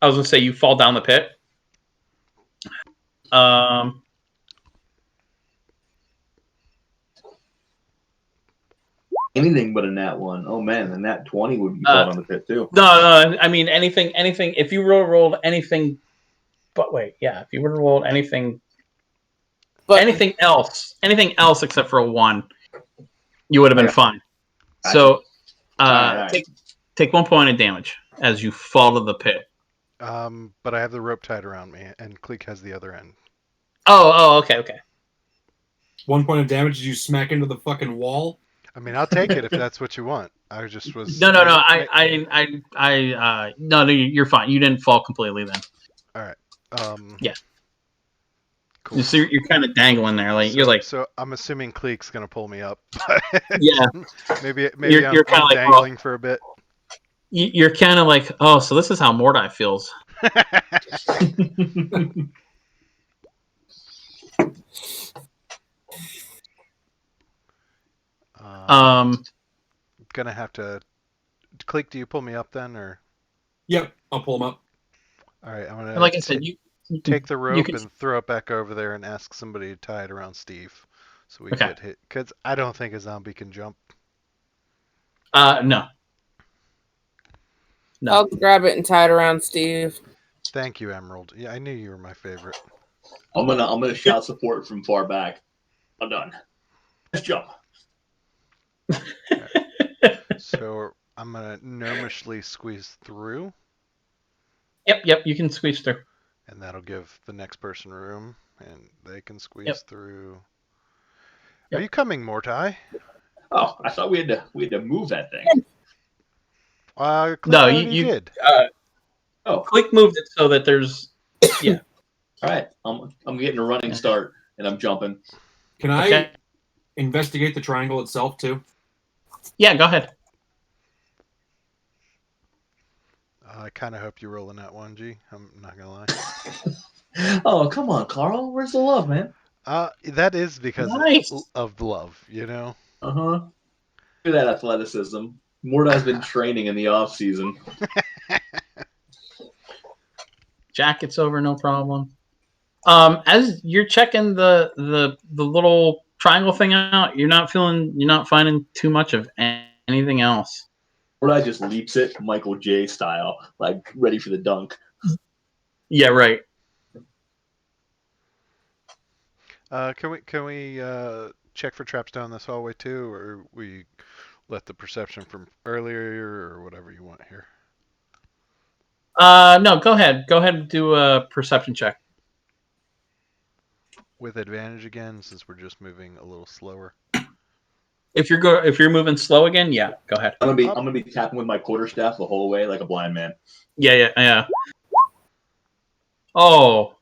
I was gonna say you fall down the pit. Anything but a nat 1. Oh man, the nat 20 would be falling on the pit too. No. I mean anything. If you rolled anything, but wait, yeah. If you would have rolled anything, anything else except for a 1, you would have been fine. Gotcha. So, All right. take 1 point of damage as you fall to the pit. But I have the rope tied around me, and Cleek has the other end. Oh, okay. 1 point of damage as you smack into the fucking wall. I mean, I'll take it if that's what you want. I just was. No. No, you're fine. You didn't fall completely then. All right. Yeah. Cool. So you're kind of dangling there, like you're like. So I'm assuming Cleek's gonna pull me up. Yeah. Maybe You're I'm kind of like dangling for a bit. You're kind of like, oh, so this is how Mordai feels. Gonna have to. Cleek, do you pull me up then, or? Yep, I'll pull him up. All right, I'm gonna. Like I said, you take the rope and throw it back over there and ask somebody to tie it around Steve, so we get hit. Because I don't think a zombie can jump. No. I'll grab it and tie it around Steve. Thank you, Emerald. Yeah, I knew you were my favorite. I'm gonna shout support from far back. I'm done. Let's jump. So I'm gonna gnomishly squeeze through. Yep. You can squeeze through. And that'll give the next person room, and they can squeeze through. Are you coming, Mordai? Oh, I thought we had to move that thing. No, you did. Click moved it so that there's. Yeah. All right, I'm getting a running start, and I'm jumping. Can I investigate the triangle itself too? Yeah, go ahead. I kind of hope you roll in that one, G. I'm not gonna lie. Oh, come on, Carl. Where's the love, man? That is because Nice. of love, you know? Uh-huh. Look at that athleticism. Mordai's been training in the off season. Jacket's over, no problem. As you're checking the little triangle thing out, you're not finding too much of anything else. Mordai just leaps it, Michael J style, like ready for the dunk. Yeah, right. Can we check for traps down this hallway too, or we let the perception from earlier, or whatever you want here? No, go ahead. Go ahead and do a perception check. With advantage again, since we're just moving a little slower. If you're moving slow again, yeah, go ahead. I'm gonna be tapping with my quarterstaff the whole way like a blind man. Yeah. Oh.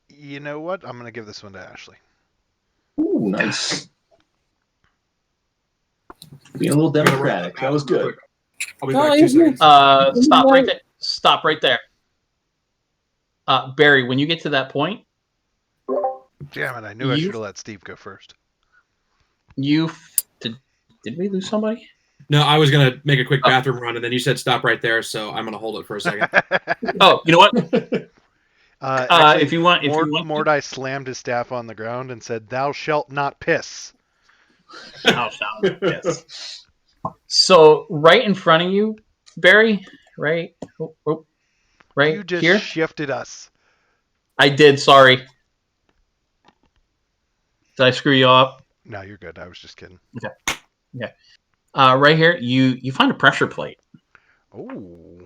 You know what? I'm gonna give this one to Ashley. Ooh, nice. Being a little democratic. That was good. I'll be back 2 seconds. Stop right there. Barry, when you get to that point, Damn it! I knew I should have let Steve go first. Did we lose somebody? No, I was gonna make a quick bathroom run, and then you said stop right there, so I'm gonna hold it for a second. Oh, you know what? Actually, if you want, Mordai slammed his staff on the ground and said, "Thou shalt not piss." Thou shalt not piss. So right in front of you, Barry, right You just here. shifted us. I did. Sorry. Did I screw you up? No, you're good. I was just kidding. Okay. Right here, you find a pressure plate. Oh.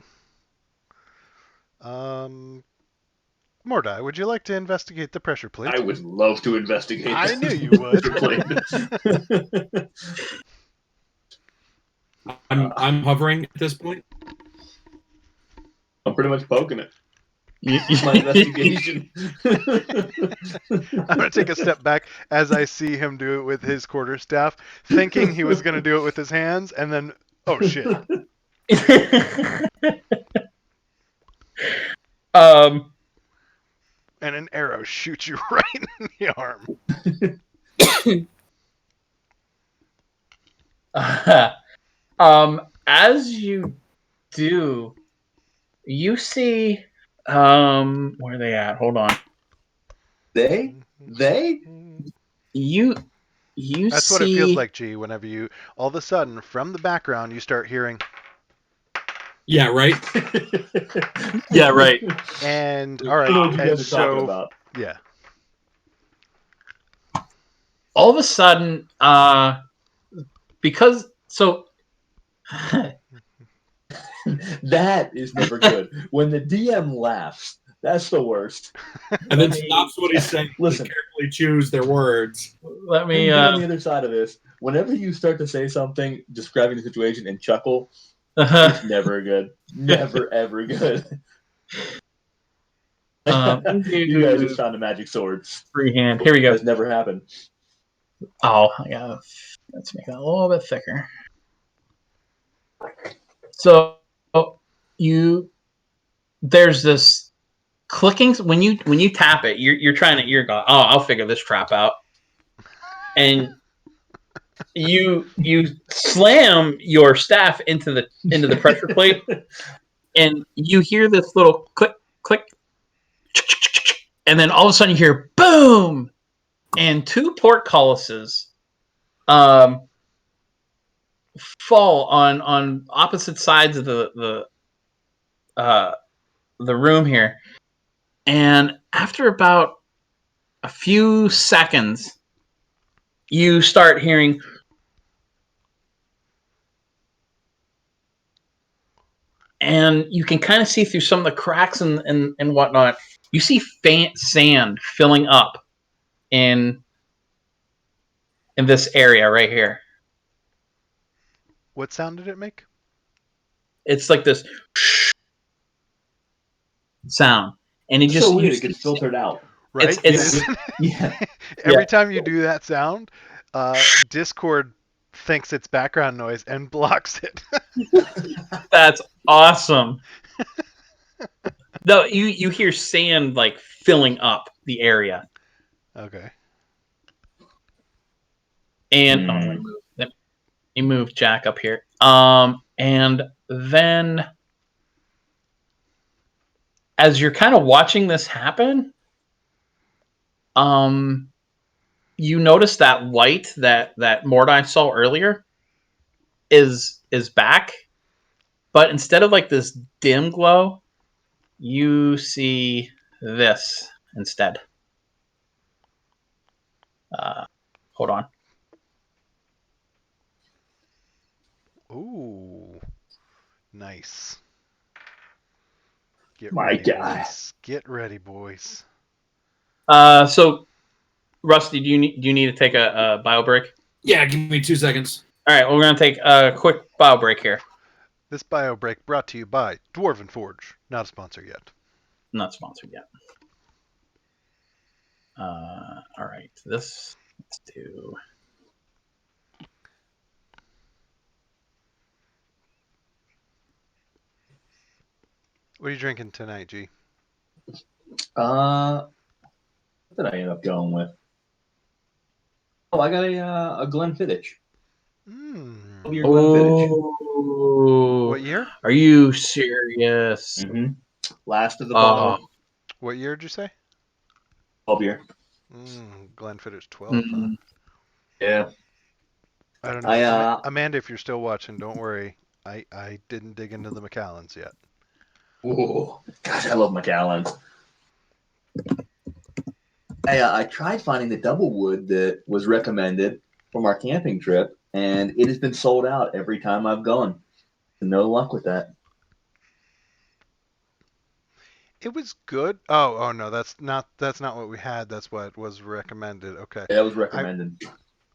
Mordai, would you like to investigate the pressure plate? I would love to investigate. I knew you would. I'm hovering at this point. I'm pretty much poking it. My investigation. I'm going to take a step back as I see him do it with his quarterstaff, thinking he was going to do it with his hands, and then, oh shit. And an arrow shoots you right in the arm. As you do, you see, where are they at? Hold on. They? You That's see... what it feels like, G, whenever you, all of a sudden, from the background, you start hearing... Yeah, right? Yeah, right. And, all right, I know what you and guys are talking about. Yeah. All of a sudden, because... So... That is never good. When the DM laughs, that's the worst. And then stops what he's saying. Listen, Carefully choose their words. Let me be on the other side of this. Whenever you start to say something describing the situation and chuckle, it's never good. Never ever good. You guys just found a magic sword. Freehand. Here we go. That's never happened. Oh, yeah. Let's make it a little bit thicker. So there's this clicking when you tap it. You're going, oh, I'll figure this trap out, and you slam your staff into the pressure plate, and you hear this little click click, and then all of a sudden you hear boom, and 2 portcullises fall on opposite sides of the room here, and after about a few seconds, you start hearing, and you can kind of see through some of the cracks and whatnot. You see faint sand filling up in this area right here. What sound did it make? It's like this sound, and it just so weird. It gets filtered out, right? It's yeah. Every time you do that sound, Discord thinks it's background noise and blocks it. That's awesome. No, you hear sand like filling up the area. Okay. And let me move Jack up here. And then as you're kind of watching this happen, you notice that light that Mordai saw earlier is back, but instead of like this dim glow, you see this instead. Hold on. Ooh, nice. Get My ready, God. boys. Get ready, boys. So Rusty, do you need to take a bio break? Yeah, give me 2 seconds. All right, we're gonna take a quick bio break here. This bio break brought to you by Dwarven Forge. Not a sponsor yet. Not sponsored yet. All right, let's do. What are you drinking tonight, G? What did I end up going with? Oh, I got a Glenfiddich. Mmm. Your Glenfiddich. What year? Are you serious? Mm-hmm. Last of the bottle. What year did you say? 12 year. Glenfiddich 12, huh? Yeah. I don't know. Amanda, if you're still watching, don't worry. I didn't dig into the Macallans yet. Ooh, gosh, I love Macallan's. I tried finding the double wood that was recommended from our camping trip, and it has been sold out every time I've gone. No luck with that. It was good. Oh no, that's not what we had. That's what was recommended. Okay. That was recommended.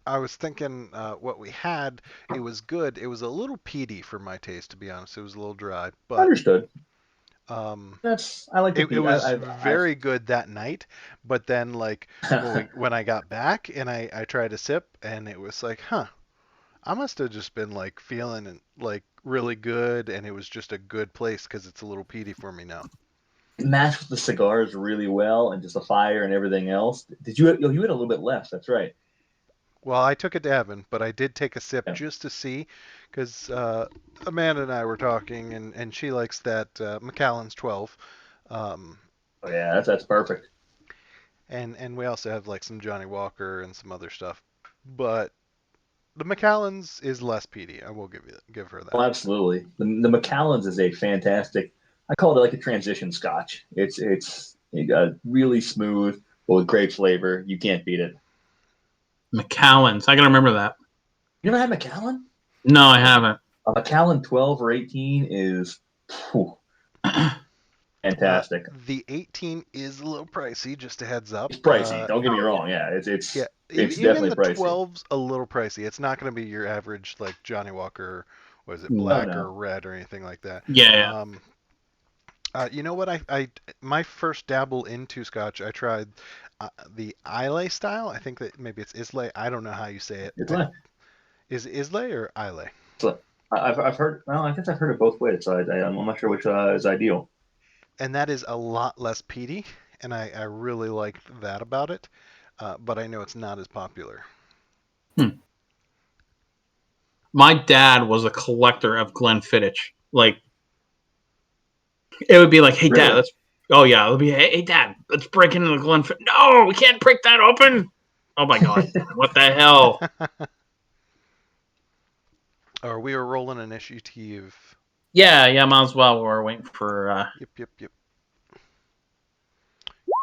I was thinking what we had. It was good. It was a little peaty for my taste, to be honest. It was a little dry, but Understood. I like the it was I've very good that night. But then, like when I got back and I tried a sip, and it was like, huh, I must have just been like feeling like really good, and it was just a good place because it's a little peaty for me now. matched with the cigars really well, and just the fire and everything else. Did you? You had a little bit left. That's right. Well, I took it to Evan, but I did take a sip Yeah. just to see, because Amanda and I were talking, and she likes that Macallan's 12. Um, Oh yeah, that's perfect. and we also have like some Johnny Walker and some other stuff. But the Macallan's is less peaty. I will give her that. Well, absolutely. The Macallan's is a fantastic. I call it like a transition scotch. It's really smooth, but with great flavor. You can't beat it. Macallan's. I gotta remember that. You never had Macallan? No, I haven't. A Macallan 12 or 18 is fantastic. The 18 is a little pricey, just a heads up. It's pricey. Don't get me wrong. Yeah, it's Yeah, it's even definitely the pricey. 12's a little pricey. It's not going to be your average like Johnny Walker, was it No. black Oh, no. or red or anything like that. Yeah. You know what? I my first dabble into Scotch, I tried the Islay style. I think that maybe it's Islay. I don't know how you say it. It's like, Is it Islay or Islay? I've heard. Well, I guess I've heard it both ways. So I'm not sure which is ideal. And that is a lot less peaty, and I really liked that about it. But I know it's not as popular. My dad was a collector of Glenfiddich. Like, it would be like, "Hey, Really? Dad, let's." Oh yeah, it would be, "Hey, Dad, let's break into the Glenfiddich." No, we can't break that open. Oh my God, what the hell? Or we were rolling initiative. Yeah, might as well. We're waiting for. Yep.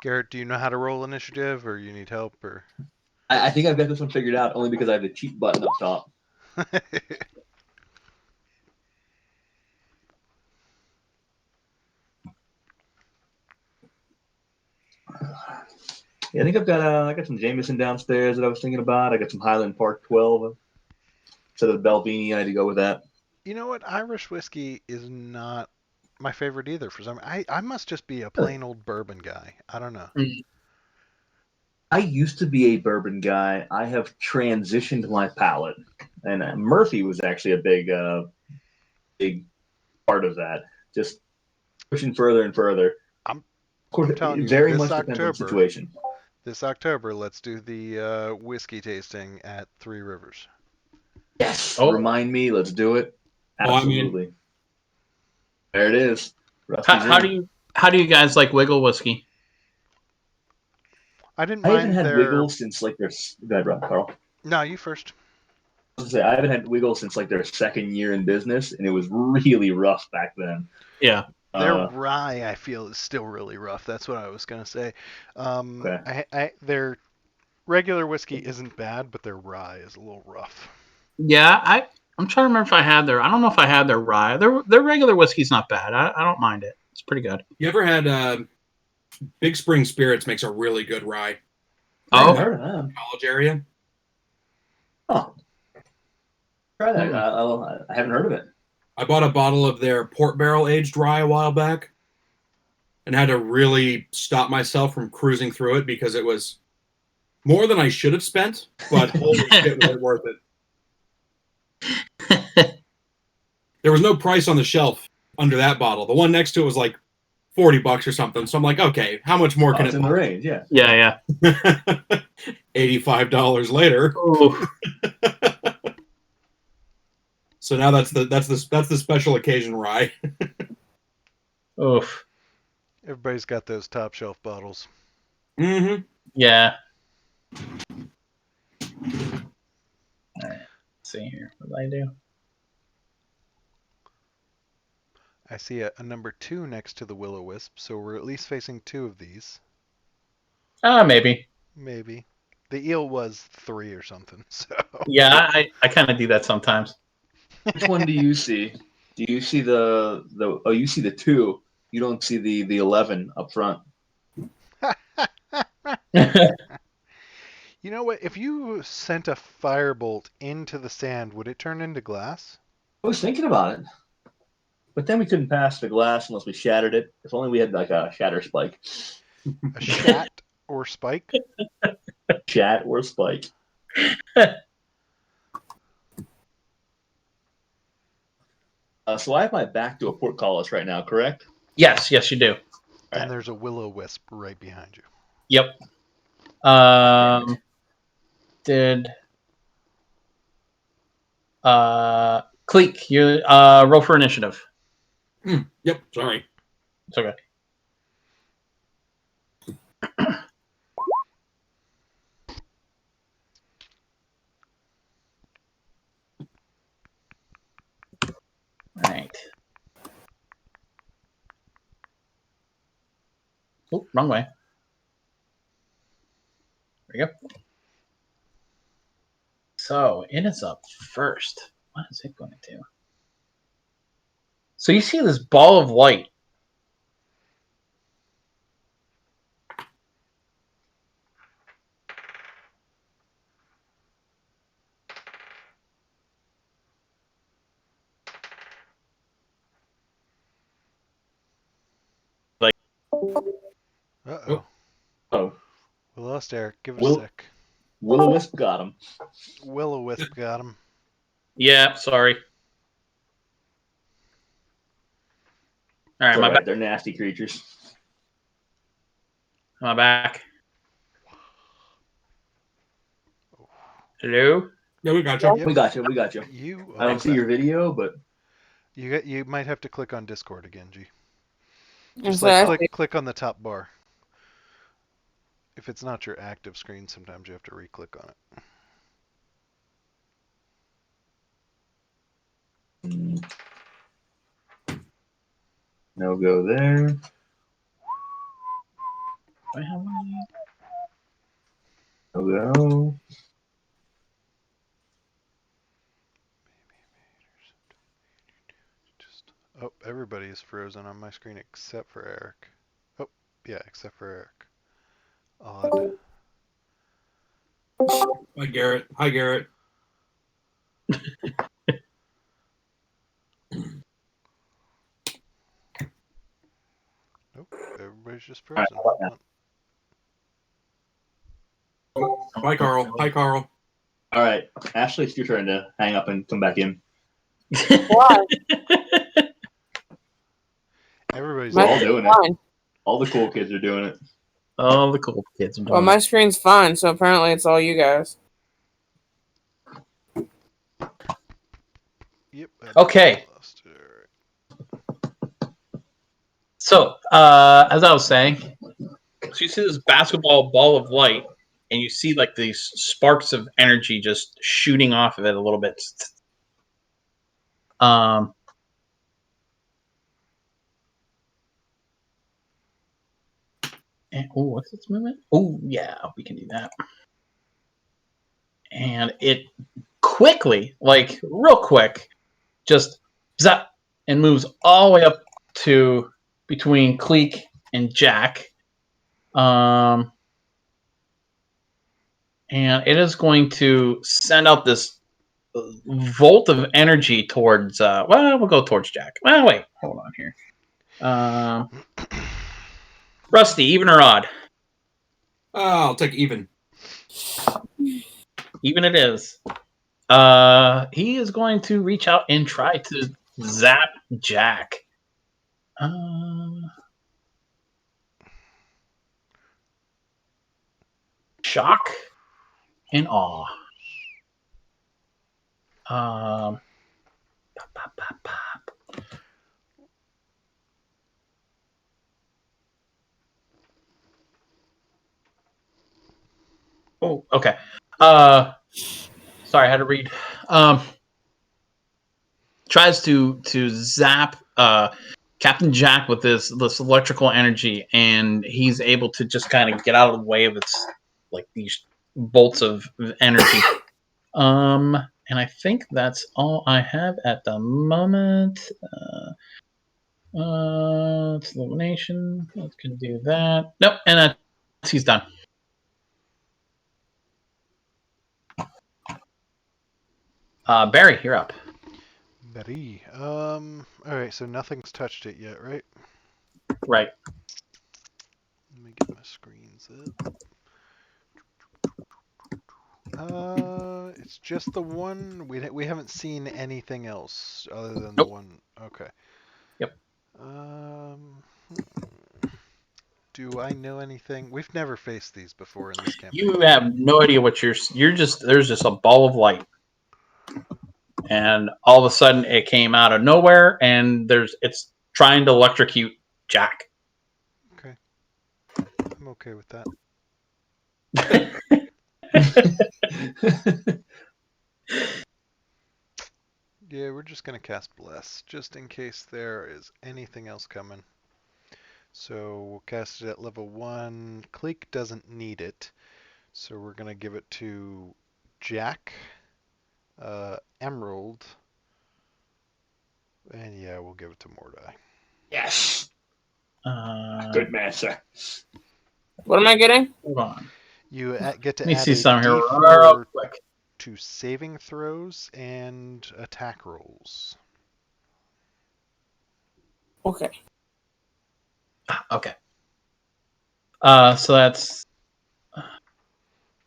Garrett, do you know how to roll initiative, or you need help, or? I think I've got this one figured out only because I have the cheat button up top. Yeah, I think I got some Jameson downstairs that I was thinking about. I got some Highland Park 12 instead of the Belvini. I had to go with that. You know what? Irish whiskey is not my favorite either. For some, I must just be a plain old bourbon guy. I don't know. I used to be a bourbon guy. I have transitioned my palate, and Murphy was actually a big part of that. Just pushing further and further. Of course, I'm telling it you, very this much depends on the October, situation. this October, let's do the whiskey tasting at Three Rivers. Yes. Oh. Remind me. Let's do it. Oh, I mean- Absolutely. There it is. How do you guys like Wiggle whiskey? I didn't I haven't mind had their. Wiggle since like their. Go ahead, Rob, Carl. No, you first. I was gonna say, I haven't had Wiggle since like their second year in business, and it was really rough back then. Yeah. Their rye, I feel, is still really rough. That's what I was gonna say. Okay. Their regular whiskey isn't bad, but their rye is a little rough. Yeah, I'm trying to remember if I had their. I don't know if I had their rye. Their regular whiskey's not bad. I don't mind it. It's pretty good. You ever had Big Spring Spirits makes a really good rye. I Oh, haven't heard of that. College area. Oh, try that. I haven't heard of it. I bought a bottle of their port barrel aged rye a while back, and had to really stop myself from cruising through it because it was more than I should have spent. But holy shit, was it worth it! There was no price on the shelf under that bottle. The one next to it was like $40 or something. So I'm like, okay, how much more can It's it in the be? range, yeah. yeah. $85 later. Ooh. So now that's the special occasion rye. Oof. Everybody's got those top shelf bottles. Mm-hmm. Yeah. All right. Let's see here. What did I do? I see a number 2 next to the Will-O-Wisp, so we're at least facing 2 of these. Maybe. Maybe. The eel was 3 or something, so. Yeah, I kind of do that sometimes. Which one do you see? Do you see the oh, you see the 2. You don't see the 11 up front. You know what? If you sent a firebolt into the sand, would it turn into glass? I was thinking about it. But then we couldn't pass the glass unless we shattered it. If only we had like a shatter spike. A shat or spike? Shat or spike. So I have my back to a portcullis right now, correct? Yes, you do. And there's a Will-O-Wisp right behind you. Yep. Did Cleek, you roll for initiative. Yep. Sorry. It's okay. All right. Oh, wrong way. There we go. So it is up first. What is it going to do? So you see this ball of light. Uh-oh. Oh, We lost Eric. Give it Will- a sec. Will-O-Wisp got him. Will-O-Wisp got him. Yeah, sorry. All right, It's all my right. back. They're nasty creatures. My back. Hello. Yeah, we got you. Yep. We got you. We got you. You I don't are see your back. video, but You might have to click on Discord again, G. And Just so like I click on the top bar. If it's not your active screen, sometimes you have to re-click on it. no go there. No go. Oh, everybody is frozen on my screen except for Eric. Oh, yeah, except for Eric. Odd. Hi, Garrett. Hi, Garrett. Nope, everybody's just All right, frozen. how about now? Hi, Carl. Hi, Carl. All right, Ashley, it's your turn to hang up and come back in. Why? Everybody's We're all Must be doing it. fine. All the cool kids are doing it. All the cool kids are doing Well, my screen's fine, so apparently it's all you guys. Yep. Okay. Lost it. All right. So, as I was saying, so you see this basketball ball of light, and you see like these sparks of energy just shooting off of it a little bit. Um, and what's its movement? Oh, yeah, we can do that. And it quickly, like real quick, just zap and moves all the way up to between Cleek and Jack. And it is going to send out this volt of energy towards. Well, we'll go towards Jack. Well, wait, hold on here. Rusty, even or odd? I'll take even. Even it is. He is going to reach out and try to zap Jack. Shock and awe. Pop, pop, pop, pop. Oh, okay. Sorry, I had to read. Tries to zap Captain Jack with this electrical energy, and he's able to just kind of get out of the way of its like these bolts of energy. And I think that's all I have at the moment. It's illumination. Let's can do that. Nope, and that's he's done. Barry, you're up. Betty. All right. So nothing's touched it yet, right? Right. Let me get my screens up. It's just the one. We haven't seen anything else other than the one. Okay. Yep. Do I know anything? We've never faced these before in this campaign. You have no idea what you're just. There's just a ball of light, and all of a sudden it came out of nowhere, and it's trying to electrocute Jack. Okay. I'm okay with that. Yeah, we're just going to cast Bless, just in case there is anything else coming. So we'll cast it at level 1. Cleek doesn't need it, so we're going to give it to Jack, Emerald, and yeah, we'll give it to Mordai. Yes. Good man, sir. What am I getting? Hold on. You get to Let me add see a some here D4 real quick. to saving throws and attack rolls. Okay. Okay. So that's,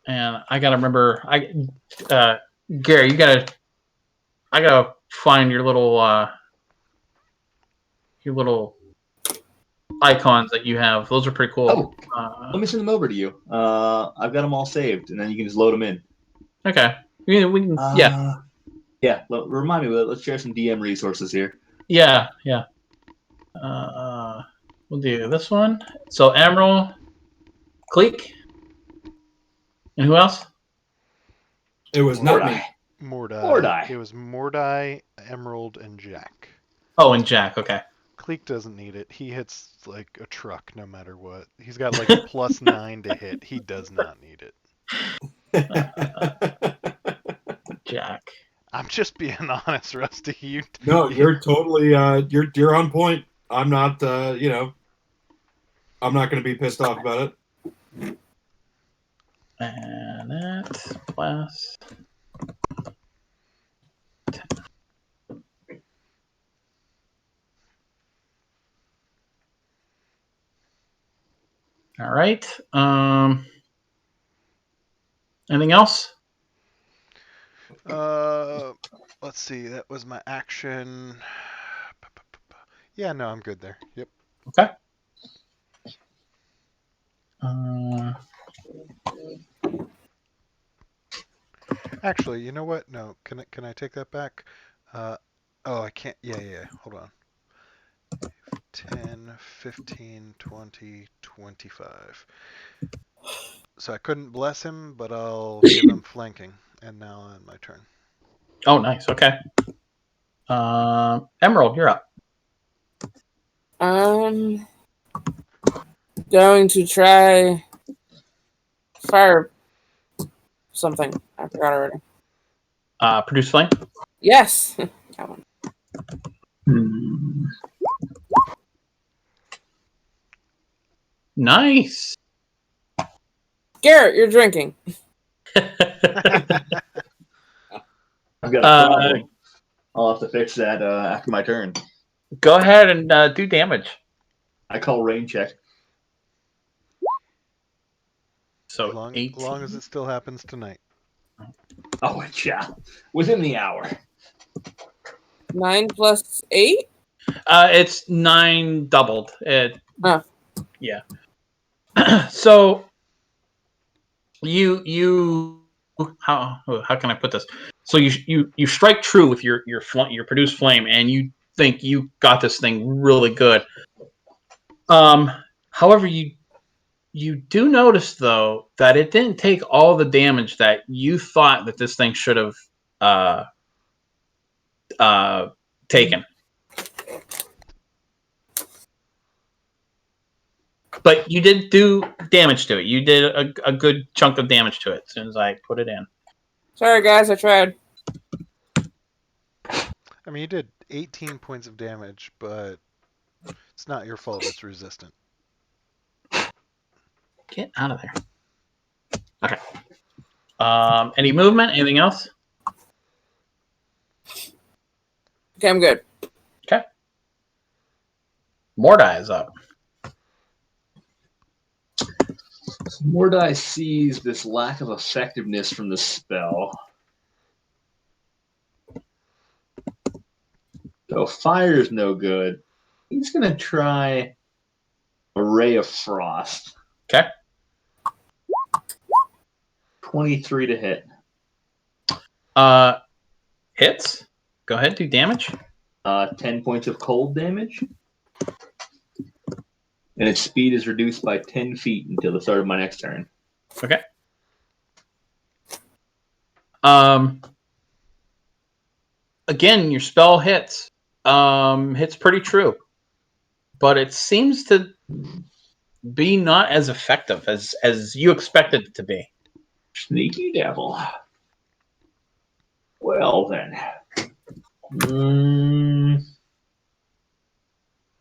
and I gotta remember. Gary, I gotta find your little icons that you have. Those are pretty cool. Let me send them over to you. I've got them all saved, and then you can just load them in. Okay. We can. Yeah. Yeah. Remind me. Let's share some DM resources here. Yeah. Yeah. We'll do this one. So Emerald, Cleek, and who else? It was not me. Mordai. It was Mordai, Emerald, and Jack. Oh, and Jack. Okay. Cleek doesn't need it. He hits like a truck no matter what. He's got like a +9 to hit. He does not need it. Jack. I'm just being honest, Rusty. No, you're totally you're on point. I'm not I'm not going to be pissed off about it. And that plus 10. All right. Anything else? Let's see. That was my action. Yeah, no, I'm good there. Yep. Okay. Actually, you know what? No, can I take that back? Oh, I can't. Yeah. Hold on. 10, 15, 20, 25. So I couldn't bless him, but I'll give him flanking. And now on my turn. Oh, nice. Okay. Emerald, you're up. I'm going to try fire something. I forgot already. Produce flame. Yes. That one. Nice. Garrett, you're drinking. I've got a problem. I'll have to fix that after my turn. Go ahead and do damage. I call rain check. So As long as it still happens tonight. Oh, yeah. Within the hour. 9 plus 8? It's 9 doubled. Oh. Yeah. So you how can I put this? So you strike true with your produced flame, and you think you got this thing really good. However, you do notice though that it didn't take all the damage that you thought that this thing should have taken. But you did do damage to it. You did a good chunk of damage to it as soon as I put it in. Sorry, guys, I tried. I mean, you did 18 points of damage, but it's not your fault it's resistant. Get out of there. Okay. Any movement? Anything else? Okay, I'm good. Okay. Mordai is up. Mordai sees this lack of effectiveness from the spell. So fire is no good. He's going to try a ray of frost. Okay. 23 to hit. Hits. Go ahead, do damage. 10 points of cold damage. And its speed is reduced by 10 feet until the start of my next turn. Okay. Again, your spell hits. Hits pretty true. But it seems to be not as effective as you expected it to be. Sneaky devil. Well, then.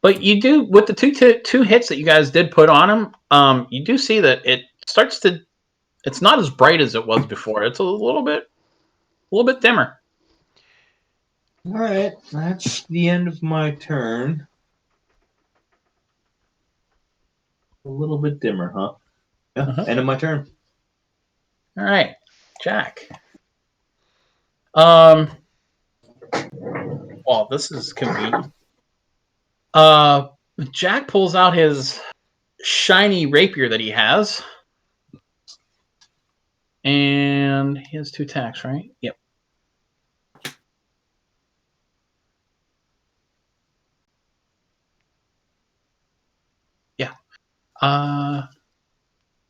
But you do, with the two hits that you guys did put on him, you do see that it starts to, it's not as bright as it was before. It's a little bit dimmer. All right, that's the end of my turn. A little bit dimmer, huh? Yeah, End of my turn. All right, Jack. Well, this is convenient. Jack pulls out his shiny rapier that he has. And he has 2 attacks, right? Yep. Yeah.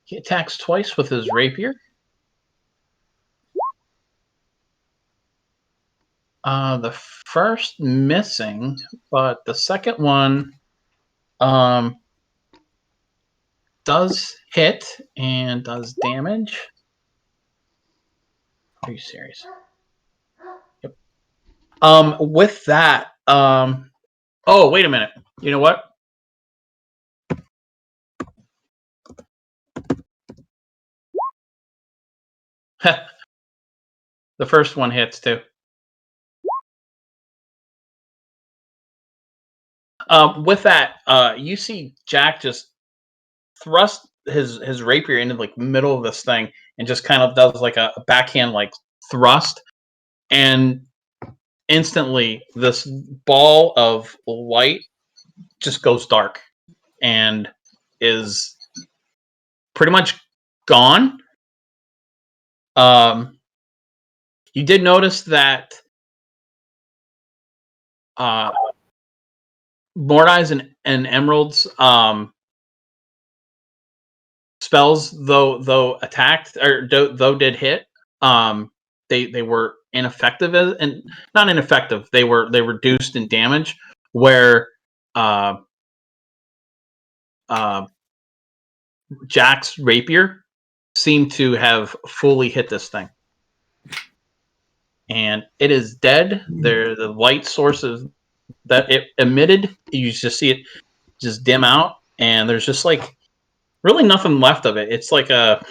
He attacks twice with his rapier. The first missing, but the second one does hit and does damage. Are you serious? Yep. With that, oh, wait a minute. You know what? The first one hits too. With that, you see Jack just thrust his rapier into like the middle of this thing and just kind of does like a backhand like thrust, and instantly this ball of light just goes dark and is pretty much gone. You did notice that Mordai's and Emerald's spells, though attacked or though did hit, they were ineffective and not ineffective. They were reduced in damage. Where Jack's rapier seemed to have fully hit this thing, and it is dead. There, the light sources that it emitted, you just see it just dim out, and there's just like really nothing left of it. It's like there's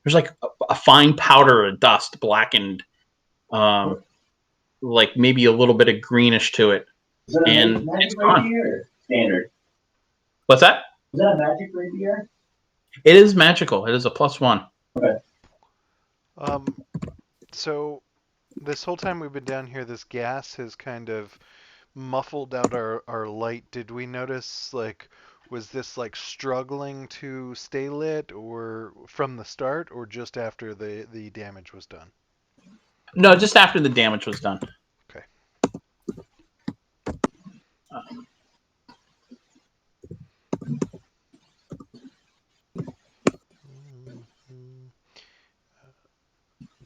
like a fine powder of dust, blackened, like maybe a little bit of greenish to it. Is that And magic it's gone. rapier or standard? What's that? Is that a magic rapier? It is magical. It is a +1. Okay. So this whole time we've been down here, this gas has kind of muffled out our light. Did we notice, like, was this like struggling to stay lit or from the start or just after the damage was done? No, just after the damage was done. Okay.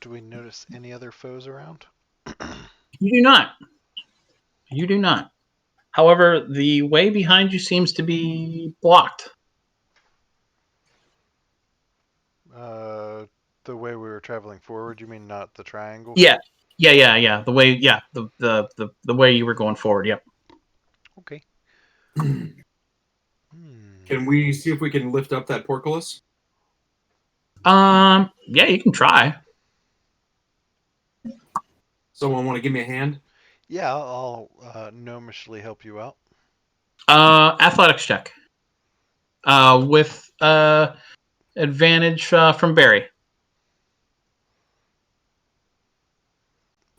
Do we notice any other foes around? You do not. You do not. However, the way behind you seems to be blocked. The way we were traveling forward, you mean not the triangle? Yeah. The way, the way you were going forward. Yep. Okay. Can we see if we can lift up that portcullis? Yeah, you can try. Someone want to give me a hand? Yeah, I'll gnomishly help you out. Athletics check. With advantage from Barry.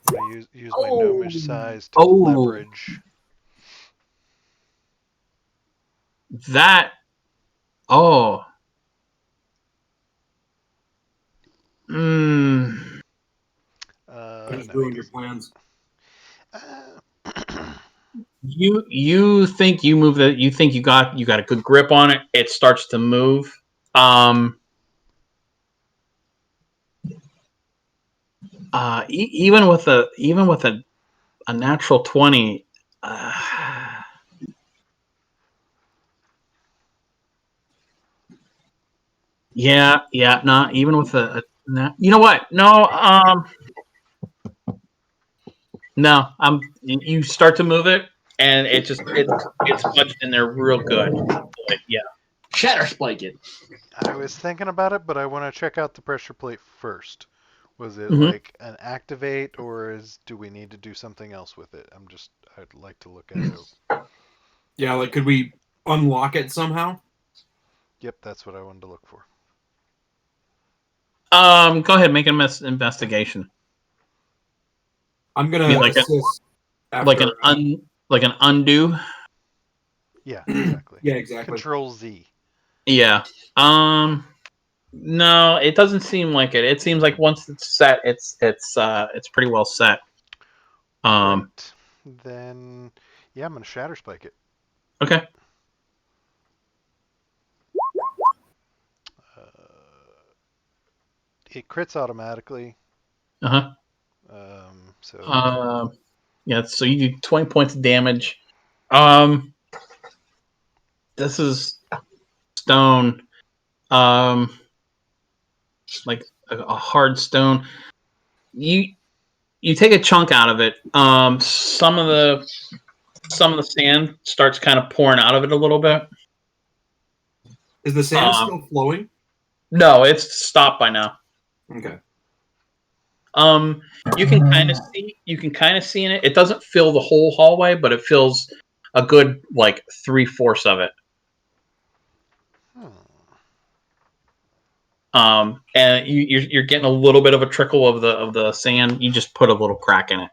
I use my gnomish size to Oh. leverage. That. Oh. Hmm. I just No, ruined your plans. You think you move the? You think you got a good grip on it? It starts to move. Even with a natural 20. Yeah, not even with you know what? No, no. You start to move it, and it's smudged in there real good. But yeah. Shatter spike it. I was thinking about it, but I want to check out the pressure plate first. Was it Mhm. like an activate, or do we need to do something else with it? I'd like to look at it. Yeah, like could we unlock it somehow? Yep, that's what I wanted to look for. Go ahead, make an investigation. I'm You gonna mean like assist like an undo. Yeah, exactly. Yeah, exactly. Control Z. Yeah. No, it doesn't seem like it. It seems like once it's set, it's pretty well set. Right. Then, yeah, I'm gonna shatter spike it. Okay. It crits automatically. Uh-huh. So Yeah, so you do 20 points of damage. This is stone. Like a hard stone. You take a chunk out of it. Some of the sand starts kind of pouring out of it a little bit. Is the sand still flowing? No, it's stopped by now. Okay. You can kind of see in it. It doesn't fill the whole hallway, but it fills a good like 3/4 of it. And you're getting a little bit of a trickle of the sand. You just put a little crack in it.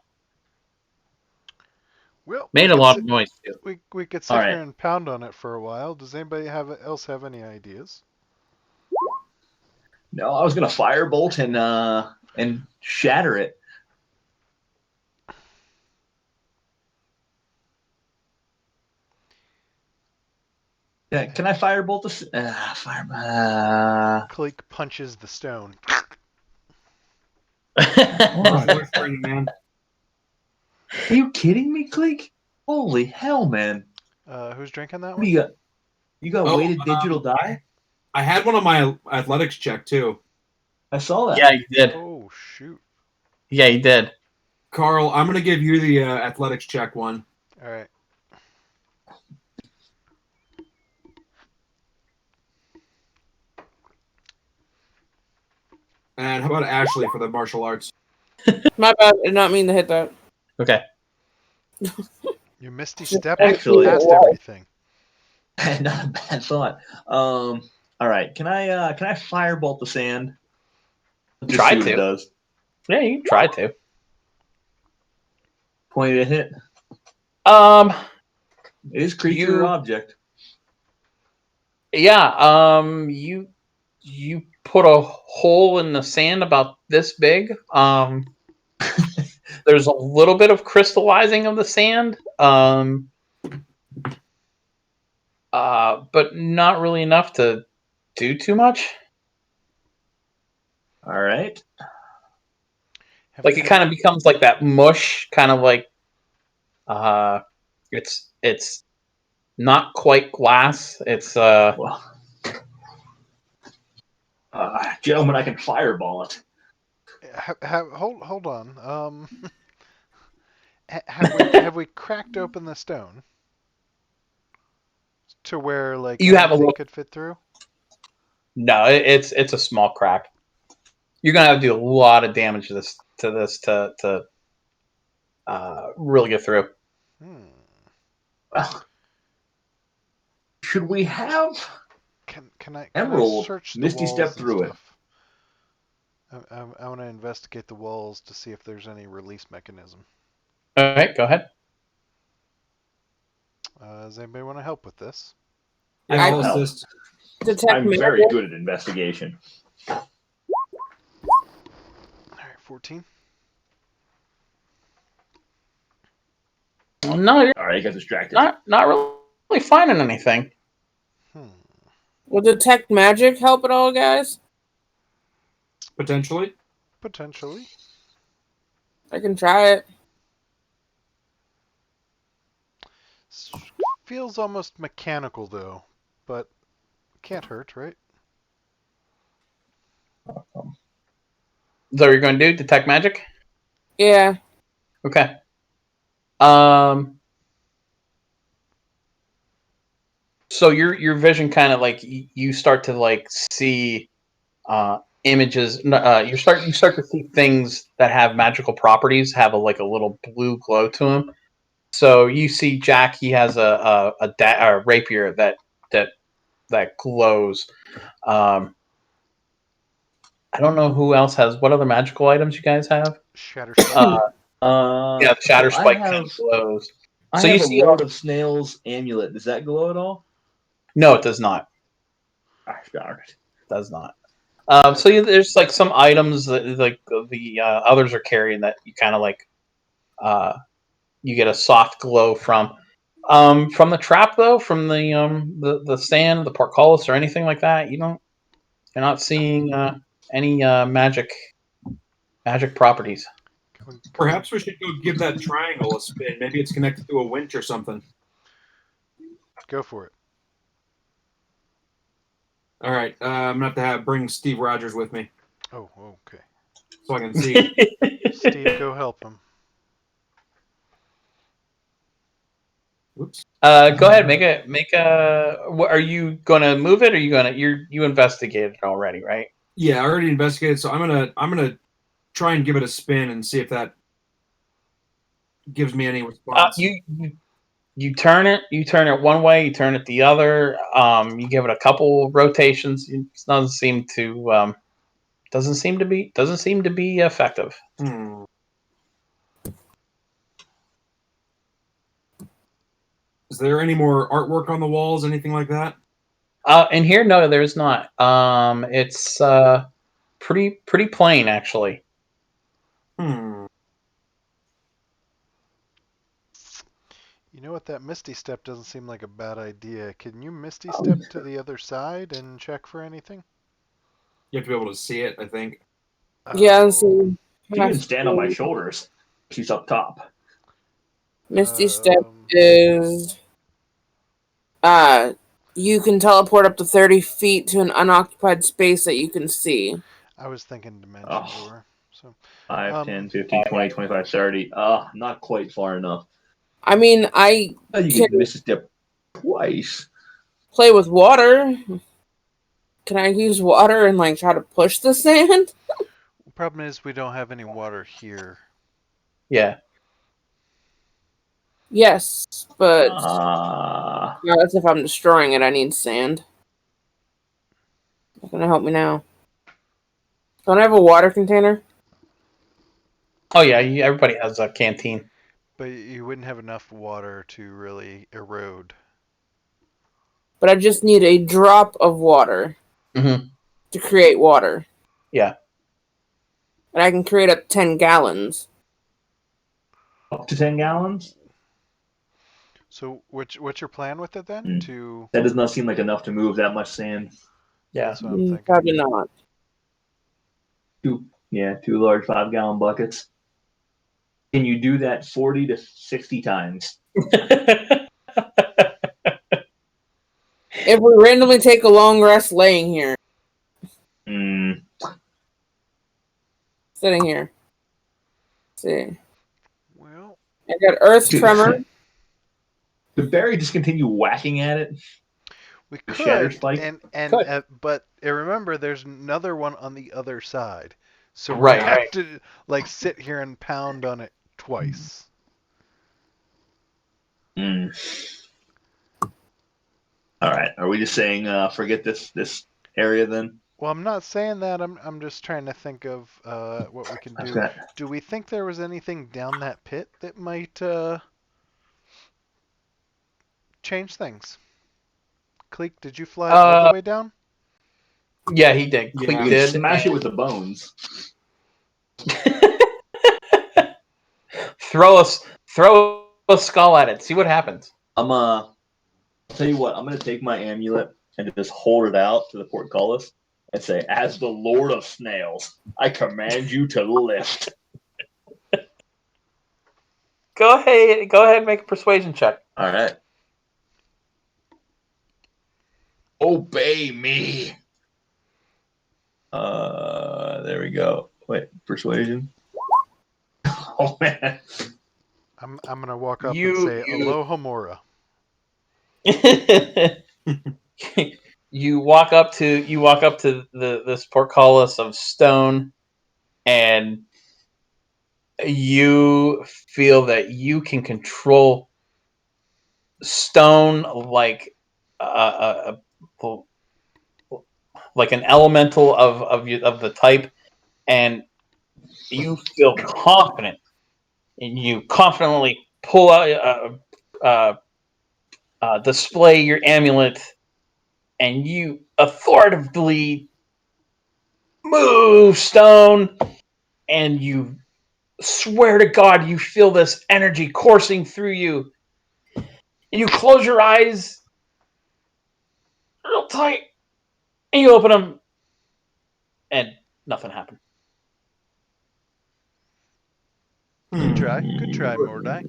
well, Made a lot of noise too. We could sit here and pound on it for a while. Does anybody else have any ideas? No, I was gonna firebolt and shatter it. Yeah, can I firebolt this? Cleek punches the stone. Man. Are you kidding me, Cleek? Holy hell, man! Who's drinking that What one? do you got? You got Oh, weighted digital die? I had one on my athletics check too. I saw that. Yeah, you did. Oh shoot! Yeah, you did. Carl, I'm gonna give you the athletics check one. All right. And how about Ashley for the martial arts? My bad. I did not mean to hit that. Okay. You misty stepped Actually- past everything. Not a bad thought. All right, can I firebolt the sand? Just Try see what to. it does. Yeah, you can try to. Pointed at hit. It is creature or object. Yeah. You put a hole in the sand about this big. There's a little bit of crystallizing of the sand. But not really enough to do too much. All right. Like it kind of becomes like that mush, kind of like it's not quite glass. It's Well, gentlemen, I can fireball it. Hold on. Have we cracked open the stone to where like You have a anything little- could fit through? no, it's a small crack. You're gonna have to do a lot of damage to this to really get through. Well, should we have Can I Emerald search the Misty walls step and through it? stuff? I want to investigate the walls to see if there's any release mechanism. All right, go ahead. Does anybody want to help with this? Yeah, I'll I- assist. Detect I'm magic. very good at investigation. All right, 14. Well, no, you're All right, I got distracted. not really finding anything. Will detect magic help at all, guys? Potentially. Potentially. I can try it. Feels almost mechanical though, but can't hurt, right? Is that what you're going to do? Detect magic? Yeah. Okay. So your vision kind of like you start to like see images. You start to see things that have magical properties have a little blue glow to them. So you see Jack. He has a rapier that glows. I don't know who else has. What other magical items you guys have? Shatter Spike. Yeah, Shatter so Spike I have, kind of glows. I So have you a see Lord of Snails amulet. Does that glow at all? No, it does not. Gosh darn it. Does not. There's like some items that like the others are carrying that you kind of like you get a soft glow from. From the trap though, from the stand, the portcullis, or anything like that, you're not seeing any magic properties. Perhaps we should go give that triangle a spin. Maybe it's connected to a winch or something. Go for it. All right, I'm gonna have to bring Steve Rogers with me Oh, okay. so I can see. Steve, go help him. Oops. Go ahead, make a. Are you gonna move it? Or you investigated it already, right? Yeah, I already investigated, so I'm gonna try and give it a spin and see if that gives me any response. You turn it one way, you turn it the other. You give it a couple rotations. It doesn't seem to be effective. Is there any more artwork on the walls? Anything like that? In here, no, there's not. It's pretty plain actually. Hmm. You know what? That Misty Step doesn't seem like a bad idea. Can you Misty Step to the other side and check for anything? You have to be able to see it, I think. Yeah, Oh, so She can stand on my shoulders. She's up top. Misty Step um, is you can teleport up to 30 feet to an unoccupied space that you can see. I was thinking Dimension Oh. Door. So 5, 10, 15, 20, 25, 30. Not quite far enough. I mean, I You can can miss a step twice. play with water. Can I use water and like try to push the sand? the problem is we don't have any water here. Yeah. Yes, but that's if I'm destroying it. I need sand. Not gonna help me now. Don't I have a water container? Oh yeah, everybody has a canteen. But you wouldn't have enough water to really erode. But I just need a drop of water to create water. Yeah. And I can create up to 10 gallons. Up to 10 gallons? So what's your plan with it then? To That does not seem like enough to move that much sand. Yeah. That's what I'm thinking. Probably not. Two large 5-gallon buckets. Can you do that 40 to 60 times? If we randomly take a long rest laying here, sitting here. Let's see. Well, I got Earth Tremor. Did Barry just continue whacking at it? we The shatter could, spike? but remember, there's another one on the other side, so we Right, have right. to like sit here and pound on it twice. All right. Are we just saying forget this area then? Well, I'm not saying that. I'm just trying to think of what we can do. Do we think there was anything down that pit that might change things? Cleek, did you fly all the way down? Yeah, he did. Yeah. Cleek We did. smash it with the bones. Throw a skull at it. See what happens. I'll tell you what. I'm gonna take my amulet and just hold it out to the portcullis and say, "As the Lord of Snails, I command you to lift." Go ahead and make a persuasion check. All right. Obey me. There we go. Wait, persuasion. Oh man. I'm gonna walk up and say Aloha Mora. You walk up to this portcullis of stone, and you feel that you can control stone like like an elemental of the type, and you feel confident, and you confidently pull out display your amulet, and you authoritatively move stone, and you swear to God you feel this energy coursing through you. And you close your eyes real tight, and you open them, and nothing happened. Good try, Mordai.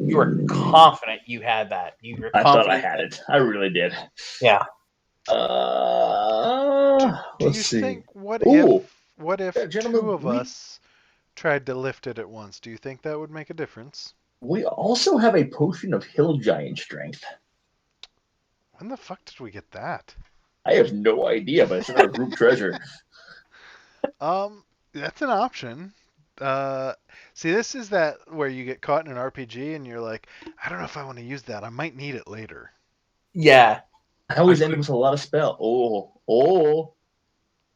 You were confident you had that. I thought I had it. I really did. Yeah. Do you think what if two of us tried to lift it at once? Do you think that would make a difference? We also have a potion of hill giant strength. When the fuck did we get that? I have no idea, but it's in our group treasure. That's an option. See, this is that where you get caught in an RPG and you're like, I don't know if I want to use that. I might need it later. Yeah. I always end with a lot of spell.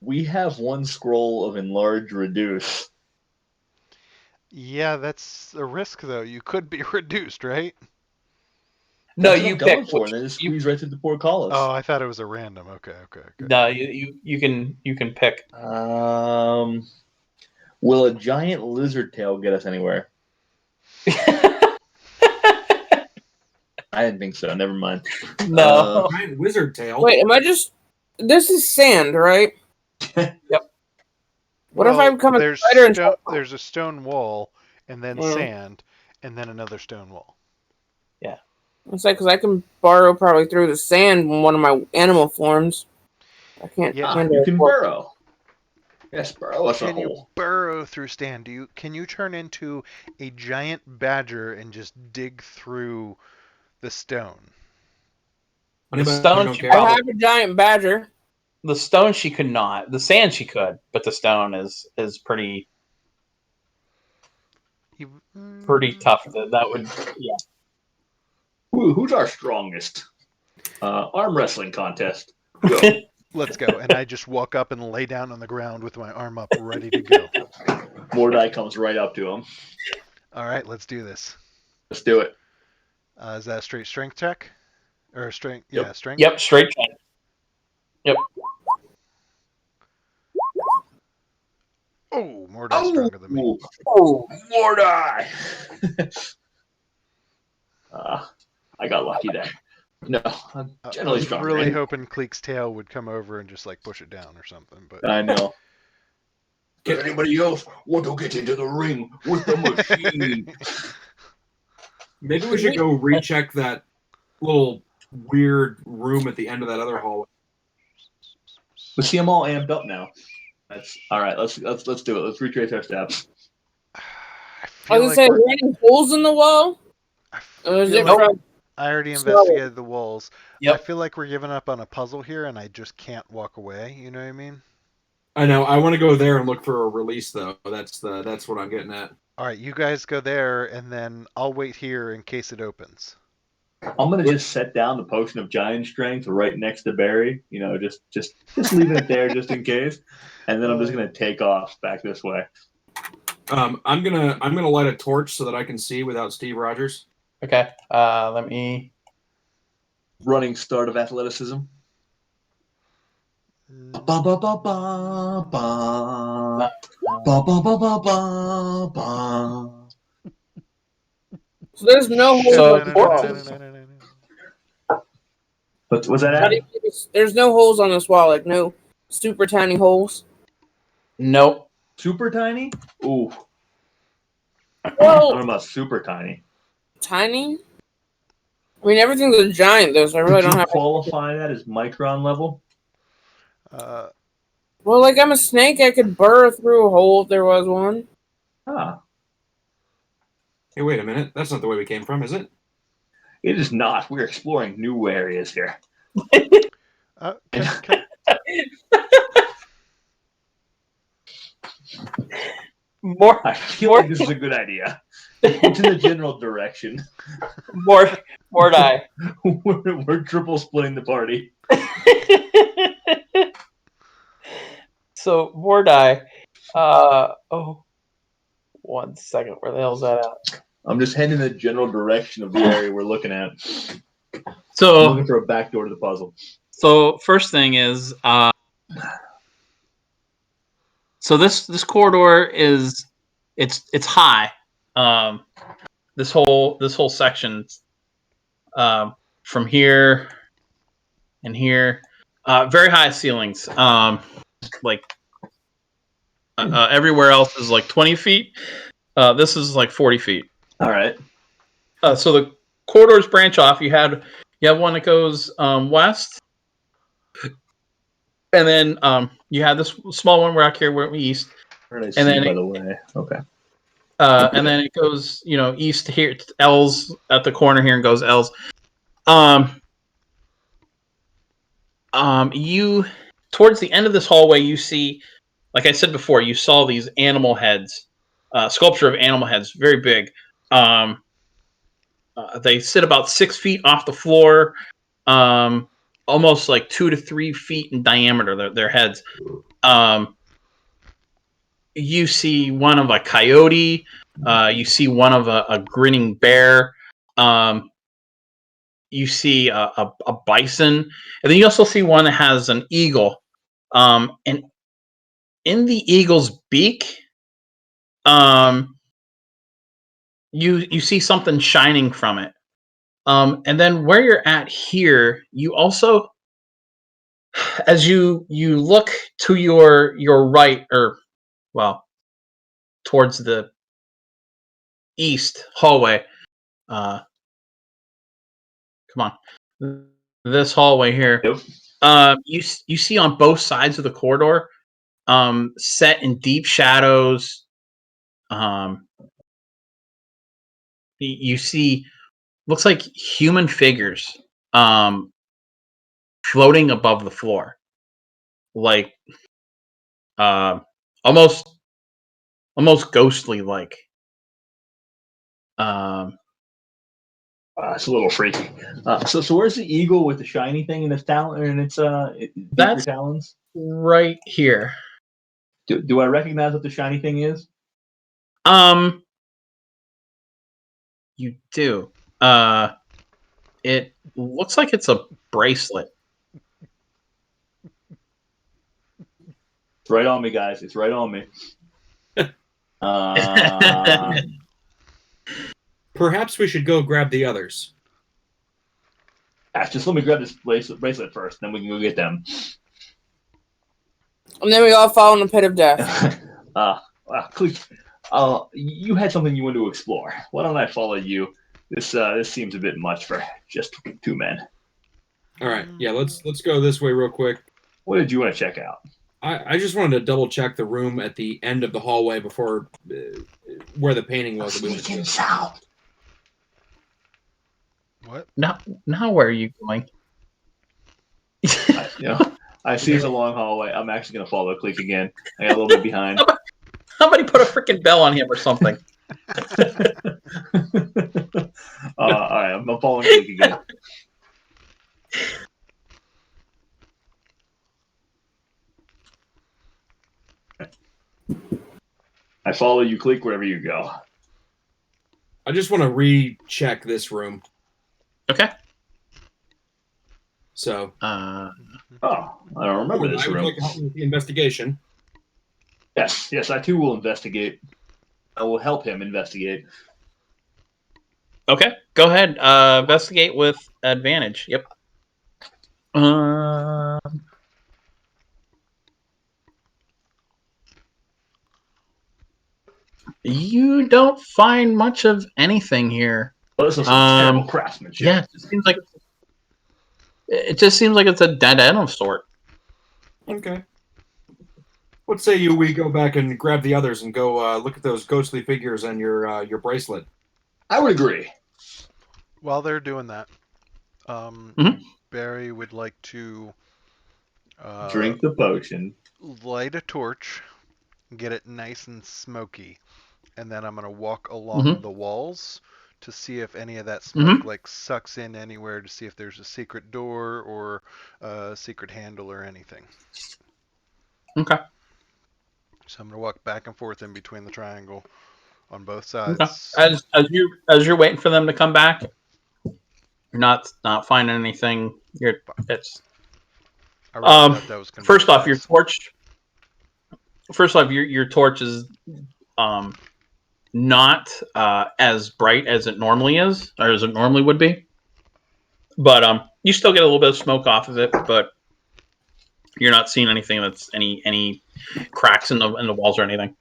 We have one scroll of enlarge reduce. Yeah, that's a risk though. You could be reduced, right? No, That's what you I'm going pick. for, and then just squeeze right through the portcullis. Oh, I thought it was a random. Okay. No, you can pick. Will a giant lizard tail get us anywhere? I didn't think so. Never mind. No. Giant wizard tail. Wait, am I just? This is sand, right? Yep. What if I become a there's spider and there's a stone wall, and then sand, and then another stone wall. Yeah. It's like because I can burrow probably through the sand in one of my animal forms. I can't. Yeah. You can burrow. Yes, burrow us a Can you hole. burrow through sand? Can you turn into a giant badger and just dig through the stone? The stone she I have a giant badger. The stone she could not. The sand she could, but the stone is pretty tough. That would Who's our strongest? Arm wrestling contest. Go. Let's go. And I just walk up and lay down on the ground with my arm up, ready to go. Mordai comes right up to him. All right, let's do this. Let's do it. Is that a straight strength check? Or strength? Yep. Yeah, strength. Yep, straight check. Yep. Oh, Mordai's stronger than me. Oh, Mordai! I got lucky there. No, I'm generally I was strong. really hoping Cleek's tail would come over and just like push it down or something. But I know. Does anybody else want to get into the ring with the machine? Maybe we should go recheck that little weird room at the end of that other hallway. We see them all amped up now. That's all right. Let's do it. Let's retrace our steps. I was gonna say, are there any holes in the wall? Or is it from? I already investigated the walls. Yep. I feel like we're giving up on a puzzle here, and I just can't walk away. You know what I mean? I know. I want to go there and look for a release, though. That's what I'm getting at. All right, you guys go there, and then I'll wait here in case it opens. I'm gonna just set down the potion of giant strength right next to Barry. You know, just leaving it there just in case, and then I'm just gonna take off back this way. I'm gonna light a torch so that I can see without Steve Rogers. Okay. Let me. Running start of athleticism. Ba ba ba ba ba ba ba ba ba ba ba. So there's no holes. What was that at? There's no holes on this wall, like no super tiny holes. Nope. Super tiny? Ooh. I Well, don't know about super tiny. tiny? I mean, everything's a giant, though, so I really Could don't you have. qualify that as micron level? Well, like I'm a snake, I could burrow through a hole if there was one. Ah. Hey, wait a minute. That's not the way we came from, is it? It is not. We're exploring new areas here. I feel like this is a good idea. It's in the general direction. Mordai. We're triple splitting the party. So Mordai. One second. Where the hell's that at? I'm just heading in the general direction of the area we're looking at. So I'm looking for a back door to the puzzle. So first thing is, so this corridor is it's high. This whole section, from here and here, very high ceilings. Like everywhere else is like 20 feet. This is like 40 feet. All right. So the corridors branch off. You have one that goes west. And then you have this small one right here, where east. Where did I see, by the way? Okay. And then it goes, east here. It's L's at the corner here, and goes L's. You towards the end of this hallway, you see, like I said before, you saw these animal heads, sculpture of animal heads, very big. They sit about 6 feet off the floor. Almost like 2 to 3 feet in diameter, their heads. You see one of a coyote. You see one of a grinning bear. you see a bison, and then you also see one that has an eagle. And in the eagle's beak, you see something shining from it. And then where you're at here, you also, as you look to your right, or well, towards the east hallway. Come on, this hallway here. Yep. You see on both sides of the corridor, set in deep shadows. You see, looks like human figures, floating above the floor, like uh, almost ghostly like. It's a little freaky. So where's the eagle with the shiny thing in its talon and its That's talons? right here. Do I recognize what the shiny thing is? You do. It looks like it's a bracelet. It's right on me, guys. It's right on me. Uh, Perhaps we should go grab the others. Ash, just let me grab this bracelet first, then we can go get them. And then we all fall in the pit of death. You had something you wanted to explore. Why don't I follow you? This seems a bit much for just two men. All right, yeah, let's go this way real quick. What did you want to check out? I just wanted to double check the room at the end of the hallway before where the painting was. Sneaking south. What? Now where are you going? I see it's a long hallway. I'm actually going to follow Cleek again. I got a little bit behind. Somebody put a freaking bell on him or something. All right, I'm following Cleek again. I follow you, Cleek, wherever you go. I just want to recheck this room. Okay. So. I don't remember this room. I would like to help with the investigation. Yes, I too will investigate. I will help him investigate. Okay, go ahead. Investigate with advantage. Yep. You don't find much of anything here. Well, this is some terrible craftsmanship. Yeah, it just seems like it's a dead end of sort. Okay. What say we go back and grab the others and go look at those ghostly figures and your bracelet? I would agree. While they're doing that, Barry would like to drink the potion, light a torch, get it nice and smoky, and then I'm gonna walk along the walls to see if any of that smoke like sucks in anywhere, to see if there's a secret door or a secret handle or anything. Okay. So I'm gonna walk back and forth in between the triangle on both sides. Okay. As you're waiting for them to come back, you're not finding anything. I really thought that was gonna first be off, your torch. First off, your torch is not as bright as it normally is, or as it normally would be. But you still get a little bit of smoke off of it, but you're not seeing anything that's any cracks in the walls or anything.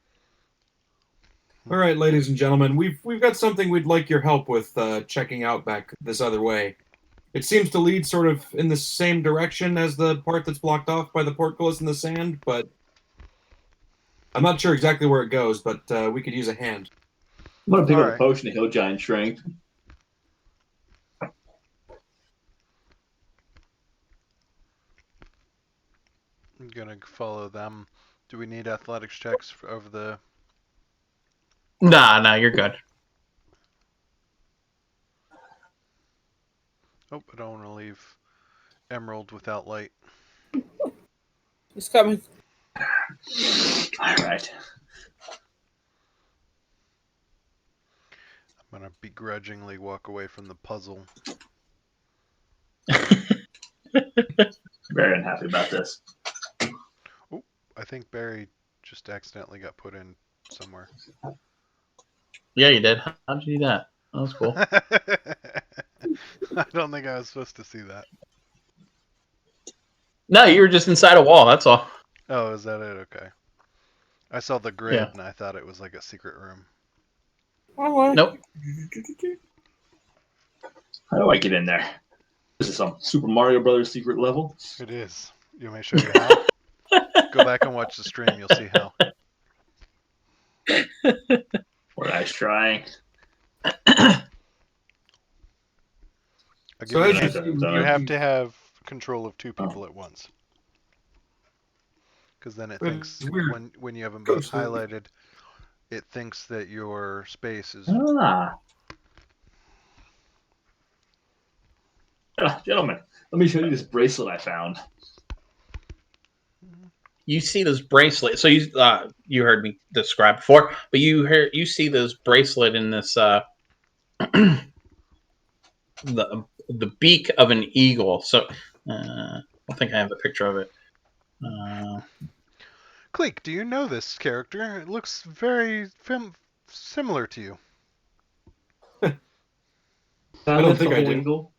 All right, ladies and gentlemen, we've got something we'd like your help with checking out back this other way. It seems to lead sort of in the same direction as the part that's blocked off by the portcullis in the sand, but I'm not sure exactly where it goes, but we could use a hand. I'm going to pick up a potion of Hill Giant Strength. I'm going to follow them. Do we need athletics checks over the... Nah, you're good. Oh, I don't want to leave Emerald without light. He's coming. All right. I'm going to begrudgingly walk away from the puzzle. Very unhappy about this. Oh, I think Barry just accidentally got put in somewhere. Yeah, you did. How'd you do that? That was cool. I don't think I was supposed to see that. No, you were just inside a wall. That's all. Oh, is that it? Okay. I saw the grid Yeah. and I thought it was like a secret room. Nope. How do I get in there? This is some Super Mario Brothers secret level. It is. You may show you how. Go back and watch the stream. You'll see how. Mordai's trying. I'll give So you as you that. see, You have to have control of two people at once. Because then it thinks it's weird. when you have them both Ghostly. highlighted, it thinks that your space is. Gentlemen, let me show you this bracelet I found. You see this bracelet. So you heard me describe before, but you see this bracelet in this the beak of an eagle. So I think I have a picture of it. Cleek, do you know this character? It looks very similar to you. I don't think I do. Eagle?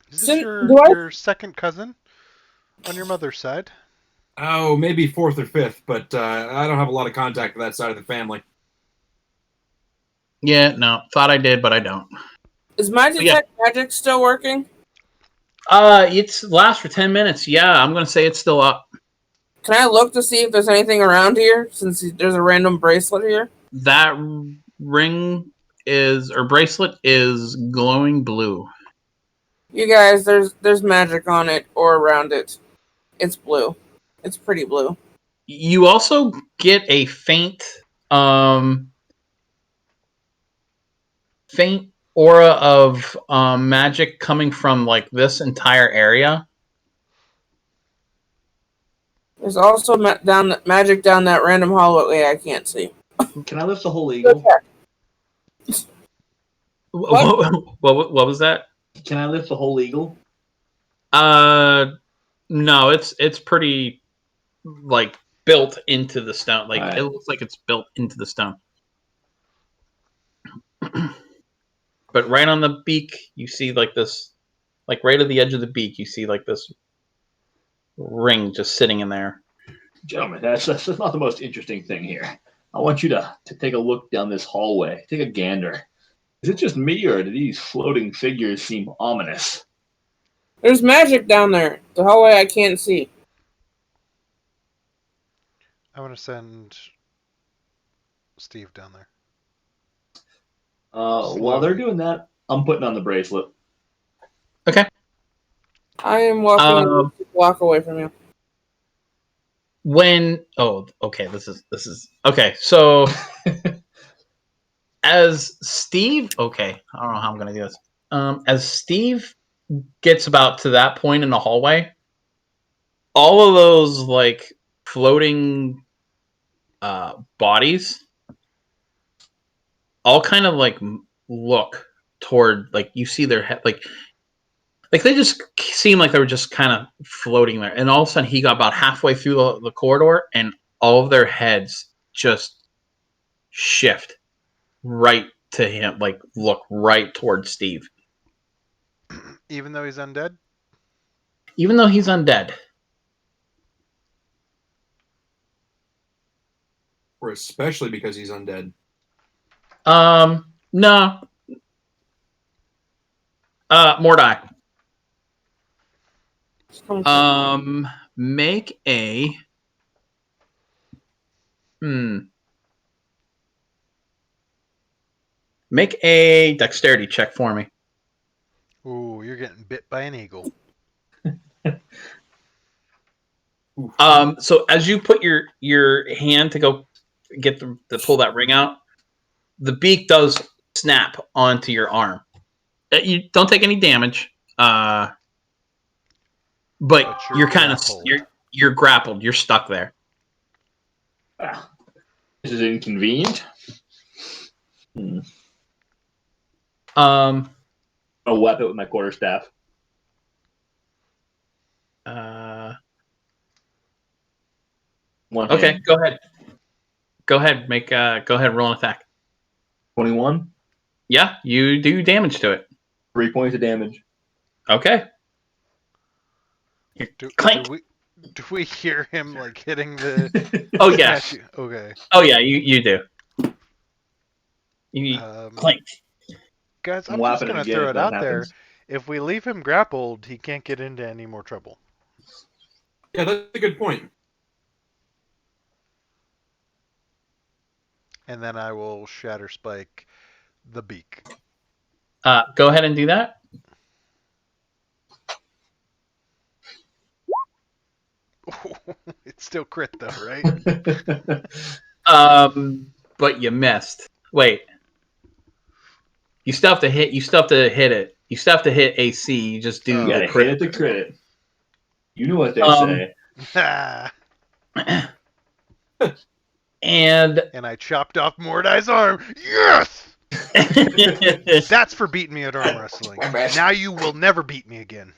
Is this your second cousin on your mother's side? Oh, maybe fourth or fifth, but I don't have a lot of contact with that side of the family. Yeah, no, thought I did, but I don't. Is my detect magic still working? It's lasts for 10 minutes. Yeah, I'm gonna say it's still up. Can I look to see if there's anything around here, since there's a random bracelet here? That ring bracelet is glowing blue. You guys, there's magic on it or around it. It's blue. It's pretty blue. You also get a faint aura of magic coming from like this entire area. There's also magic down that random hallway I can't see. Can I lift the whole eagle? What was that? Can I lift the whole eagle? No, it's pretty like built into the stone. Like right. It looks like it's built into the stone. But right on the beak, you see like this, like right at the edge of the beak, you see like this ring just sitting in there. Gentlemen, that's not the most interesting thing here. I want you to take a look down this hallway. Take a gander. Is it just me, or do these floating figures seem ominous? There's magic down there. The hallway I can't see. I want to send Steve down there. While they're doing that, I'm putting on the bracelet. Okay. I am walking a block away from you. Okay, this is okay. So as Steve, okay, I don't know how I'm gonna do this. As Steve gets about to that point in the hallway, all of those like floating bodies all kind of like look toward, like you see their head, like they just seem like they were just kind of floating there, and all of a sudden he got about halfway through the corridor and all of their heads just shift right to him, like look right towards Steve. Even though he's undead? Even though he's undead. Or especially because he's undead. No. Mordai. Make a Make a dexterity check for me. Ooh, you're getting bit by an eagle. So as you put your hand to go get to pull that ring out, the beak does snap onto your arm. You don't take any damage, but you're kind of you're grappled. You're stuck there. This is inconvenient. I'll whap it with my quarterstaff. One Okay, hand. go ahead. Go ahead. Go ahead. Roll an attack. 21. Yeah, you do damage to it. 3 points of damage. Okay. Do Clank. we hear him like hitting the Oh yes. statue? Okay. Oh yeah. You do. You clank. Guys, I'm I'm just whapping him gonna again throw if it that out there. happens. If we leave him grappled, he can't get into any more trouble. Yeah, that's a good point. And then I will shatter spike the beak. Go ahead and do that. It's still crit though, right? But you missed. Wait. You still have to hit. You still have to hit it. You still have to hit AC. You just do Oh, You the gotta okay. crit. hit it to crit it. You know what they Um, say. And And I chopped off Mordai's arm. Yes! That's for beating me at arm wrestling. Now you will never beat me again.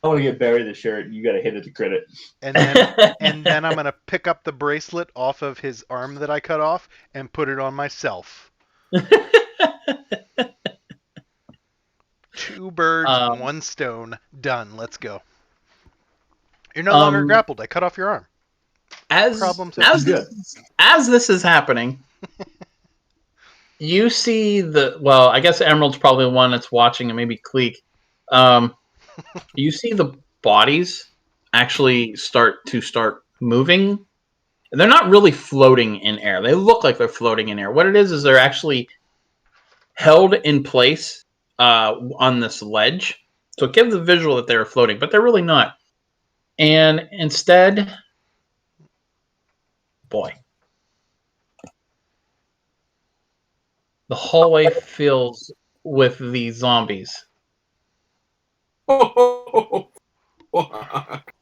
I want to get Barry the shirt. You gotta hit it to crit it. And then I'm gonna pick up the bracelet off of his arm that I cut off and put it on myself. 2 birds, 1 stone. Done. Let's go. You're no longer grappled. I cut off your arm. Problem solved. as this is happening, you see well, I guess Emerald's probably the one that's watching, and maybe Cleek. You see the bodies actually start moving. They're not really floating in air. They look like they're floating in air. What it is they're actually held in place on this ledge. So it gives the visual that they're floating, but they're really not. And instead, boy, the hallway fills with these zombies. Oh, fuck.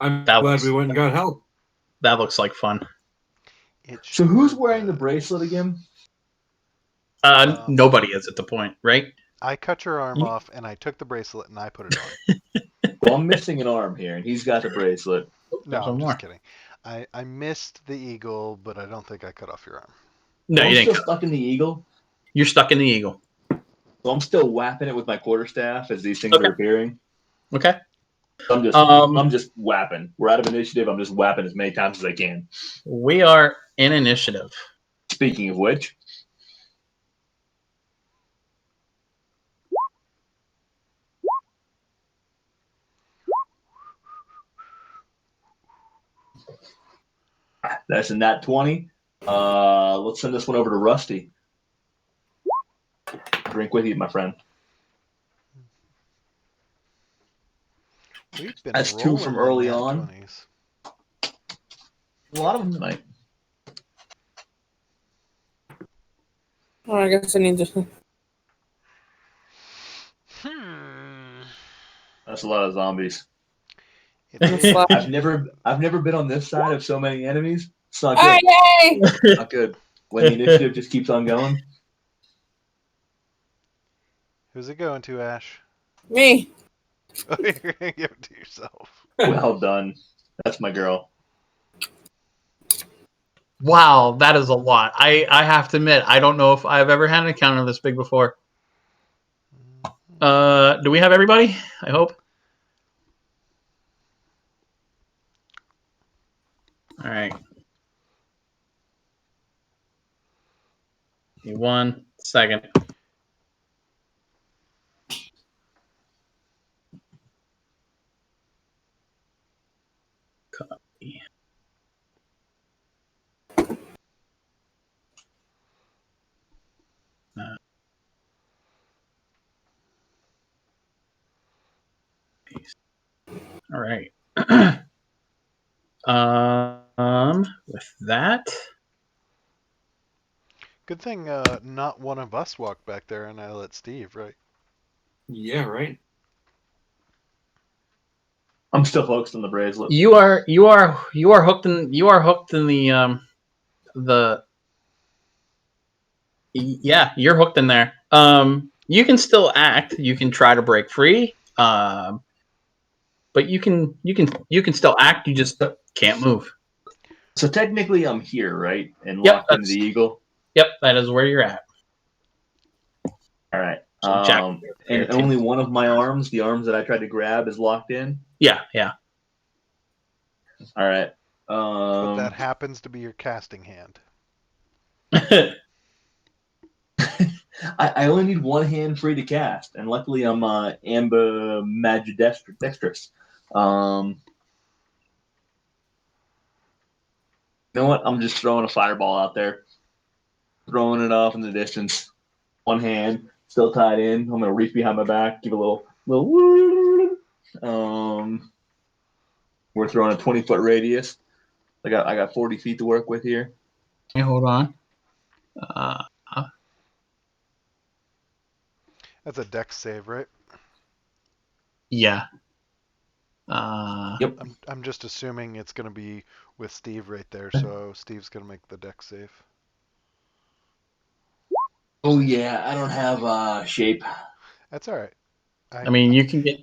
I'm glad we went and got help. That looks like fun. So who's wearing the bracelet again? Nobody is at the point, right? I cut your arm off, and I took the bracelet, and I put it on. Well, I'm missing an arm here, and he's got the bracelet. No, I'm just kidding. I missed the eagle, but I don't think I cut off your arm. No, I'm you still didn't. stuck in the eagle. You're stuck in the eagle. So I'm still whapping it with my quarterstaff as these things are appearing. Okay. I'm just whapping. We're out of initiative. I'm just whapping as many times as I can. We are in initiative. Speaking of which, that's a nat 20. Let's send this one over to Rusty. Drink with you, my friend. That's 2 from early on. 20s. A lot of them tonight. Oh, I guess I need to. That's a lot of zombies. Slash. I've never been on this side of so many enemies. It's not Ah, good. yay! Not good. When the initiative just keeps on going. Who's it going to, Ash? Me. Oh, you're gonna give it to yourself. Well done. That's my girl. Wow, that is a lot. I have to admit, I don't know if I've ever had an encounter this big before. Do we have everybody? I hope. All right. Give me 1 second. Copy. All right. With that, Good thing not one of us walked back there, and I let Steve, right? Yeah, right. I'm still focused on the bracelet. you are hooked in the yeah, you're hooked in there. You can still act. You can try to break free. But you can still act. You just can't move. So technically, I'm here, right, and Yep, locked into the eagle. Yep, that is where you're at. All right. So Jack, And only one of my arms, the arms that I tried to grab, is locked in. Yeah. All right. But that happens to be your casting hand. I only need one hand free to cast, and luckily I'm ambidextrous. You know what? I'm just throwing a fireball out there, throwing it off in the distance. One hand still tied in. I'm gonna reach behind my back, give a little. We're throwing a 20-foot radius. I got 40 feet to work with here. Hey, hold on. That's a dex save, right? Yeah. Yep. I'm just assuming it's going to be with Steve right there, so Steve's going to make the dex save. Oh yeah, I don't have shape. That's all right. I mean, you can get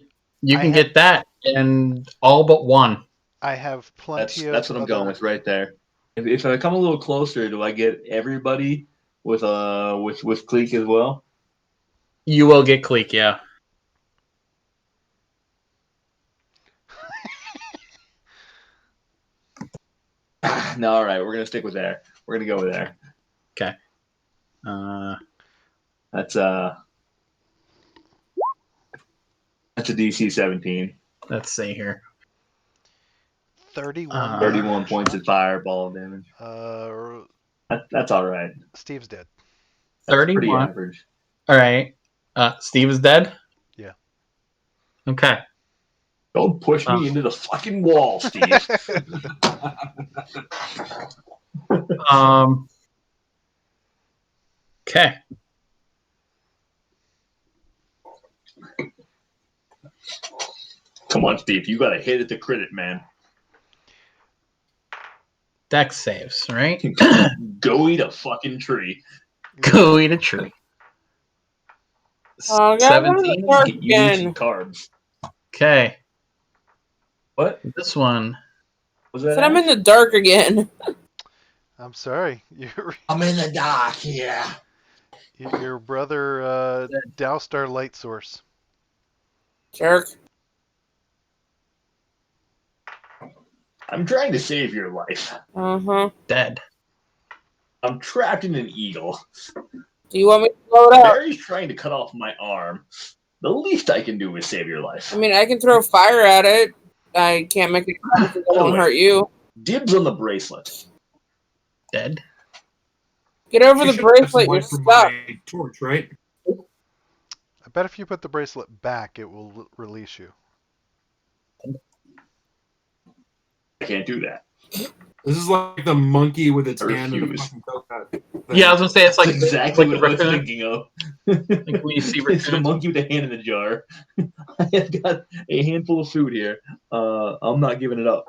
that and all but one. I have plenty of. That's what I'm going with right there. If I come a little closer, do I get everybody with Cleek as well? You will get Cleek, yeah. No, all right, we're gonna stick with there. We're gonna go with there. Okay. That's a DC 17. Let's see here. 31. 31 points of fireball damage. That's all right. Steve's dead. That's 31. pretty average. All right. Steve is dead? Yeah. Okay. Don't push me into the fucking wall, Steve. Okay. Come on, Steve. You got to hit at the credit, man. Dex saves, right? Go eat a fucking tree. Go eat a tree. Oh, God, 17. dark You need some again. carbs. Okay. What? This one. Was that? Said I'm in the dark again. I'm sorry. I'm in the dark, yeah. Your brother doused our light source. Jerk. I'm trying to save your life. Dead. I'm trapped in an eagle. Do you want me to blow it up? Barry's trying to cut off my arm. The least I can do is save your life. I mean, I can throw fire at it. I can't make it because it won't hurt you. Dibs on the bracelet. Dead. Get over You the should have bracelet. some You're light from stuck. my torch, right? I bet if you put the bracelet back, it will release you. I can't do that. This is like the monkey with its I hand in the refuse. fucking coconut. Yeah, I was gonna say it's like That's exactly like what I was raccoon. thinking of. Like when you see It's the raccoons. monkey with the hand in the jar. I have got a handful of food here. I'm not giving it up.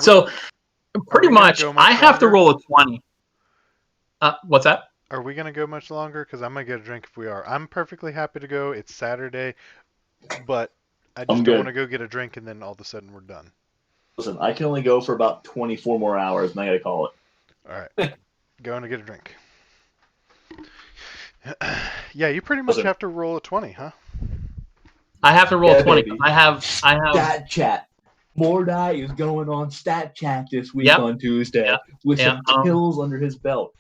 So pretty much, I have to longer? roll a 20. What's that? Are we going to go much longer? Because I might get a drink if we are. I'm perfectly happy to go. It's Saturday, but I just don't want to go get a drink and then all of a sudden we're done. Listen, I can only go for about 24 more hours, and I got to call it. All right. Going to get a drink. Yeah, you pretty much have to roll a 20, huh? I have to roll 20. Baby. I have. Stat chat. Mordai is going on stat chat this week on Tuesday with some kills under his belt.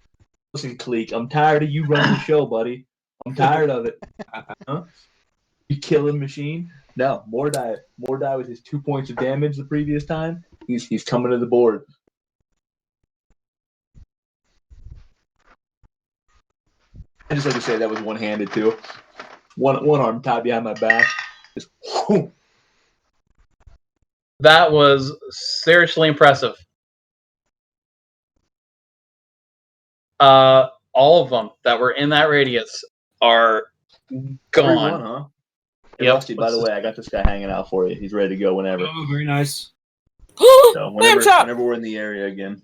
Listen, Cleek, I'm tired of you running the show, buddy. I'm tired of it. Huh? You killing machine? No, Mordai with his 2 points of damage the previous time. He's coming to the board. I just like to say that was one-handed too. One arm tied behind my back. Just, whoo. That was seriously impressive. All of them that were in that radius are gone. Everyone, huh? Hey, Yep. Rusty, by the way, I got this guy hanging out for you. He's ready to go whenever. Oh, very nice. So whenever we're in the area again.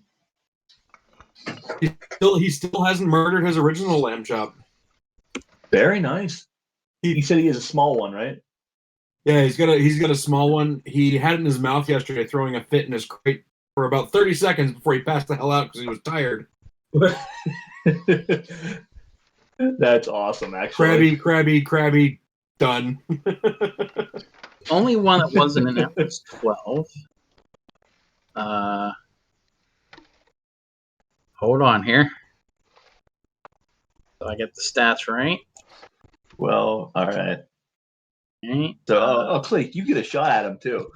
He still hasn't murdered his original lamb chop. Very nice. He said he has a small one, right? Yeah, he's got a small one. He had it in his mouth yesterday, throwing a fit in his crate for about 30 seconds before he passed the hell out because he was tired. That's awesome, actually. Crabby, done. Only one that wasn't in it was 12. Hold on here. So I get the stats right. Well, all right. Okay. So, Clay, you get a shot at him, too.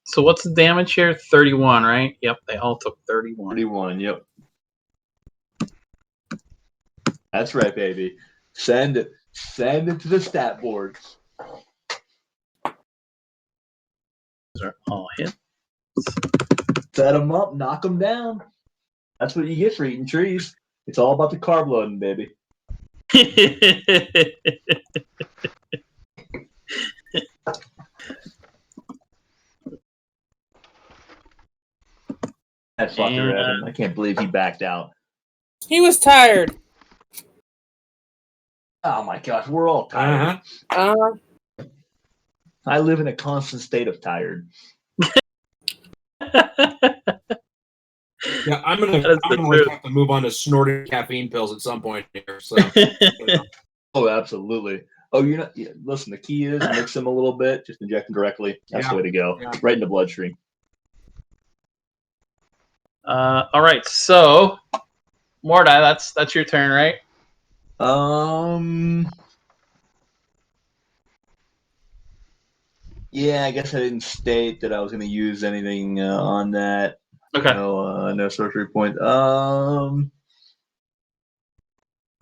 So what's the damage here? 31, right? Yep, they all took 31. 31, yep. That's right, baby. Send it to the stat board. Those are all hits. Set them up, knock them down. That's what you get for eating trees. It's all about the carb loading, baby. That fucker, Evan. I can't believe he backed out. He was tired. Oh my gosh, we're all tired. I live in a constant state of tired. Yeah, I'm gonna have to move on to snorting caffeine pills at some point here. So, Oh, absolutely. Oh, you're not. Yeah, listen, the key is mix them a little bit, just inject them directly. That's the way to go. Yeah. Right in the bloodstream. All right, so Mordai, that's your turn, right? Yeah, I guess I didn't state that I was going to use anything on that. Okay. No sorcery point. Yeah,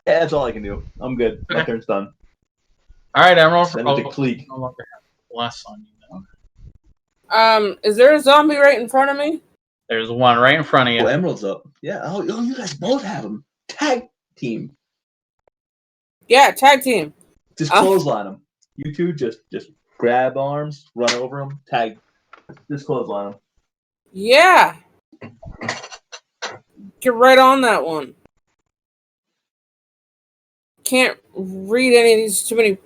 that's all I can do. I'm good. Okay. My turn's done. All right, Emerald. Send it to Cleek. No longer have bless on you now. Is there a zombie right in front of me? There's one right in front of you. Oh, Emerald's up. Yeah. Oh, you guys both have them. Tag team. Yeah, tag team. Just clothesline them. You two just grab arms, run over them, tag. Just clothesline them. Yeah. Get right on that one. Can't read any of these too many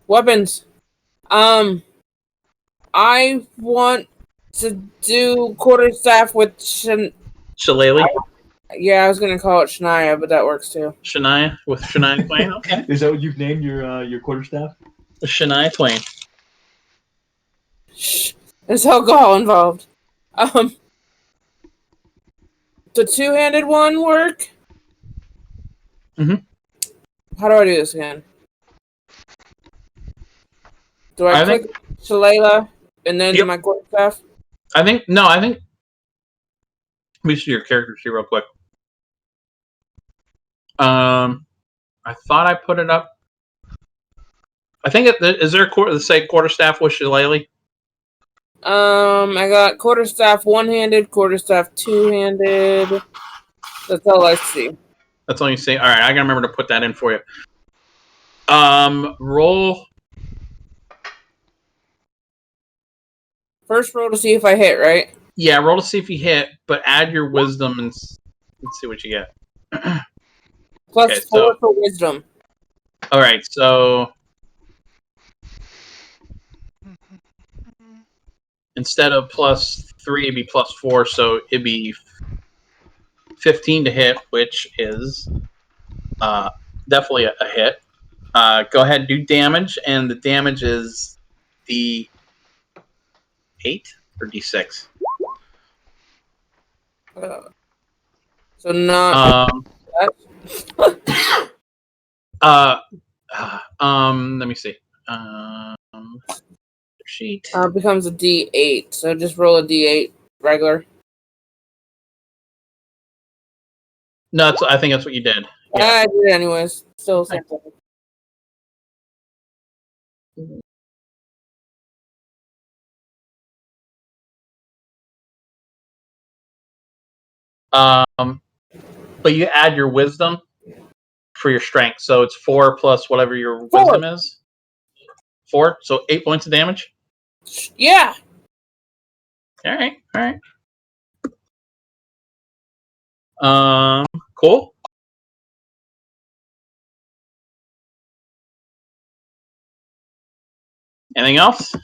weapons. I want to do quarterstaff with Shillelagh. Yeah, I was gonna call it Shania, but that works too. Shania with Shania Twain. Okay. Is that what you've named your quarterstaff? Shania Twain. Shh. There's alcohol involved. The two-handed one work? Mm-hmm. How do I do this again? Do I click Shillelagh and then my quarterstaff? I think. Let me see your character sheet real quick. I thought I put it up. I think is there a say quarterstaff with Shillelagh? I got quarterstaff one-handed, quarterstaff two-handed. That's all I see. That's all you see. All right, I gotta remember to put that in for you. Roll. First roll to see if I hit, right? Yeah, roll to see if you hit, but add your wisdom and see what you get. Plus 4 for wisdom. All right, so instead of +3, it'd be +4, so it'd be 15 to hit, which is definitely a hit. Go ahead and do damage, and the damage is D8 or D6. So not. Let me see. Sheet. Becomes a D8, so just roll a D8 regular. No, I think that's what you did. Yeah. I did it anyways. Still same thing. but you add your wisdom for your strength. So it's 4 plus whatever your wisdom is. 4, so 8 points of damage. Yeah. All right. Cool. Anything else?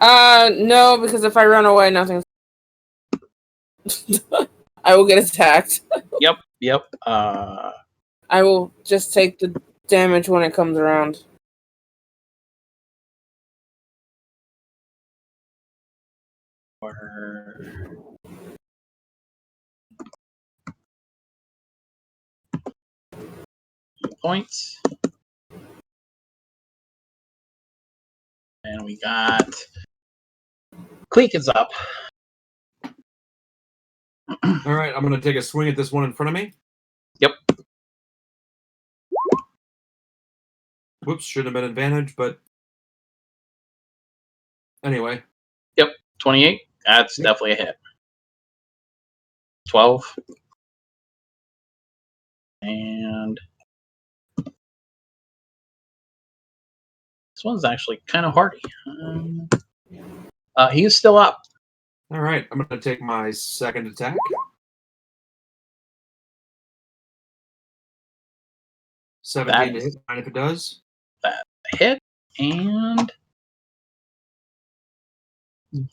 No, because if I run away, nothing's. I will get attacked. Yep. I will just take the damage when it comes around. Points. And we got Cleek is up. All right, I'm going to take a swing at this one in front of me. Yep. Whoops, should have been advantage, but anyway. Yep, 28. That's definitely a hit. 12. And this one's actually kind of hardy. He is still up. All right, I'm going to take my second attack. That 17 to hit, fine if it does. That hit, and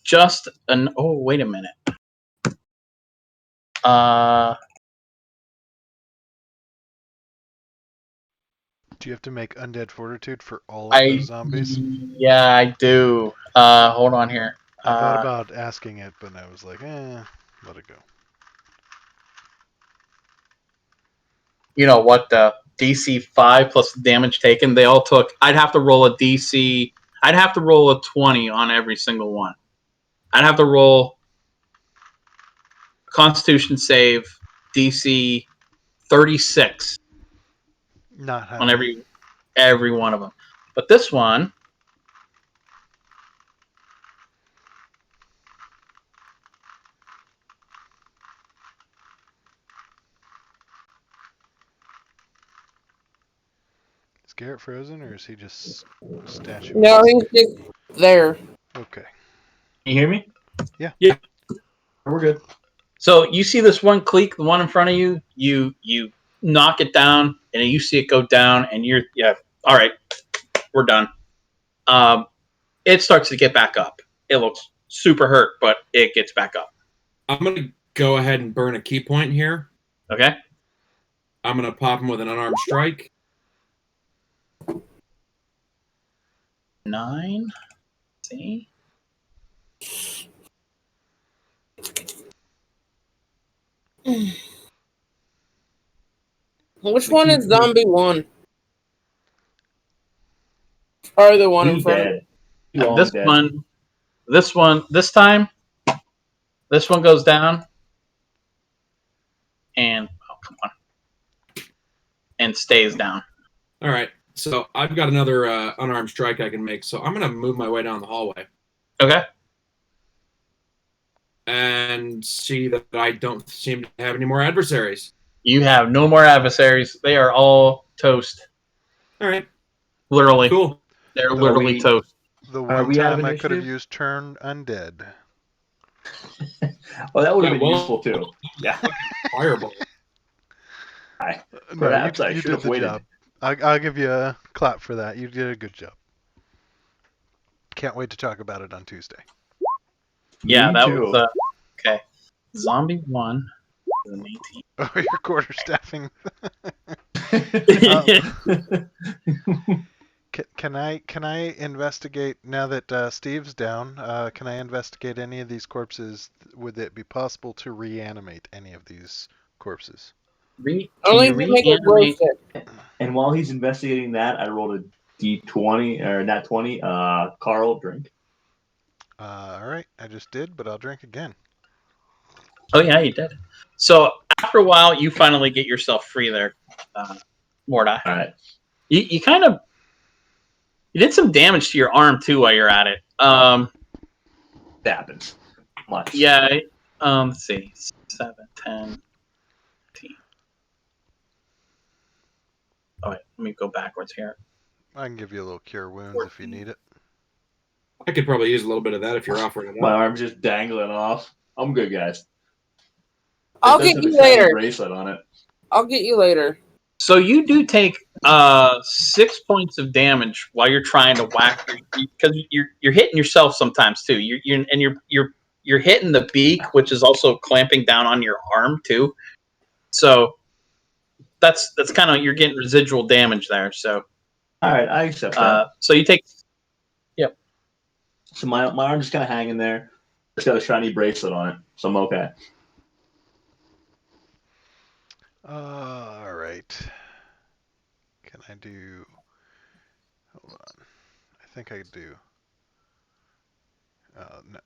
just an. Oh, wait a minute. Do you have to make undead fortitude for all of those zombies? Yeah, I do. Hold on here. I thought about asking it, but I was like, let it go. You know what? The DC 5 plus damage taken, they all took. I'd have to roll a DC. I'd have to roll a 20 on every single one. I'd have to roll Constitution save DC 36 Not on happening. every one of them. But this one, Is Garrett frozen, or is he just statue? No, he's just there. Okay. You hear me? Yeah. We're good. so you see this one Cleek, the one in front of you. You knock it down, and you see it go down, and you're all right. We're done. It starts to get back up. It looks super hurt, but it gets back up. I'm going to go ahead and burn a key point here. Okay. I'm going to pop him with an unarmed strike. 9. See? Which one is zombie 1? Or the one in He's front? dead. This time, this one goes down, and come on, and stays down. All right, so I've got another unarmed strike I can make, so I'm going to move my way down the hallway. Okay. And see that I don't seem to have any more adversaries. You have no more adversaries. They are all toast. All right. Literally. Cool. They're literally toast. The one we out of time I could have initiative? used turn undead. Well, that would have been useful too. Yeah. Fireball. Perhaps no, I you should did have the waited. job. I'll give you a clap for that. You did a good job. Can't wait to talk about it on Tuesday. Yeah, Me that too. was okay. Zombie 1 is an 18. Oh, you're quarterstaffing. Can I investigate now that Steve's down? Can I investigate any of these corpses? Would it be possible to reanimate any of these corpses? Only if you make a glow stick. And while he's investigating that, I rolled a D20 or nat 20. Carl, drink. All right, I just did, but I'll drink again. Oh yeah, you did. So after a while, you finally get yourself free there, Mordai. All right. You kind of did some damage to your arm too while you're at it. That happens. Much. Yeah. Let's see. 7, 10, 15. Oh, wait, let me go backwards here. I can give you a little cure wounds if you need it. I could probably use a little bit of that if you're offering it My up. arm's just dangling off. I'm good, guys. I'll It does get have you a shiny later. bracelet on it. I'll get you later. So you do take 6 points of damage while you're trying to whack because you're hitting yourself sometimes too. You're hitting the beak, which is also clamping down on your arm too. So that's kind of you're getting residual damage there. So All right, I accept that. so you take. Yep. So my arm's just kind of hanging there. It's got a shiny bracelet on it, so I'm okay. All right. Can I do? Hold on. I think I do. No,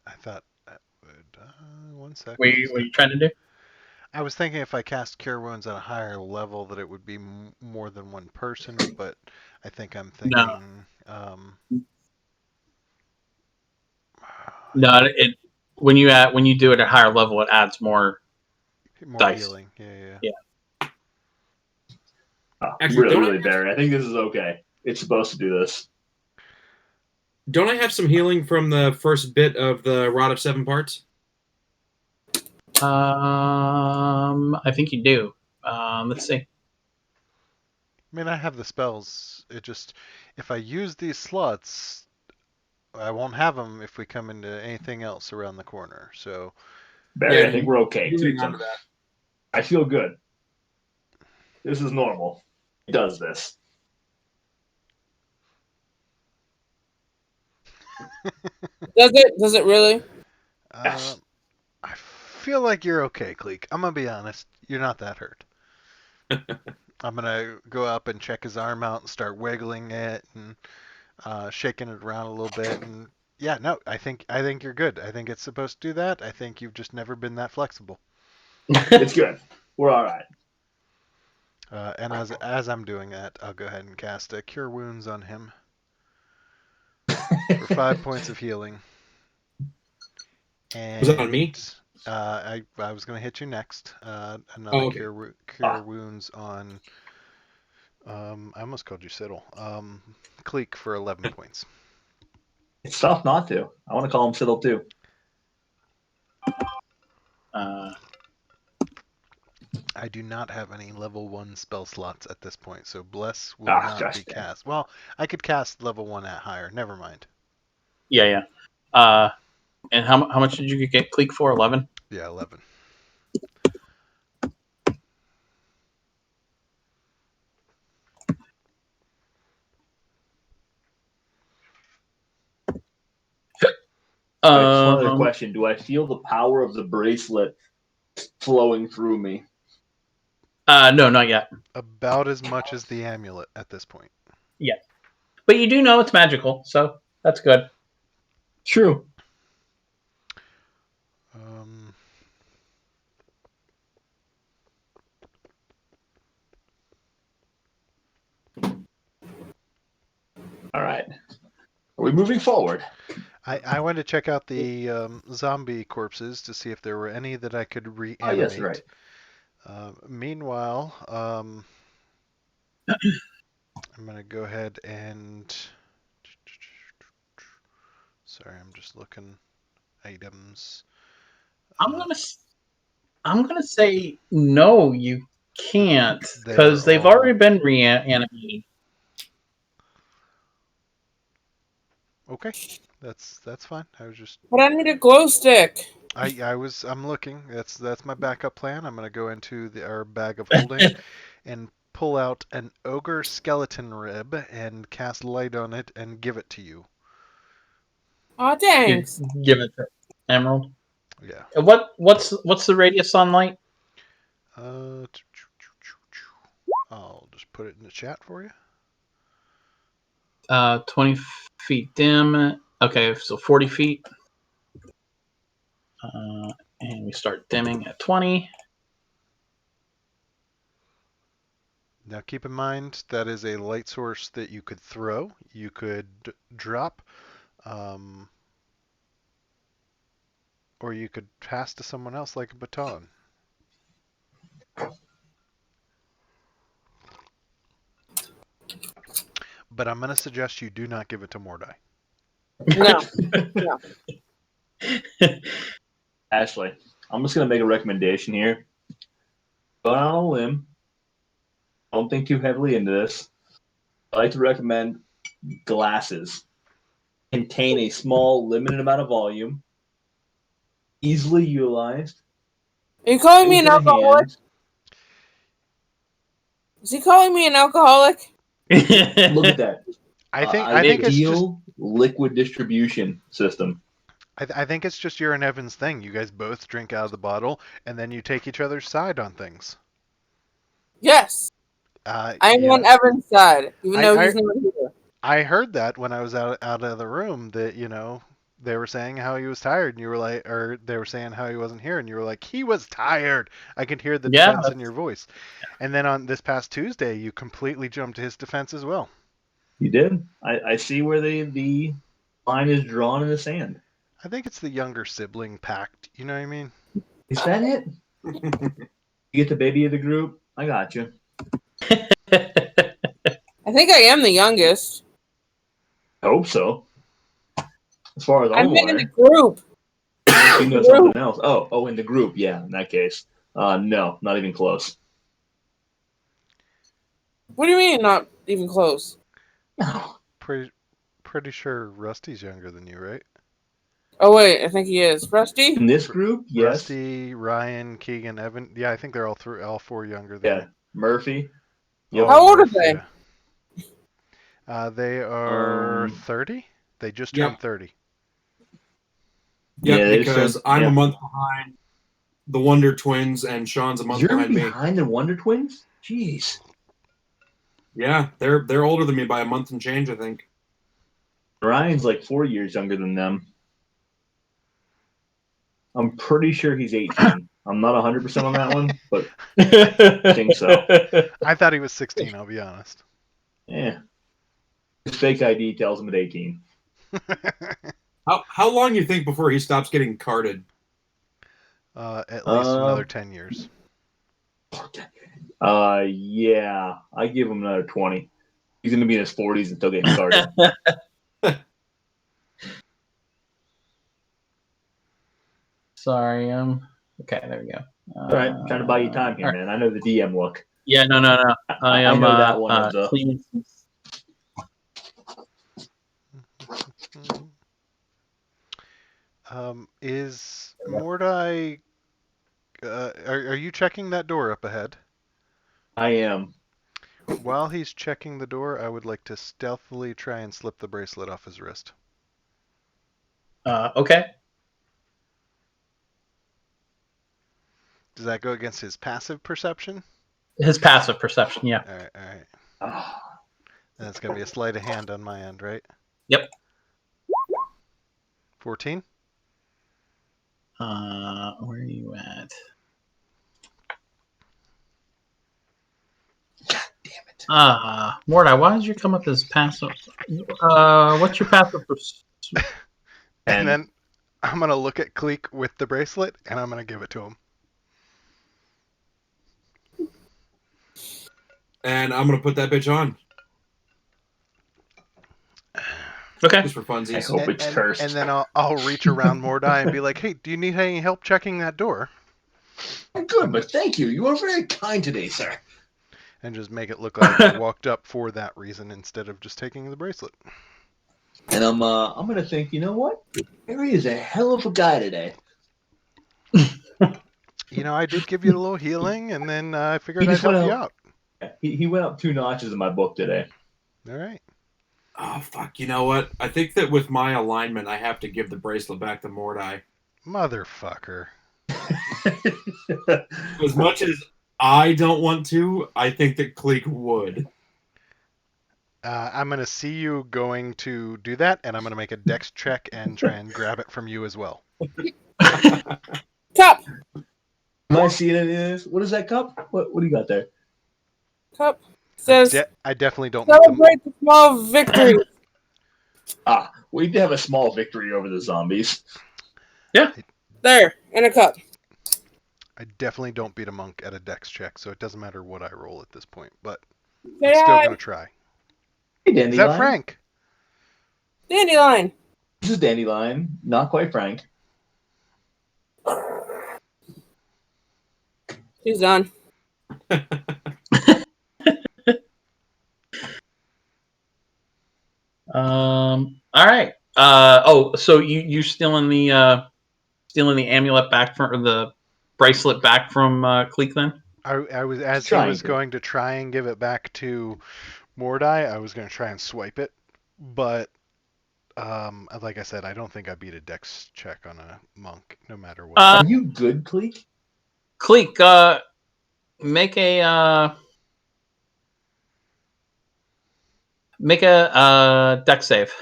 I thought that would. 1 second. What are you trying to do? I was thinking if I cast Cure Wounds at a higher level that it would be more than one person, but I think I'm thinking. No, it when you do it at a higher level, it adds more dice. Healing. Yeah. Oh, Actually, really, Barry. I think this is okay. It's supposed to do this. Don't I have some healing from the first bit of the Rod of Seven Parts? I think you do. Let's see. I mean, I have the spells. It just, if I use these slots, I won't have them if we come into anything else around the corner. So, Barry, Yeah, I think we're okay. you Tweak hang on them. to that. I feel good. This is normal. It does this. Does it really? Yes. I feel like you're okay, Cleek. I'm gonna be honest. You're not that hurt. I'm gonna go up and check his arm out and start wiggling it and shaking it around a little bit. And yeah, no, I think you're good. I think it's supposed to do that. I think you've just never been that flexible. It's good. We're all right. And as I'm doing that, I'll go ahead and cast a Cure Wounds on him for 5 points of healing. And Was that on me? I was going to hit you next. Another okay. Cure Wounds on. I almost called you Siddle. Cleek for 11 points. It's tough not to. I want to call him Siddle too. I do not have any level 1 spell slots at this point, so Bless will not be cast. Well, I could cast level 1 at higher. Never mind. Yeah. And how much did you get Cleek for? 11? Yeah, 11. Just one other question. Do I feel the power of the bracelet flowing through me? No, not yet. About as much as the amulet at this point. Yeah. But you do know it's magical, so that's good. True. All right. Are we moving forward? I went to check out the zombie corpses to see if there were any that I could reanimate. Oh, yes, right. Meanwhile, I'm going to go ahead and... Sorry, I'm just looking. Items. I'm gonna say no, you can't, because they've already been reanimated. Okay, that's fine. I was just. But I need a glow stick. I'm looking. That's my backup plan. I'm gonna go into our bag of holding and pull out an ogre skeleton rib and cast light on it and give it to you. Aw, thanks. Give it to Emerald. Yeah. What's the radius on light? I'll just put it in the chat for you. 20 feet dim. Okay, so 40 feet. And we start dimming at 20. Now keep in mind that is a light source that you could throw, you could drop, or you could pass to someone else like a baton. But I'm going to suggest you do not give it to Mordai. No. Ashley, I'm just gonna make a recommendation here. Go out on a limb. Don't think too heavily into this. I like to recommend glasses. Contain a small, limited amount of volume. Easily utilized. Are you calling me an Things in the alcoholic? hand. Is he calling me an alcoholic? Look at that. I think it's just liquid distribution system. I think it's just your and Evan's thing. You guys both drink out of the bottle, and then you take each other's side on things. Yes. I am on Evan's side, even though he's not here. I heard that when I was out of the room that, they were saying how he was tired, and you were like, or they were saying how he wasn't here, and you were like, he was tired. I could hear the defense in your voice. And then on this past Tuesday, you completely jumped to his defense as well. You did. I see where the line is drawn in the sand. I think it's the younger sibling pact. You know what I mean? Is that it? You get the baby of the group? I got you. I think I am the youngest. I hope so. As far as I'm in aware. the group. You know something else. Oh, in the group. Yeah, in that case. No, not even close. What do you mean not even close? No. Pretty sure Rusty's younger than you, right? Oh, wait, I think he is. Rusty? In this group, yes. Rusty, Ryan, Keegan, Evan. Yeah, I think they're all four younger than you. Murphy. Yep. How old are they? Yeah. They are 30. They just turned 30. Yeah, because I'm a month behind the Wonder Twins, and Sean's a month behind me. You're behind the Wonder Twins? Jeez. Yeah, they're older than me by a month and change, I think. Ryan's like 4 years younger than them. I'm pretty sure he's 18. I'm not 100% on that one, but I think so. I thought he was 16, I'll be honest. Yeah. His fake ID tells him at 18. How long do you think before he stops getting carded? At least another 10 years. Yeah. I give him another 20. He's going to be in his 40s and still getting carded. Sorry. Okay, there we go. All right. I'm trying to buy you time here, man. I know the DM look. Yeah, no. I am know that one of the... cleaning. Is Mordai... are you checking that door up ahead? I am. While he's checking the door, I would like to stealthily try and slip the bracelet off his wrist. Okay. Does that go against his passive perception? His passive perception, yeah. All right. Then it's going to be a sleight of hand on my end, right? Yep. 14? Where are you at? God damn it. Mordai, why did you come up as passive? What's your passive perception? And then I'm going to look at Cleek with the bracelet, and I'm going to give it to him. And I'm going to put that bitch on. Okay. Just for funsies. I hope it's cursed. And then I'll reach around Mordai and be like, hey, do you need any help checking that door? Good, but thank you. You are very kind today, sir. And just make it look like I walked up for that reason instead of just taking the bracelet. And I'm going to think, you know what? Harry is a hell of a guy today. I did give you a little healing, and then I figured I'd help you out. He went up 2 notches in my book today. All right. Oh, fuck. You know what? I think that with my alignment, I have to give the bracelet back to Mordai. Motherfucker. As much as I don't want to, I think that Cleek would. I'm going to see you going to do that, and I'm going to make a dex check and try and grab it from you as well. Cup! Am I seeing any of this? What is that cup? What do you got there? Cup says, I definitely don't celebrate the small victory. We did have a small victory over the zombies. Yeah. There, in a cup. I definitely don't beat a monk at a dex check, so it doesn't matter what I roll at this point, but Say I'm still hi. going to try. Hey, Is that Dandelion. Frank? Dandelion. This is Dandelion. Not quite Frank. She's done. All right. So you stealing the amulet back from, or the bracelet back from Cleek then? I was, as he Trying was to. going to try and give it back to Mordai, I was going to try and swipe it, but like I said, I don't think I beat a dex check on a monk, no matter what. Are you good, Cleek? Cleek, make a deck save.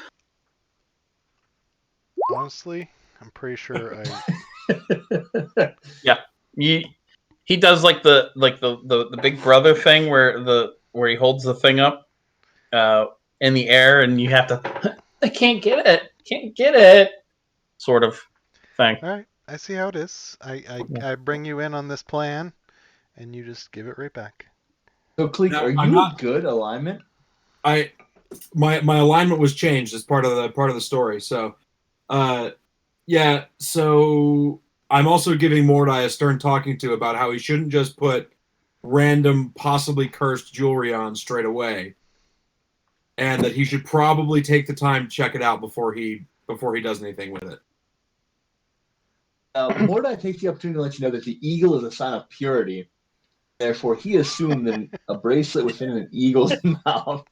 Honestly, I'm pretty sure I. He does like the big brother thing where he holds the thing up in the air and you have to I can't get it sort of thing. All right, I see how it is. I bring you in on this plan, and you just give it right back. So, Cleek, No, are I'm you not- a good alignment? My alignment was changed as part of the story. So, yeah. So I'm also giving Mordai a stern talking to about how he shouldn't just put random, possibly cursed jewelry on straight away, and that he should probably take the time to check it out before he does anything with it. Mordai takes the opportunity to let you know that the eagle is a sign of purity. Therefore, he assumed that a bracelet within an eagle's mouth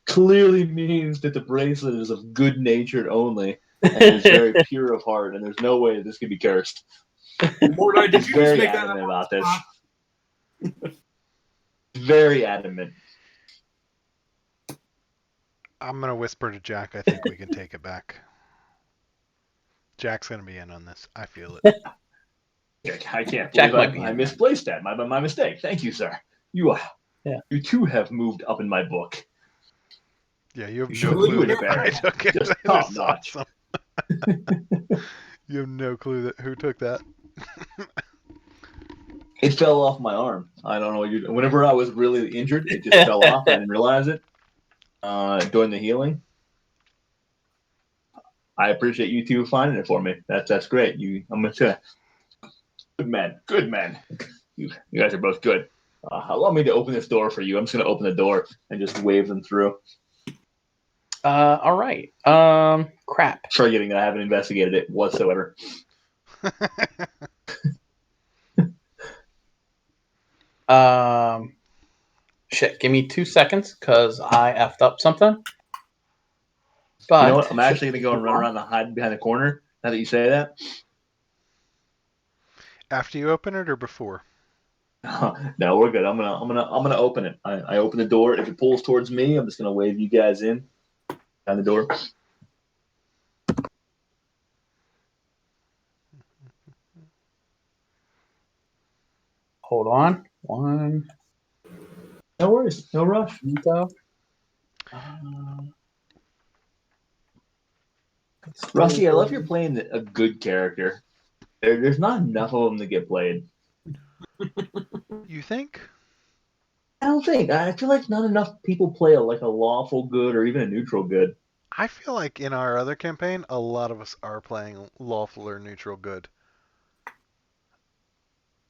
clearly means that the bracelet is of good natured only and is very pure of heart, and there's no way that this could be cursed. Mordai, did He's you just very make that adamant up? about this. Very adamant. I'm gonna whisper to Jack. I think we can take it back. Jack's gonna be in on this. I feel it. I can't Jack believe might be I in. misplaced that. My mistake. Thank you, sir. You too have moved up in my book. Yeah, you have You no really clue do. that I took it. Just That's top notch. awesome. You have no clue that who took that. It fell off my arm. I don't know what you. Whenever I was really injured, it just fell off. I didn't realize it during the healing. I appreciate you two finding it for me. That's great. I'm gonna good man. You guys are both good. Allow me to open this door for you. I'm just gonna open the door and just wave them through. All right. Crap. Forgetting that I haven't investigated it whatsoever. Shit. Give me 2 seconds because I effed up something. But You know what? I'm actually gonna go and run around and hide behind the corner. Now that you say that. After you open it or before? No, we're good. I'm gonna open it. I open the door. If it pulls towards me, I'm just gonna wave you guys in down the door. hold on. One. No worries. No rush. Rusty, I love you're playing a good character. There's not enough of them to get played. You think? I don't think. I feel like not enough people play a lawful good or even a neutral good. I feel like in our other campaign, a lot of us are playing lawful or neutral good.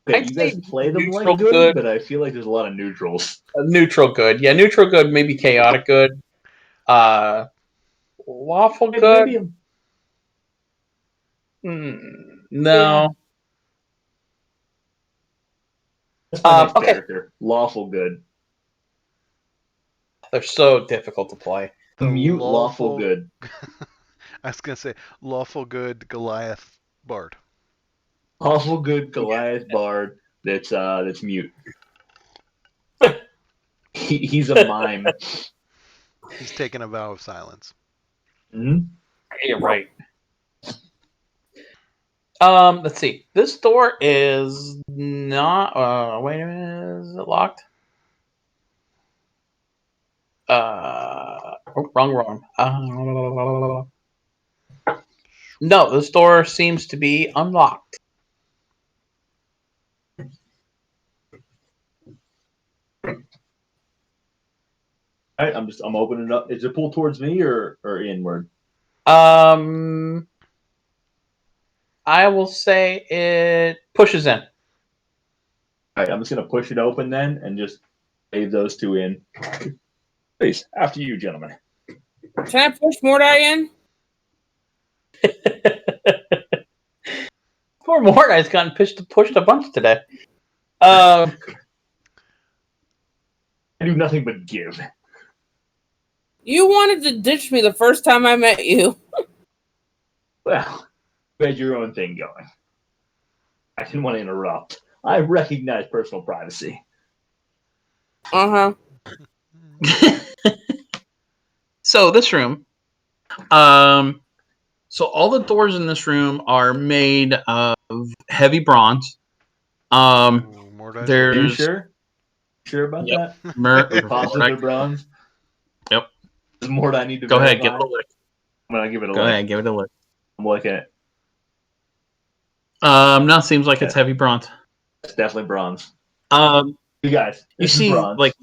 Okay, I'd you guys say play them neutral like good, good. but I feel like there's a lot of neutrals. Neutral good. Yeah, neutral good, maybe chaotic good. Lawful good. Maybe No. that's my next Okay. character. Lawful good. They're so difficult to play. The Mute lawful good. I was gonna say lawful good Goliath Bard. Lawful good Goliath Bard that's mute. He's a mime. He's taken a vow of silence. Mm-hmm. You're right. Let's see. This door is not. Wait a minute. Is it locked? Wrong. No, this door seems to be unlocked. All right, I'm opening it up. Is it pulled towards me or inward? I will say it pushes in. All right, I'm just gonna push it open then and just wave those two in. Please, after you, gentlemen. Can I push Mordai in? Poor Mordai's gotten pushed a bunch today. I do nothing but give. You wanted to ditch me the first time I met you. Well, you had your own thing going. I didn't want to interrupt. I recognize personal privacy. Uh-huh. So this room, so all the doors in this room are made of heavy bronze. Mordai's Are you There's sure? Sure about Yep. that? Positive they're bronze? Yep. There's more that I need to Go verify. ahead, give it a lick. I'm gonna give it a Go lick. ahead, give it a lick. I'm licking it. No, seems like it's heavy bronze. It's definitely bronze. You You guys, this is see, bronze. like,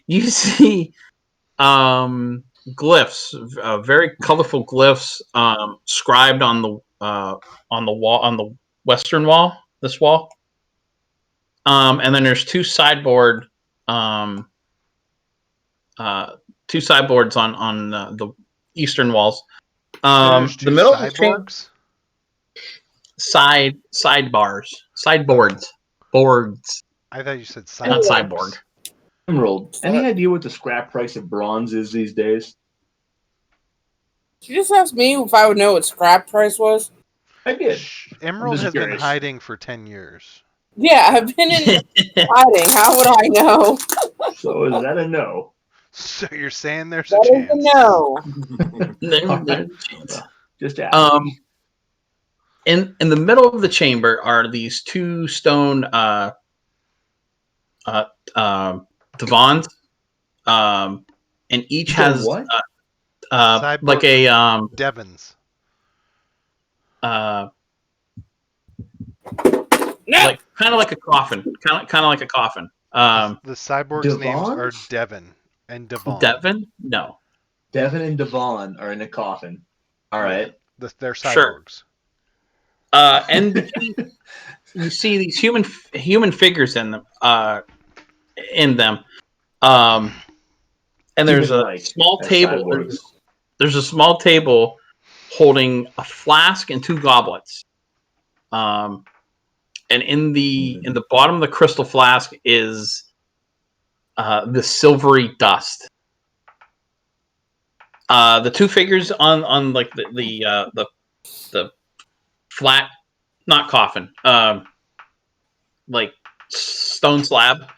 you see, glyphs, very colorful glyphs, scribed on the wall, on the western wall. This wall, and then there's two sideboards on the eastern walls. There's two The middle of the chamber, cyborgs. sideboards, boards, I thought you said not cyborgs. cyborg. Emerald, any idea what the scrap price of bronze is these days? Did you just ask me if I would know what scrap price was? I did. Emerald just has been curious. hiding for 10 years. Yeah, I've been in hiding. How would I know? So is that a no? So you're saying there's a That is chance? a no. There's a chance. Well, just asking. In the middle of the chamber are these two stone divans, and each has what? like a Devons. No. like kind of like a coffin, kind of like a coffin. The cyborgs' names are Devons? Devon and Devon. Devon? No. Devin and Devon are in a coffin. All right. They're Sure. cyborgs. And between, you see these human figures in them. And there's a Human-like, small as table. cyborgs. There's a small table holding a flask and two goblets. And in the bottom of the crystal flask is the silvery dust. The two figures on like the flat, not coffin, like stone slab,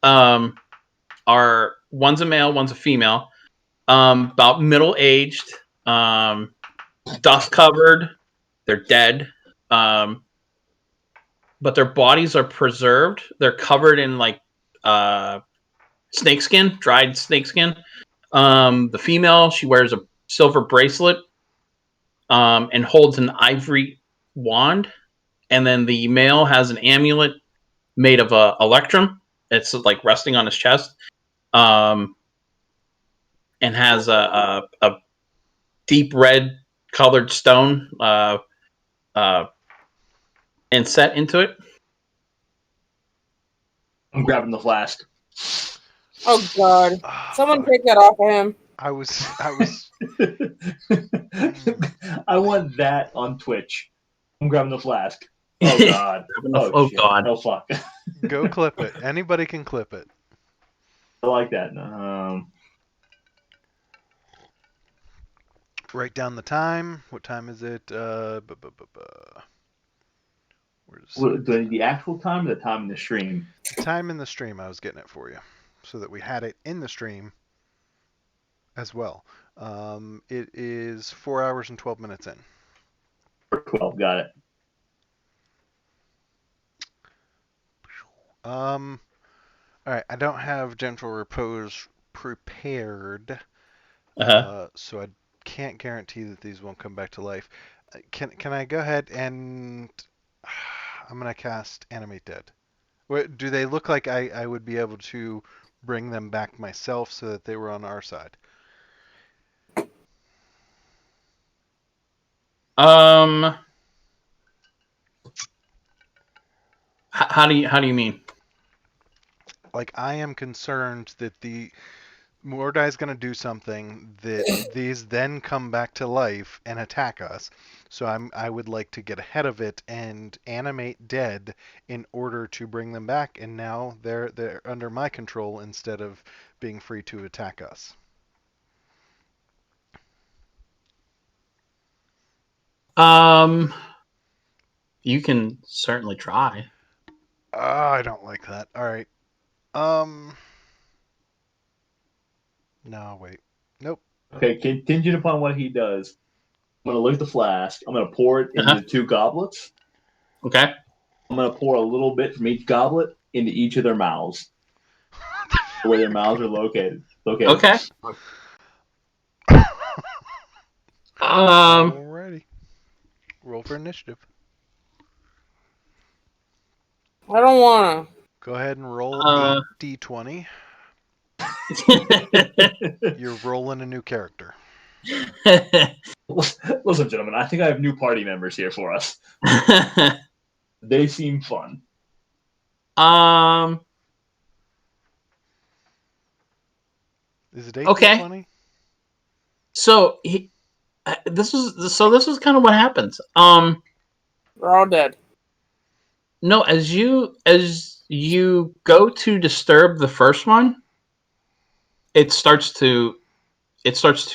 are one's a male, one's a female, about middle aged, dust covered. They're dead, but their bodies are preserved. They're covered in like snakeskin, dried snakeskin. The female, she wears a silver bracelet, and holds an ivory wand. And then the male has an amulet made of a electrum. It's like resting on his chest, and has a deep red colored stone inset into it. I'm grabbing the flask. Oh God! Someone Fuck. take that off of him. I was. I want that on Twitch. I'm grabbing the flask. Oh God. Oh shit. God. Oh fuck. Go clip it. Anybody can clip it. I like that. Write down the time. What time is it? Where's the actual time or the time in the stream? time in the stream? I was getting it for you, so that we had it in the stream as well. It is 4 hours and 12 minutes in. 12. Got it. All right. I don't have gentle repose prepared, so I can't guarantee that these won't come back to life. Can I go ahead and I'm gonna cast Animate Dead. What, do they look like I would be able to bring them back myself so that they were on our side? How do you mean? Like, I am concerned that the Mordai's going to do something that these then come back to life and attack us. So I would like to get ahead of it and animate dead in order to bring them back. And now they're under my control instead of being free to attack us. You can certainly try. I don't like that. All right. No, wait. Nope. Okay, contingent upon what he does, I'm gonna look at the flask. I'm gonna pour it into Uh-huh. the 2 goblets. Okay. I'm gonna pour a little bit from each goblet into each of their mouths, where their mouths are located. Okay. Alrighty. Roll for initiative. I don't wanna. Go ahead and roll Uh, 8d20. You're rolling a new character. Listen, gentlemen, I think I have new party members here for us. They seem fun. Is it 8d20? Okay. So this was kind of what happens. We're all dead. No, as you go to disturb the first one, it starts to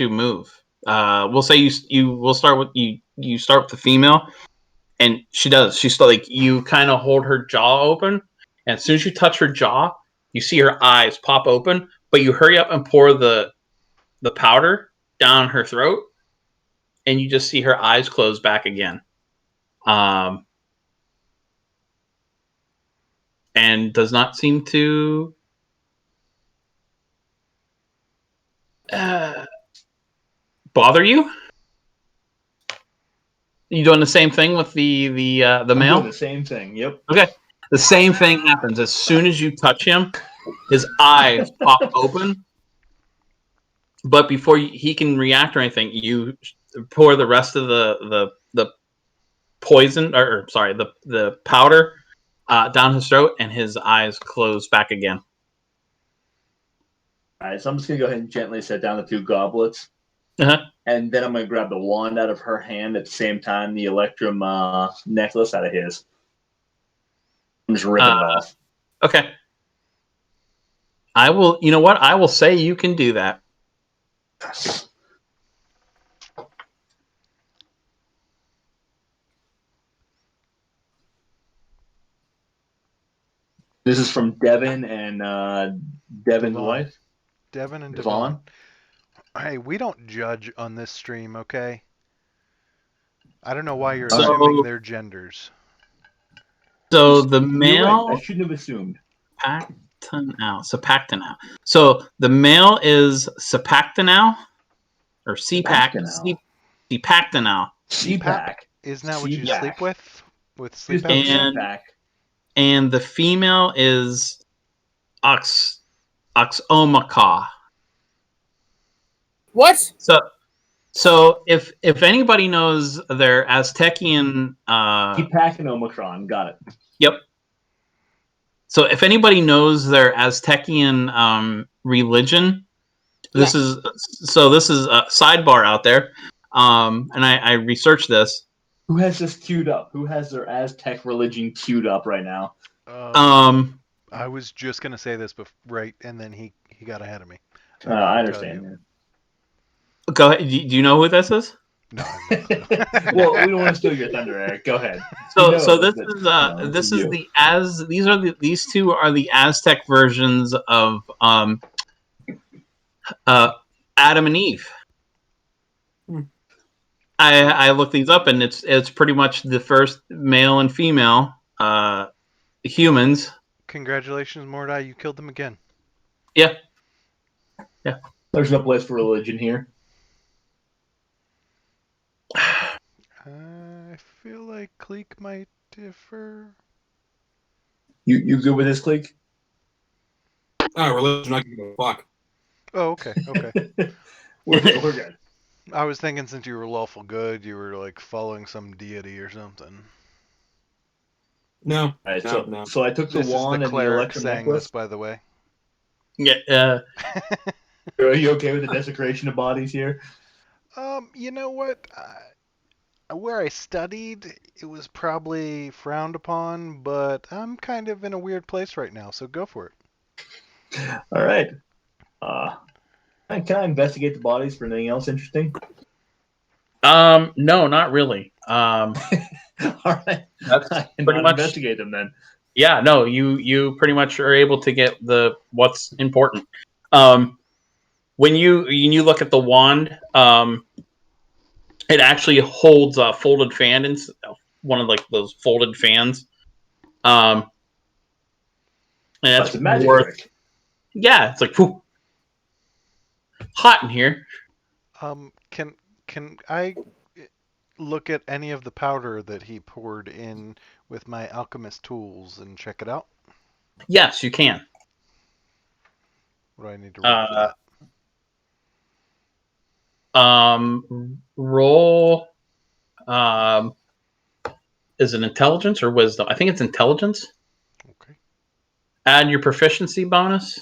move. We'll say we'll start with you start with the female, and she's like, you kind of hold her jaw open, and as soon as you touch her jaw, you see her eyes pop open, but you hurry up and pour the powder down her throat, and you just see her eyes close back again. And does not seem to bother you. You doing the same thing with the I'm male? doing the same thing. Yep. Okay. The same thing happens as soon as you touch him. His eyes pop open, but before he can react or anything, you pour the rest of the poison, or sorry, the powder down his throat, and his eyes close back again. All right, so I'm just gonna go ahead and gently set down the 2 goblets, Uh-huh. and then I'm gonna grab the wand out of her hand at the same time, the Electrum necklace out of his. I'm just ripping it off. Okay. I will. You know what? I will say you can do that. This is from Devin and Devin's Devon. wife. Devin and Devon. Devon. Hey, we don't judge on this stream, okay? I don't know why you're assuming their genders. So the You're right. I male shouldn't have assumed. Sapactanau. So the male is Sapactanau or Sapactanau. Sapactanau. CPAC. Isn't that what you CPAC. sleep with? With Just sleep put apnea? CPAC. And the female is Oxomaka. What? So if anybody knows their Aztecian CPAC and Omicron. Got it. Yep. So if anybody knows their Aztecian religion, this is a sidebar out there. And I researched this. Who has this queued up? Who has their Aztec religion queued up right now? I was just gonna say this, right, and then he got ahead of me. I understand. Go ahead. Do you know who this is? No. I have no clue. Well, we don't want to steal your thunder, Eric. Go ahead. So these two are the Aztec versions of Adam and Eve. I looked these up, and it's pretty much the first male and female humans. Congratulations, Mordai! You killed them again. Yeah. There's no place for religion here. I feel like Cleek might differ. You good with this, clique? Oh, religion, not gonna fuck. Oh, okay. We're good. I was thinking since you were lawful good, you were like following some deity or something. No. All right, No. so I took the This is wand the and the cleric electrum saying necklace. this, by the way. Yeah. Are you okay with the desecration of bodies here? You know what? Where I studied, it was probably frowned upon, but I'm kind of in a weird place right now, so go for it. All right. Can I investigate the bodies for anything else interesting? No, not really. All right. That's I pretty cannot much. investigate them then. Yeah, no, you pretty much are able to get what's important. When you look at the wand, it actually holds a folded fan in one of like those folded fans. And That's that's a magic worth. trick. Yeah, it's like whew, hot in here. Can I look at any of the powder that he poured in with my alchemist tools and check it out? Yes, you can. What do I need to roll for that? Roll. Is it intelligence or wisdom? I think it's intelligence. Okay. Add your proficiency bonus.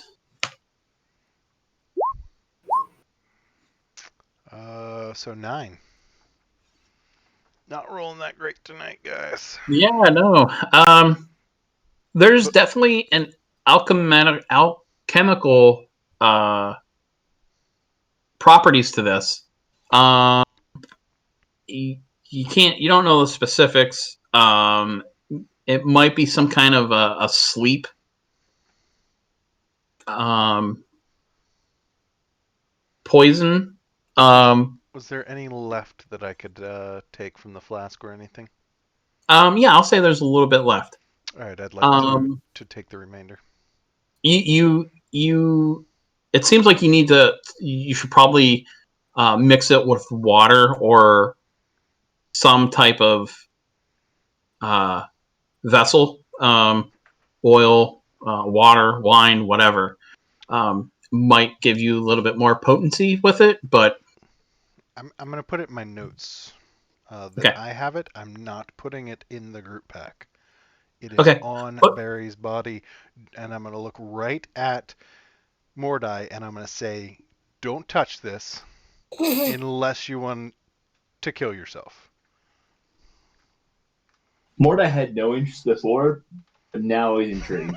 So 9. Not rolling that great tonight, guys. Yeah, no. There's definitely an alchemical properties to this. You don't know the specifics. It might be some kind of a sleep. Poison. Was there any left that I could take from the flask or anything? Yeah, I'll say there's a little bit left. All right, I'd like to take the remainder. You it seems like you should probably mix it with water or some type of vessel, oil, water, wine, whatever. Might give you a little bit more potency with it, but I'm going to put it in my notes that okay. I have it. I'm not putting it in the group pack. It is Okay. on Barry's body, and I'm going to look right at Mordai, and I'm going to say, don't touch this unless you want to kill yourself. Mordai had no interest before, but now he's intrigued.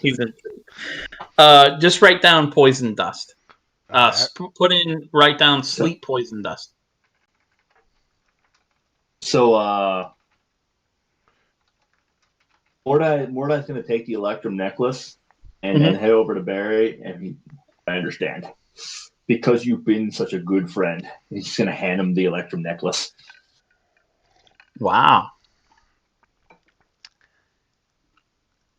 He's intrigued. Just write down poison dust. Write down sleep poison dust. So, Mordai's going to take the electrum necklace and then head over to Barry, and I understand. Because you've been such a good friend, he's going to hand him the electrum necklace. Wow.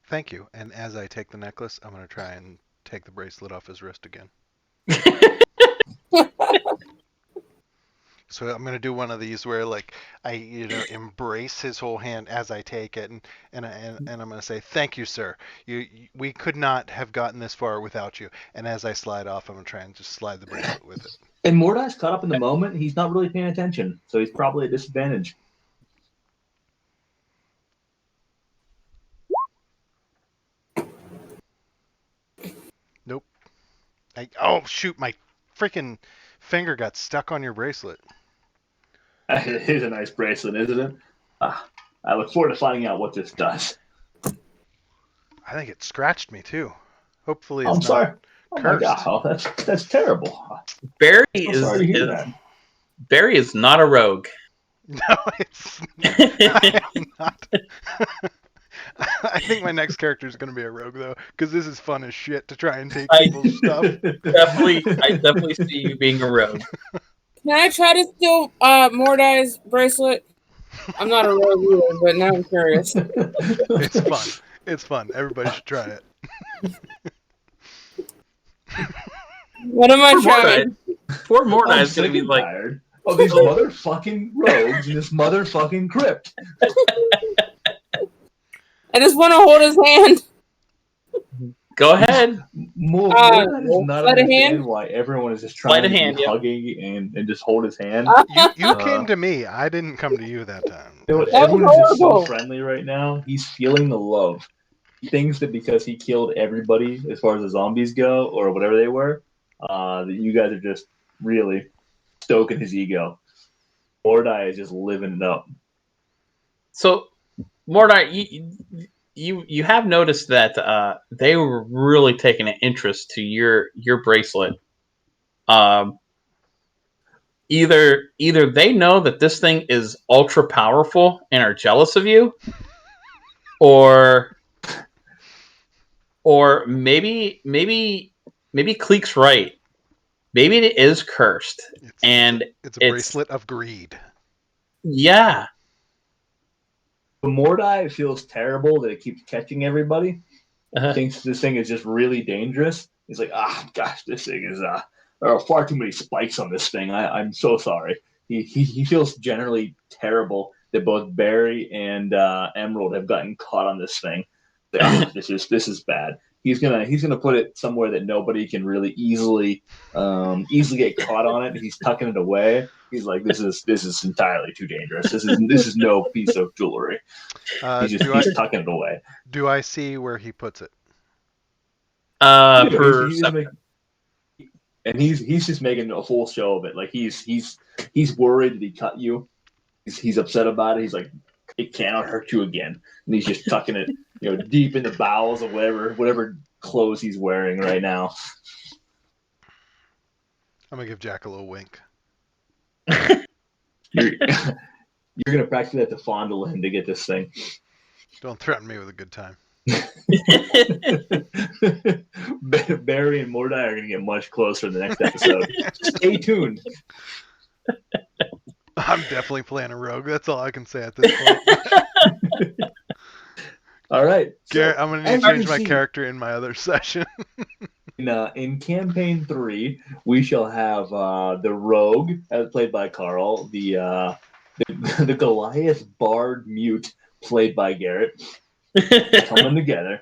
Thank you. And as I take the necklace, I'm going to try and take the bracelet off his wrist again. So I'm going to do one of these where like I embrace his whole hand as I take it, and I'm going to say, "Thank you, sir. We could not have gotten this far without you." And as I slide off, I'm going to try and just slide the bracelet with it. And Mordai's caught up in the moment. He's not really paying attention, so he's probably at a disadvantage. Nope. Oh shoot! My freaking finger got stuck on your bracelet. It is a nice bracelet, isn't it? I look forward to finding out what this does. I think it scratched me too. Hopefully, I'm it's sorry. not Oh cursed. my god, that's terrible. Barry Sorry to hear that. Barry is not a rogue. No, it's I am not. I think my next character is going to be a rogue though, because this is fun as shit to try and take people's stuff. I definitely see you being a rogue. Can I try to steal Mordai's bracelet? I'm not a rogue either, but now I'm curious. It's fun. It's fun. Everybody should try it. What am I trying? Poor Mordai I'm is going to be sick and like, tired of these motherfucking rogues in this motherfucking crypt. I just want to hold his hand. Go ahead. Mordai does not sleight of understand hand? why everyone is just Sleight trying of to hand, be yeah. hugging and just hold his hand. You came to me. I didn't come to you that time. You know what? That was Everyone is just so horrible. friendly right now. He's feeling the love. He thinks that because he killed everybody as far as the zombies go, or whatever they were, that you guys are just really stoking his ego. Mordai is just living it up. So, Mordai, you have noticed that they were really taking an interest to your bracelet. Either they know that this thing is ultra powerful and are jealous of you, or maybe Cleek's right. Maybe it is cursed, and It's a bracelet of greed. Yeah. But Mordai feels terrible that it keeps catching everybody. Uh-huh. Thinks this thing is just really dangerous. He's like, gosh, this thing is there are far too many spikes on this thing. I'm so sorry. He feels generally terrible that both Barry and Emerald have gotten caught on this thing. Like, this is bad. He's gonna put it somewhere that nobody can really easily get caught on it. He's tucking it away. He's like, this is entirely too dangerous. This is no piece of jewelry. He's tucking it away. Do I see where he puts it? He's just making a full show of it. Like he's worried that he cut you. He's upset about it. He's like, it cannot hurt you again. And he's just tucking it, deep in the bowels of whatever clothes he's wearing right now. I'm gonna give Jack a little wink. You're gonna practice that to fondle him to get this thing. Don't threaten me with a good time. Barry and Mordai are gonna get much closer in the next episode. Stay tuned. I'm definitely playing a rogue. That's all I can say at this point. All right, Garrett, I'm gonna need to change my character in my other session. In campaign 3, we shall have the rogue, as played by Carl, the Goliath Bard Mute, played by Garrett, coming together.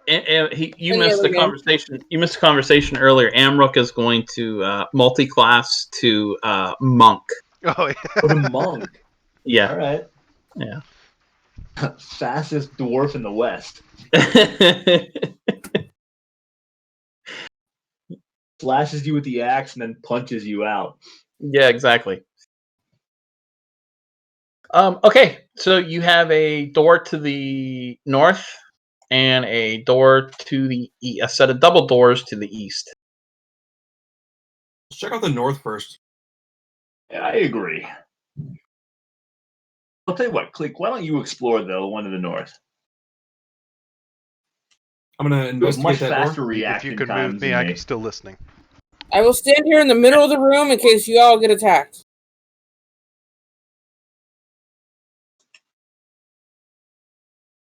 You missed the conversation. You missed the conversation earlier. Amrook is going to multi-class to monk. Oh yeah, the monk. Yeah. All right. Yeah. Fastest dwarf in the West. Slashes you with the axe and then punches you out. Yeah, exactly. Okay, so you have a door to the north and a door to the a set of double doors to the east. Let's check out the north first. Yeah, I agree. I'll tell you what, Click, why don't you explore the one to the north? I'm going to investigate much that faster door. reaction if you could times move me, than I'm still listening. I will stand here in the middle of the room in case you all get attacked.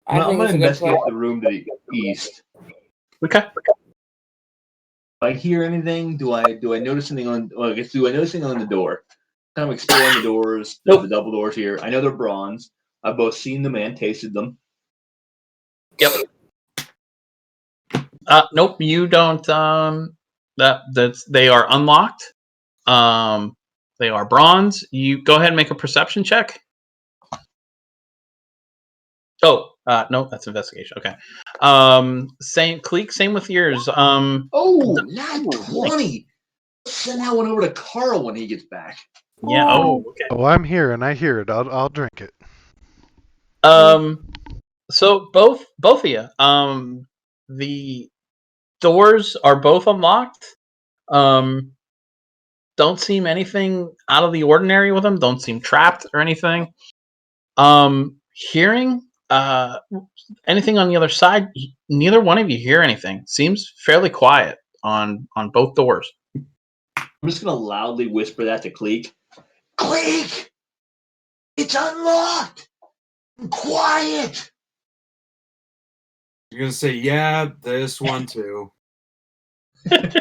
I'm going to investigate the room to the east. Okay. Do I hear anything? Do I notice anything on? Well, I guess do I notice anything on the door? Kind of exploring the doors. Nope. The double doors here. I know they're bronze. I've both seen them and tasted them. Yep. Nope. You don't. They are unlocked. They are bronze. You go ahead and make a perception check. Oh, no, that's investigation. Okay. Same Cleek, same with yours. Not 20. Send that one over to Carl when he gets back. Yeah. Oh, okay. Oh, I'm here and I hear it. I'll drink it. So both of you, the doors are both unlocked. Don't seem anything out of the ordinary with them. Don't seem trapped or anything. Hearing anything on the other side, neither one of you hear anything. Seems fairly quiet on both doors. I'm just gonna loudly whisper that to Cleek. Cleek! It's unlocked! Quiet! You're going to say, yeah, this one too. I'm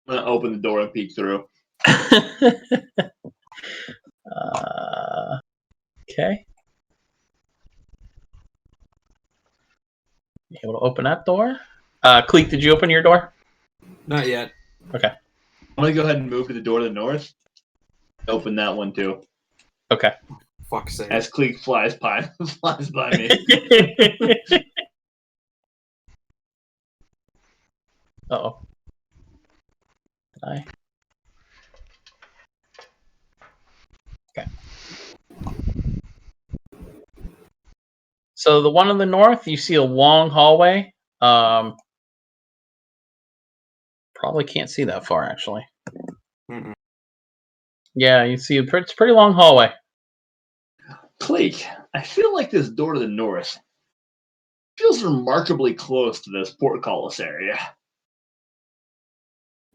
gonna open the door and peek through. Okay. You able to open that door? Cleek, did you open your door? Not yet. Okay. I'm gonna go ahead and move to the door to the north. Open that one too. Okay. Fuck's sake. As Cleek flies by me. Uh-oh. Hi. Okay. So the one in the north, you see a long hallway. Probably can't see that far, actually. Mm-mm. Yeah, you see it's a pretty long hallway. Cleek, I feel like this door to the north feels remarkably close to this portcullis area.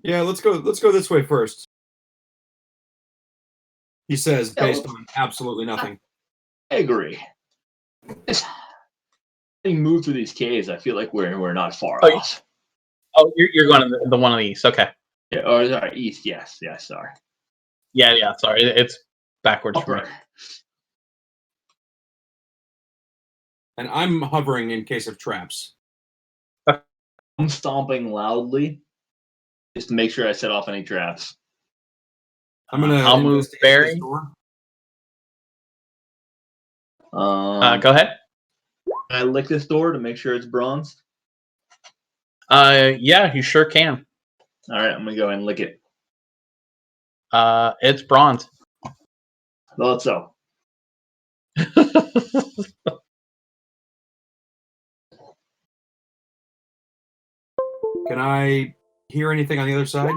Yeah, let's go this way first. He says, based on absolutely nothing. I agree. Having moved through these caves, I feel like we're not far off. Oh, you're going to the one on the east. Okay. Yeah, or sorry, east. Yes, sorry. Yeah. Sorry, it's backwards for me. And I'm hovering in case of traps. I'm stomping loudly just to make sure I set off any traps. I'm gonna. I'll move Barry. Go ahead. Can I lick this door to make sure it's bronze? Yeah, you sure can. All right, I'm gonna go ahead and lick it. It's bronze. Thought so. Can I hear anything on the other side?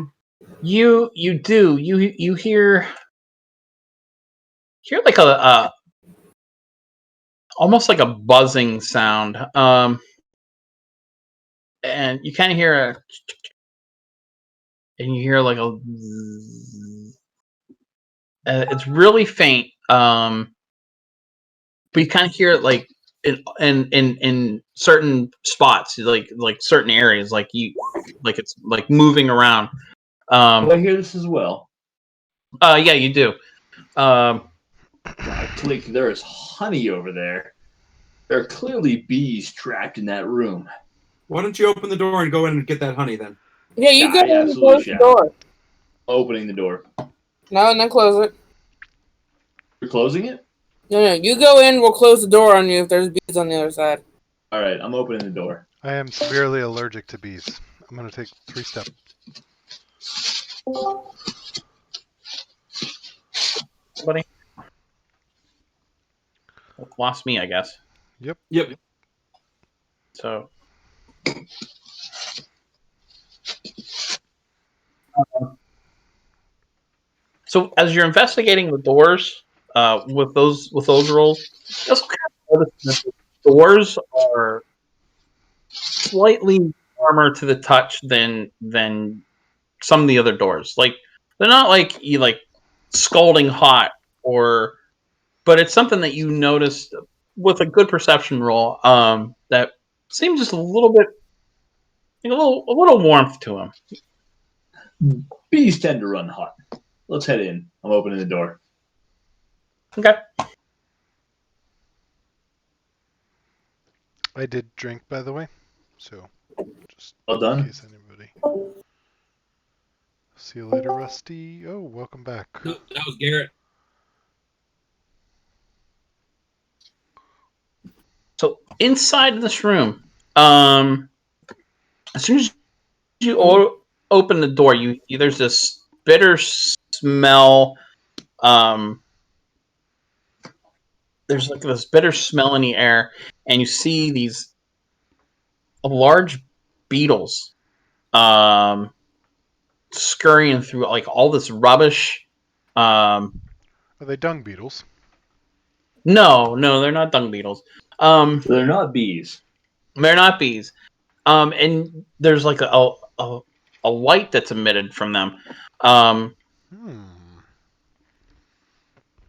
You do. You hear like a almost like a buzzing sound. And you kind of hear and you hear like a it's really faint. But you kind of hear it like in certain spots, like certain areas, like it's like moving around. I hear this as well. Yeah, you do. Click, there is honey over there. There are clearly bees trapped in that room. Why don't you open the door and go in and get that honey then? Yeah, you go I in and absolutely close the shall. door. Opening the door. No, and then close it. You're closing it? No, you go in, we'll close the door on you if there's bees on the other side. All right, I'm opening the door. I am severely allergic to bees. I'm going to take 3 steps. Buddy. Lost me, I guess. Yep. So. So as you're investigating the doors, with those rolls, you also kind of notice that the doors are slightly warmer to the touch than some of the other doors. Like they're not like scalding hot, but it's something that you noticed with a good perception roll. That seems just a little bit, a little warmth to them. Bees tend to run hot. Let's head in. I'm opening the door. Okay. I did drink, by the way, so just Well done. in case anybody. See you later, Rusty. Oh, welcome back. That was Garrett. So inside this room, as soon as you open the door, there's this bitter smell. There's like this bitter smell in the air, and you see these large beetles scurrying through like all this rubbish. Are they dung beetles? No, they're not dung beetles. They're not bees. They're not bees. And there's like a light that's emitted from them.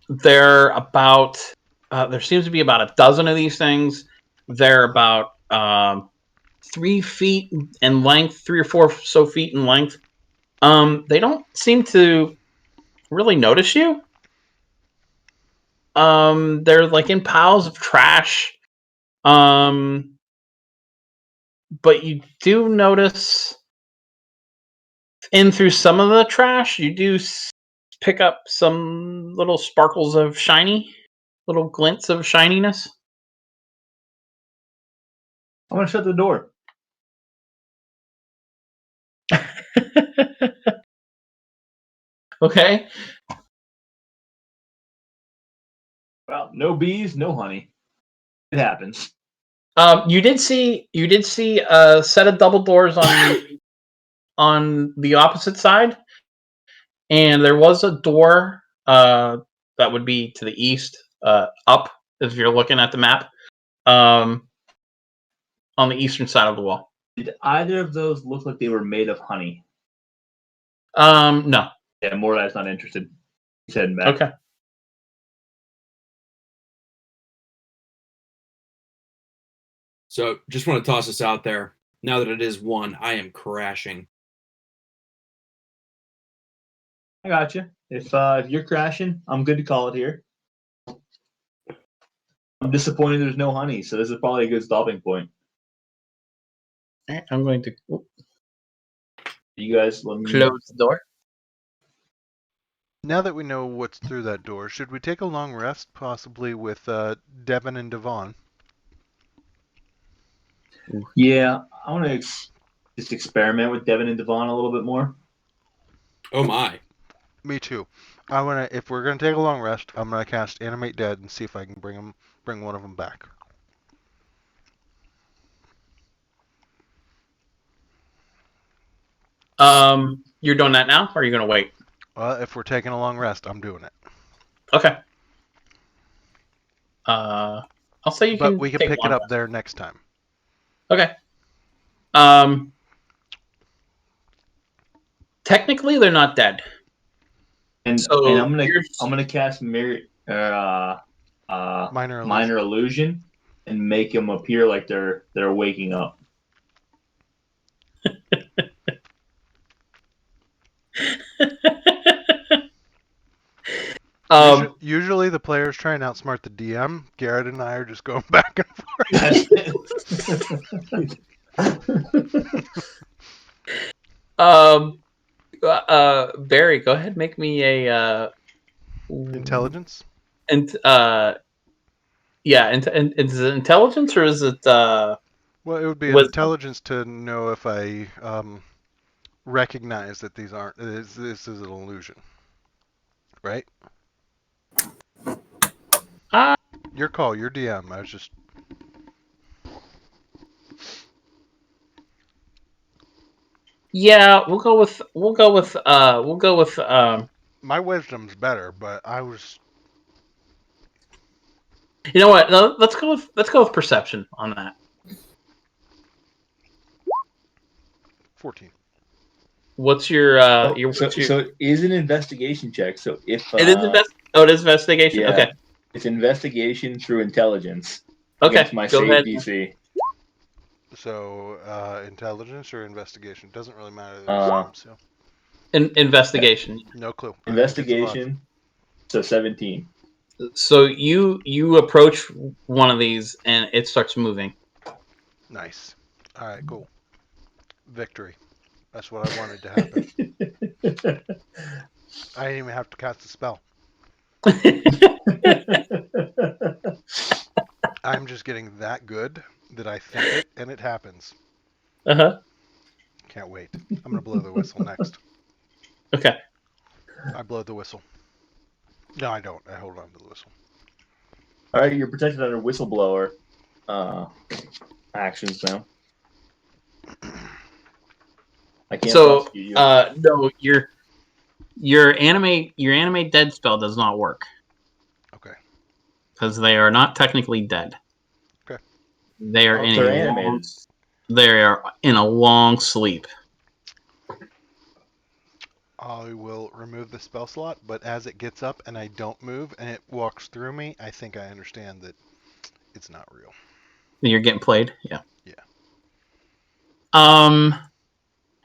They're about. There seems to be about a dozen of these things. They're about 3 feet in length, 3 or 4 feet in length. They don't seem to really notice you. They're like in piles of trash. But you do notice in through some of the trash, you do pick up some little sparkles of shiny, little glints of shininess. I'm gonna shut the door. Okay. Well, no bees, no honey. It happens. You did see a set of double doors on the opposite side, and there was a door that would be to the east, up if you're looking at the map, on the eastern side of the wall. Did either of those look like they were made of honey? No. Yeah, Mordai's not interested. He's heading back. Okay. So just want to toss this out there. Now that it is 1, I am crashing. I got you. If you're crashing, I'm good to call it here. I'm disappointed there's no honey, so this is probably a good stopping point. I'm going to You guys let me close the door. Now that we know what's through that door, should we take a long rest, possibly with Devin and Devon? Yeah, I want to just experiment with Devin and Devon a little bit more. Oh my. Me too. I wanna. If we're gonna take a long rest, I'm gonna cast Animate Dead and see if I can bring one of them back. You're doing that now, or are you going to wait? If we're taking a long rest, I'm doing it. Okay. I'll say you But can. we can take pick it one up rest. there next time. Okay. Technically, they're not dead. And So I'm gonna cast minor illusion and make them appear like they're waking up. Usually the players try and outsmart the DM. Garrett and I are just going back and forth. Barry, go ahead, make me a intelligence. And yeah, is it intelligence or is it Well, it would be an wisdom? intelligence to know if I recognize that these aren't. This is an illusion, right? Your call. Your DM. I was just. Yeah, we'll go with My wisdom's better, but I was. You know what? No, let's go with perception on that. 14. What's your so it is an investigation check. So if it is it is investigation. Yeah, okay, it's investigation through intelligence okay. against my Go save ahead. DC. So intelligence or investigation doesn't really matter. So. Investigation. No clue. Investigation. So 17. So you approach one of these and it starts moving. Nice. All right. Cool. Victory. That's what I wanted to happen. I didn't even have to cast a spell. I'm just getting that good that I think it and it happens. Uh-huh. Can't wait. I'm gonna blow the whistle next. Okay. I blow the whistle. No, I don't. I hold on to the whistle. All right, you're protected under whistleblower actions now. I can't prosecute you. No, your animate dead spell does not work. Okay. Because they are not technically dead. Okay. They are animated. They are in a long sleep. I will remove the spell slot, but as it gets up and I don't move and it walks through me, I think I understand that it's not real. You're getting played? Yeah. Yeah.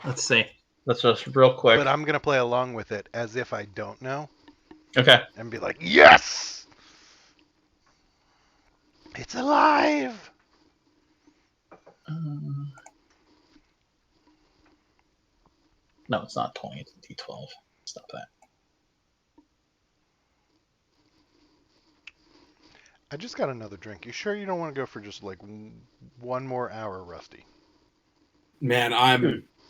Let's see. Let's just real quick. But I'm going to play along with it as if I don't know. Okay. And be like, yes! It's alive! No, it's not 20. It's a D12. Stop that. I just got another drink. You sure you don't want to go for just like one more hour, Rusty? Man,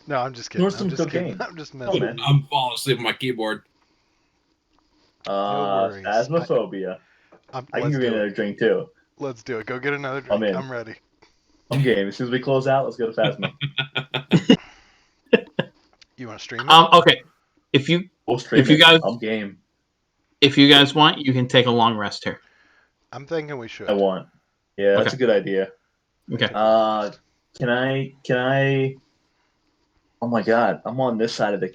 No, I'm just kidding. Or some cocaine. I'm just messing. man. I'm falling asleep on my keyboard. No worries. Phasmophobia. I can give you another drink too. Let's do it. Go get another drink. I'm in. I'm ready. I'm game. As soon as we close out, let's go to Phasma. You want to stream it? Okay. If you guys, I'm game. if you guys want, you can take a long rest here. I'm thinking we should. I want. Yeah, that's a good idea. Okay. Can I? Oh my God, I'm on this side of the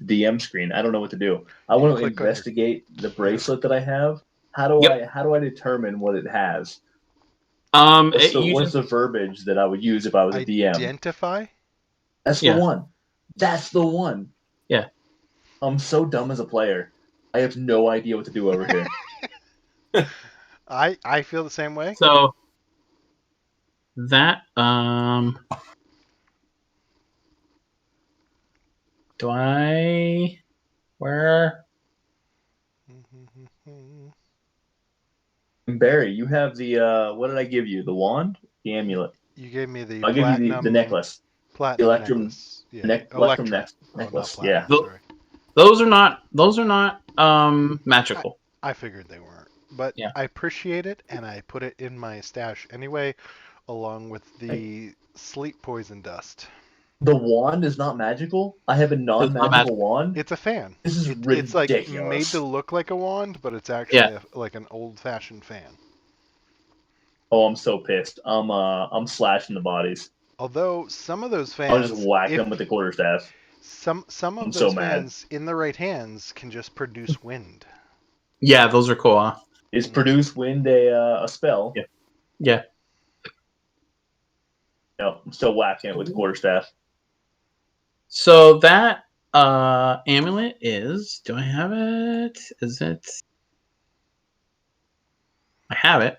DM screen. I don't know what to do. I want to investigate the bracelet that I have. How do I determine what it has? What's the verbiage that I would use if I was a DM? Identify? That's the one. That's the one. Yeah. I'm so dumb as a player. I have no idea what to do over here. I feel the same way. So that do I where Barry, you have the what did I give you? The wand? The amulet. You gave me the I'll give you the necklace. Platinum Electrum necklace. Yeah. Electrum necklace. Oh, platinum, Yeah. sorry. those are not magical. I figured they weren't. But I appreciate it, and I put it in my stash anyway, along with the sleep poison dust. The wand is not magical? I have a non-magical wand? It's a fan. This is ridiculous. It's like made to look like a wand, but it's actually like an old-fashioned fan. Oh, I'm so pissed. I'm slashing the bodies. Although some of those fans, I'll just whack them with the quarterstaff. Some of those fans in the right hands can just produce wind. Yeah, those are cool. Huh? Is produce wind a spell? Yeah. Yeah. No, I'm still whacking it with the quarterstaff. So that amulet is. Do I have it? Is it? I have it,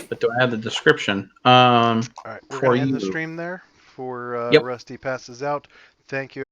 but do I have the description? All right, we're gonna end the stream there before Rusty passes out. Thank you.